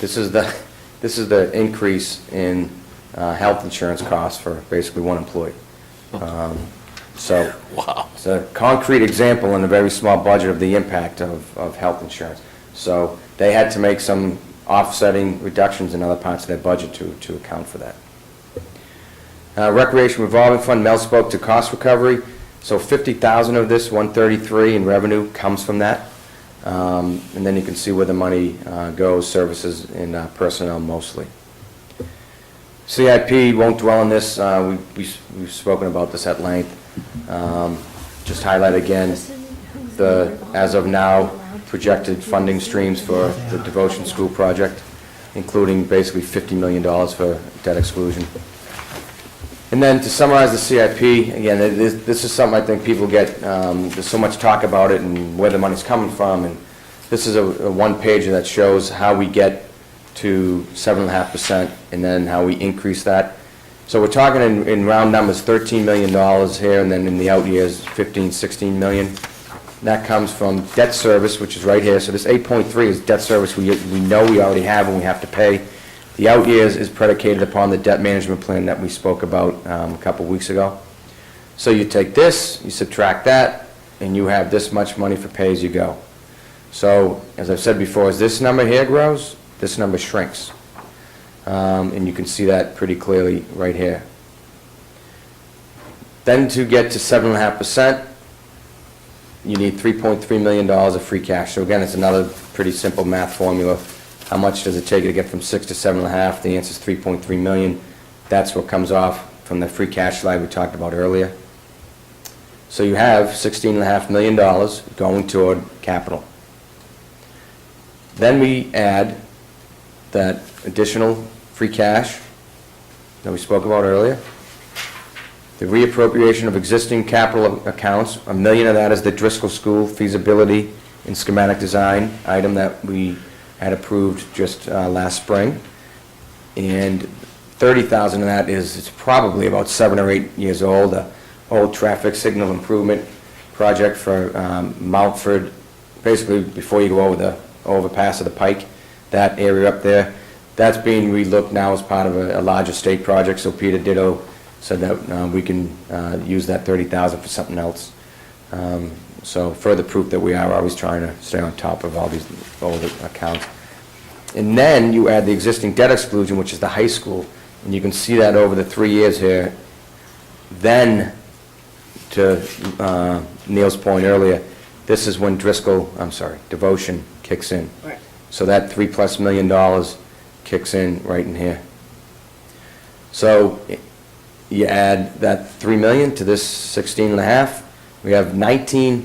This is the increase in health insurance costs for basically one employee. So Wow. it's a concrete example in a very small budget of the impact of health insurance. So they had to make some offsetting reductions in other parts of their budget to account for that. Recreation revolving fund, Mel spoke to cost recovery. So 50,000 of this 133 in revenue comes from that. And then you can see where the money goes, services and personnel mostly. CIP, won't dwell on this. We've spoken about this at length. Just highlight again the, as of now, projected funding streams for the Devotion School project, including basically $50 million for debt exclusion. And then to summarize the CIP, again, this is something I think people get, there's so much talk about it and where the money's coming from, and this is a one-pager that shows how we get to 7.5% and then how we increase that. So we're talking in round numbers, $13 million here, and then in the out years, 15, 16 million. That comes from debt service, which is right here. So this 8.3 is debt service we know we already have and we have to pay. The out years is predicated upon the debt management plan that we spoke about a couple weeks ago. So you take this, you subtract that, and you have this much money for pay-as-you-go. So, as I've said before, as this number here grows, this number shrinks. And you can see that pretty clearly right here. Then to get to 7.5%, you need $3.3 million of free cash. So again, it's another pretty simple math formula. How much does it take to get from 6 to 7.5? The answer is $3.3 million. That's what comes off from the free cash slide we talked about earlier. So you have $16.5 million going toward capital. Then we add that additional free cash that we spoke about earlier. The reappropriation of existing capital accounts, $1 million of that is the Driscoll School feasibility and schematic design item that we had approved just last spring. And 30,000 of that is, it's probably about 7 or 8 years old, a old traffic signal improvement project for Mountford, basically before you go over the overpass of the Pike, that area up there. That's being relooked now as part of a larger state project, so Peter Ditto said that we can use that 30,000 for something else. So further proof that we are always trying to stay on top of all these old accounts. And then you add the existing debt exclusion, which is the high school, and you can see that over the 3 years here. Then, to Neil's point earlier, this is when Devotion kicks in. Right. So that $3+ million kicks in right in here. So you add that $3 million to this 16.5, we have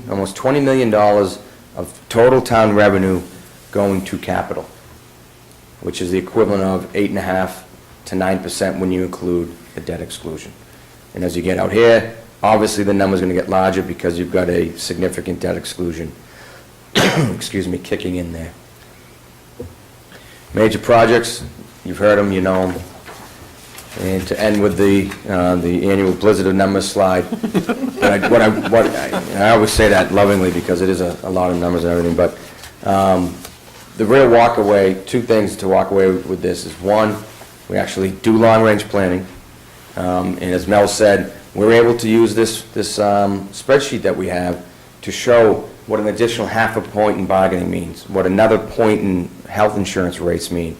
almost $20 million of total town revenue going to capital, which is the equivalent of 8.5% to 9% when you include the debt exclusion. And as you get out here, obviously the number's going to get larger because you've got a significant debt exclusion, excuse me, kicking in there. Major projects, you've heard them, you know them. And to end with the annual blizzard of numbers slide, I always say that lovingly because it is a lot of numbers and everything, but the real walk away, two things to walk away with this is, one, we actually do long-range planning, and as Mel said, we're able to use this spreadsheet that we have to show what an additional 0.5 point in bargaining means, what another point in health insurance rates mean,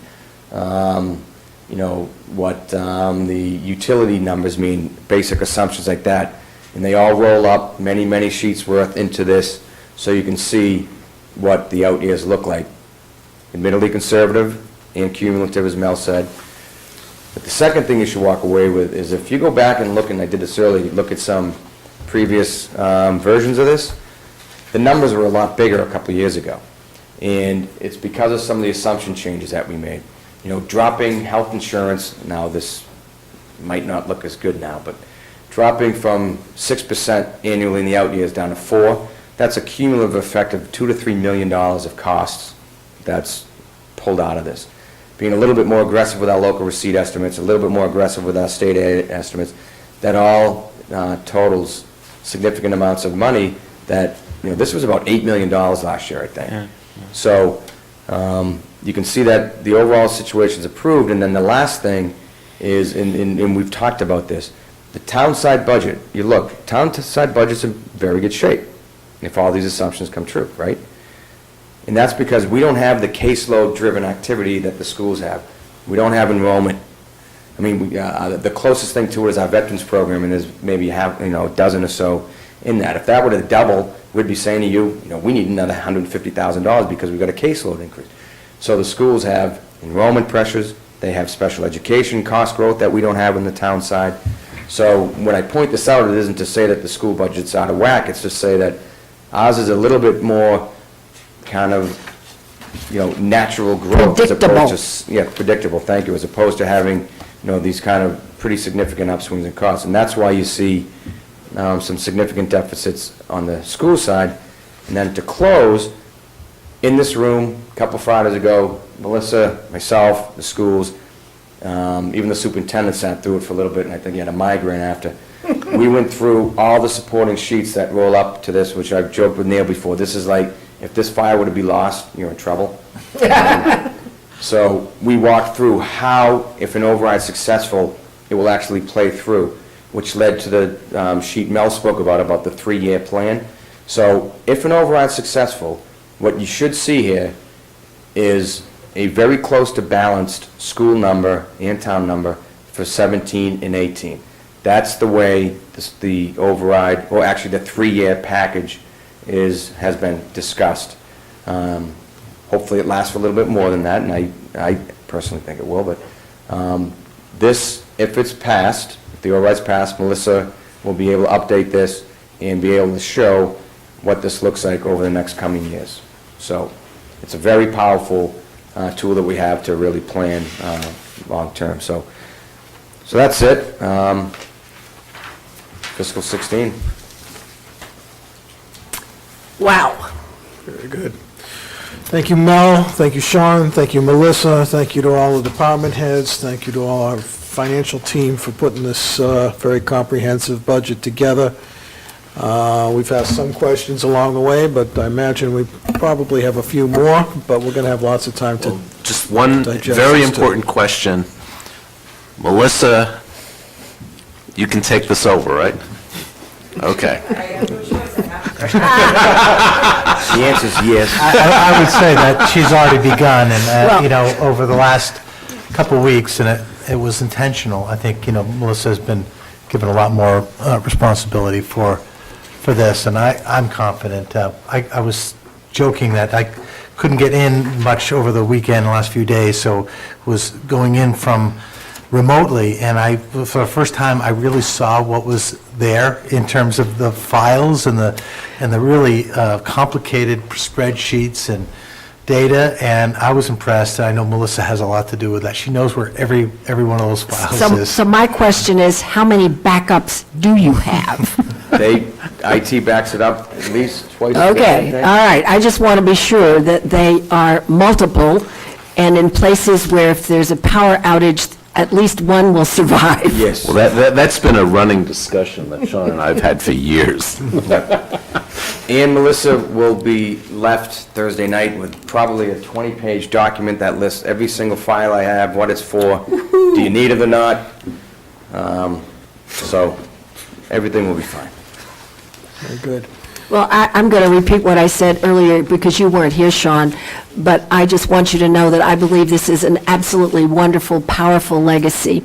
you know, what the utility numbers mean, basic assumptions like that. And they all roll up many, many sheets worth into this so you can see what the out years look like. Admittedly conservative and cumulative, as Mel said. But the second thing you should walk away with is if you go back and look, and I did this earlier, look at some previous versions of this, the numbers were a lot bigger a couple of years ago. And it's because of some of the assumption changes that we made. You know, dropping health insurance, now this might not look as good now, but dropping from 6% annually in the out years down to 4%. That's a cumulative effect of $2 to $3 million of costs that's pulled out of this. Being a little bit more aggressive with our local receipt estimates, a little bit more aggressive with our state aid estimates, that all totals significant amounts of money that, this was about $8 million last year, I think. So you can see that the overall situation's approved, and then the last thing is, and we've talked about this, the town side budget. You look, town side budget's in very good shape, if all these assumptions come true, right? And that's because we don't have the caseload-driven activity that the schools have. We don't have enrollment. I mean, the closest thing to it is our veterans program, and there's maybe a dozen or so in that. If that were to double, we'd be saying to you, we need another $150,000 because we've got a caseload increase. So the schools have enrollment pressures, they have special education cost growth that we don't have on the town side. So when I point this out, it isn't to say that the school budget's out of whack, it's to say that ours is a little bit more kind of, natural growth. Predictable. As opposed to, predictable, thank you, as opposed to having, these kind of pretty significant upswings in costs. And that's why you see some significant deficits on the school side. And then to close, in this room, a couple Fridays ago, Melissa, myself, the schools, even the superintendent sat through it for a little bit, and I think he had a migraine after. We went through all the supporting sheets that roll up to this, which I've joked with Neil before. This is like, if this fire were to be lost, you're in trouble. So we walked through how, if an override is successful, it will actually play through, which led to the sheet Mel spoke about the 3-year plan. So if an override is successful, what you should see here is a very close to balanced school number and town number for 17 and 18. That's the way the override, or actually the 3-year package has been discussed. Hopefully it lasts for a little bit more than that, and I personally think it will, but this, if it's passed, if the override's passed, Melissa will be able to update this and be able to show what this looks like over the next coming years. So it's a very powerful tool that we have to really plan long-term. So that's it. Fiscal 16. Wow. Very good. Thank you, Mel. Thank you, Sean. Thank you, Melissa. Thank you to all the department heads. Thank you to all our financial team for putting this very comprehensive budget together. We've asked some questions along the way, but I imagine we probably have a few more, but we're going to have lots of time to... Just one digest very this too. important question. Melissa, you can take this over, right? Okay. The answer is yes. I would say that she's already begun, and, over the last couple of weeks, and it was intentional. I think, Melissa has been given a lot more responsibility for this, and I'm confident. I was joking that I couldn't get in much over the weekend, the last few days, so was going in from remotely, and for the first time, I really saw what was there in terms of the files and the really complicated spreadsheets and data, and I was impressed. I know Melissa has a lot to do with that. She knows where every one of those files is. So my question is, how many backups do you have? IT backs it up at least twice a day, I Okay, all think. right. I just want to be sure that they are multiple, and in places where if there's a power outage, at least one will survive. Yes. Well, that's been a running discussion that Sean and I have had for years. And Melissa will be left Thursday night with probably a 20-page document that lists every single file I have, what it's for, do you need it or not? So everything will be fine. Very good. Well, I'm going to repeat what I said earlier because you weren't here, Sean, but I just want you to know that I believe this is an absolutely wonderful, powerful legacy,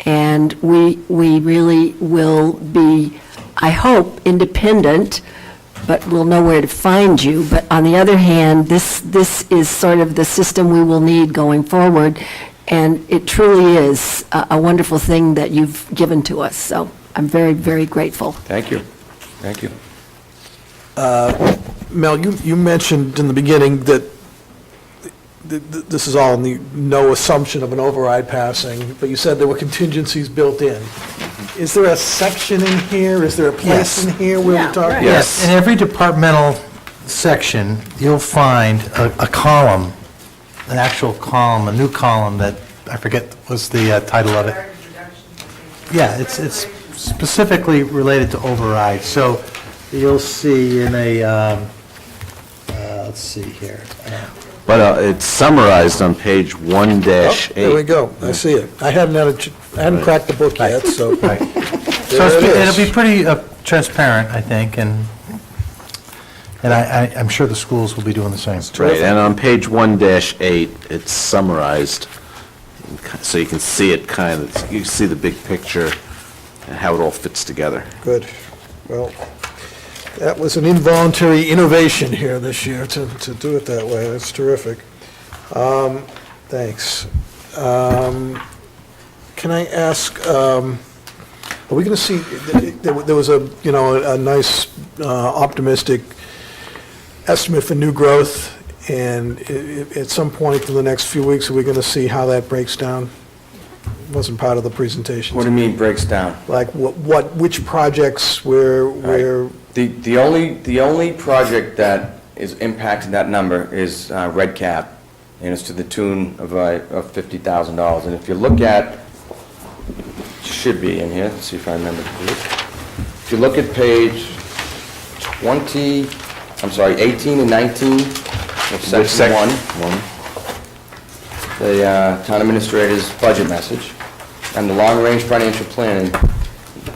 and we really will be, I hope, independent, but we'll know where to find you. But on the other hand, this is sort of the system we will need going forward, and it truly is a wonderful thing that you've given to us, so I'm very, very grateful. Thank you. Thank you. Mel, you mentioned in the beginning that this is all no assumption of an override passing, but you said there were contingencies built in. is there a section in here? Is there a place Yes. in here where Yeah, we're talking? right. Yes. In every departmental section, you'll find a column, an actual column, a new column that, I forget what's the title of it. Yeah, it's specifically related to override. So you'll see in a, let's see here. But it's summarized on page 1-8. Oh, there we go, I see it. I hadn't cracked the book yet, so. Right. So There it is. it'll be pretty transparent, I think, and I'm sure the schools will be doing the same. Right, and on page 1-8, it's summarized, so you can see it kind of, you can see the big picture and how it all fits together. Good. Well, that was an involuntary innovation here this year to do it that way. That's terrific. Thanks. Can I ask, are we going to see, there was a nice optimistic estimate for new growth, and at some point in the next few weeks, are we going to see how that breaks down? Wasn't part of the presentation. What do you mean breaks down? Like which projects where The only project that is impacting that number is Red Cap, and it's to the tune of $50,000. And if you look at, should be in here, let's see if I remember. If you look at page 18 and 19 of section 1, the town administrator's budget message, and the long-range financial planning,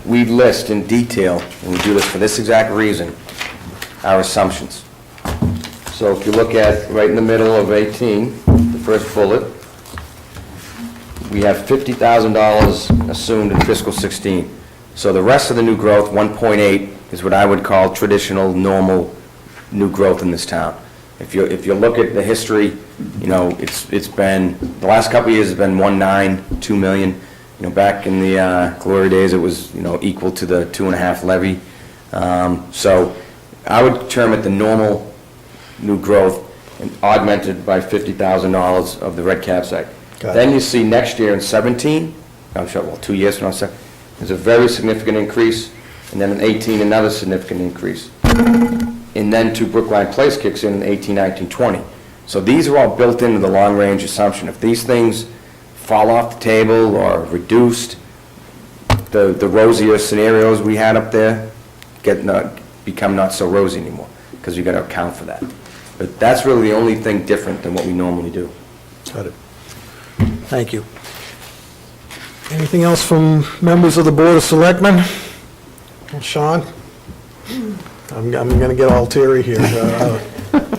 we list in detail, and we do this for this exact reason, our assumptions. So if you look at right in the middle of 18, the first bullet, we have $50,000 assumed in fiscal 16. So the rest of the new growth, 1.8, is what I would call traditional, normal new growth in this town. If you look at the history, it's been, the last couple of years has been 1.9, 2 million. Back in the glory days, it was, equal to the 2.5 levy. So I would term it the normal new growth and augmented by $50,000 of the Red Caps Act. Got it. Then you see next year in 17, I'm sure, 2 years from now, there's a very significant increase, and then in 18, another significant increase. And then Brookline Place kicks in 18, 19, 20. So these are all built into the long-range assumption. If these things fall off the table or reduced, the rosier scenarios we had up there become not so rosy anymore, because you got to account for that. But that's really the only thing different than what we normally do. Got it. Thank you. Anything else from members of the Board of Selectmen? Sean? I'm going to get all teary here.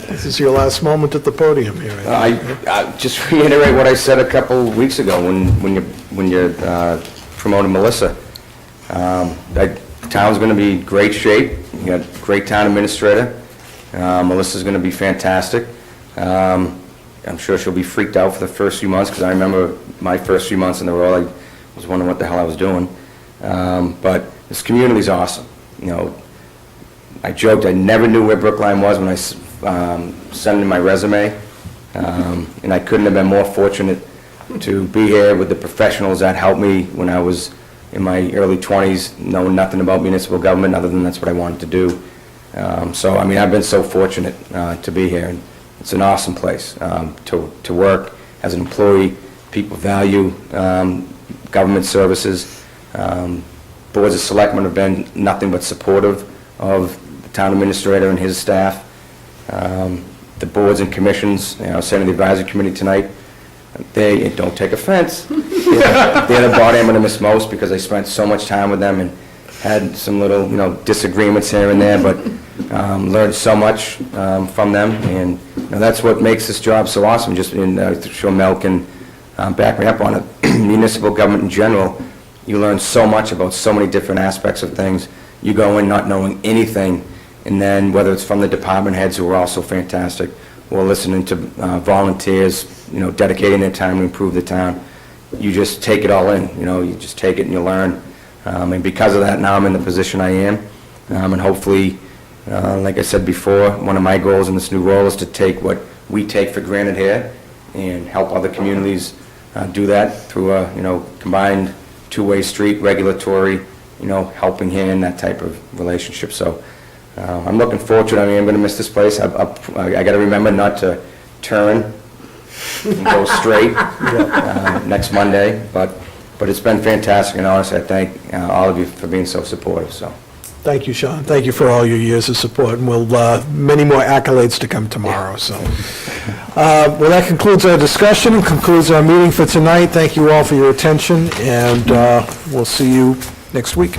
This is your last moment at the podium here. I just reiterate what I said a couple weeks ago when you promoted Melissa. The town's going to be in great shape. You got a great town administrator. Melissa's going to be fantastic. I'm sure she'll be freaked out for the first few months, because I remember my first few months in the role, I was wondering what the hell I was doing. But this community's awesome. I joked I never knew where Brookline was when I sent in my resume, and I couldn't have been more fortunate to be here with the professionals that helped me when I was in my early 20s, knowing nothing about municipal government other than that's what I wanted to do. So, I've been so fortunate to be here, and it's an awesome place to work as an employee. People value government services. Boards of Selectmen have been nothing but supportive of the town administrator and his staff. The boards and commissions, I was saying to the advisory committee tonight, they, don't take offense, they're the body I'm going to miss most, because I spent so much time with them and had some little, disagreements here and there, but learned so much from them, and that's what makes this job so awesome. Just sure Mel can back me up on it. Municipal government in general, you learn so much about so many different aspects of things. You go in not knowing anything, and then whether it's from the department heads, who are also fantastic, or listening to volunteers, dedicating their time to improve the town, you just take it all in. You just take it and you learn. And because of that, now I'm in the position I am. And hopefully, like I said before, one of my goals in this new role is to take what we take for granted here and help other communities do that through a combined two-way street, regulatory, helping hand, that type of relationship. So I'm looking forward to it. I mean, I'm going to miss this place. I got to remember not to turn and go straight next Monday, but it's been fantastic, and honestly, I thank all of you for being so supportive, so. Thank you, Sean. Thank you for all your years of support, and we'll, many more accolades to come tomorrow, so. Well, that concludes our discussion, and concludes our meeting for tonight. Thank you all for your attention, and we'll see you next week.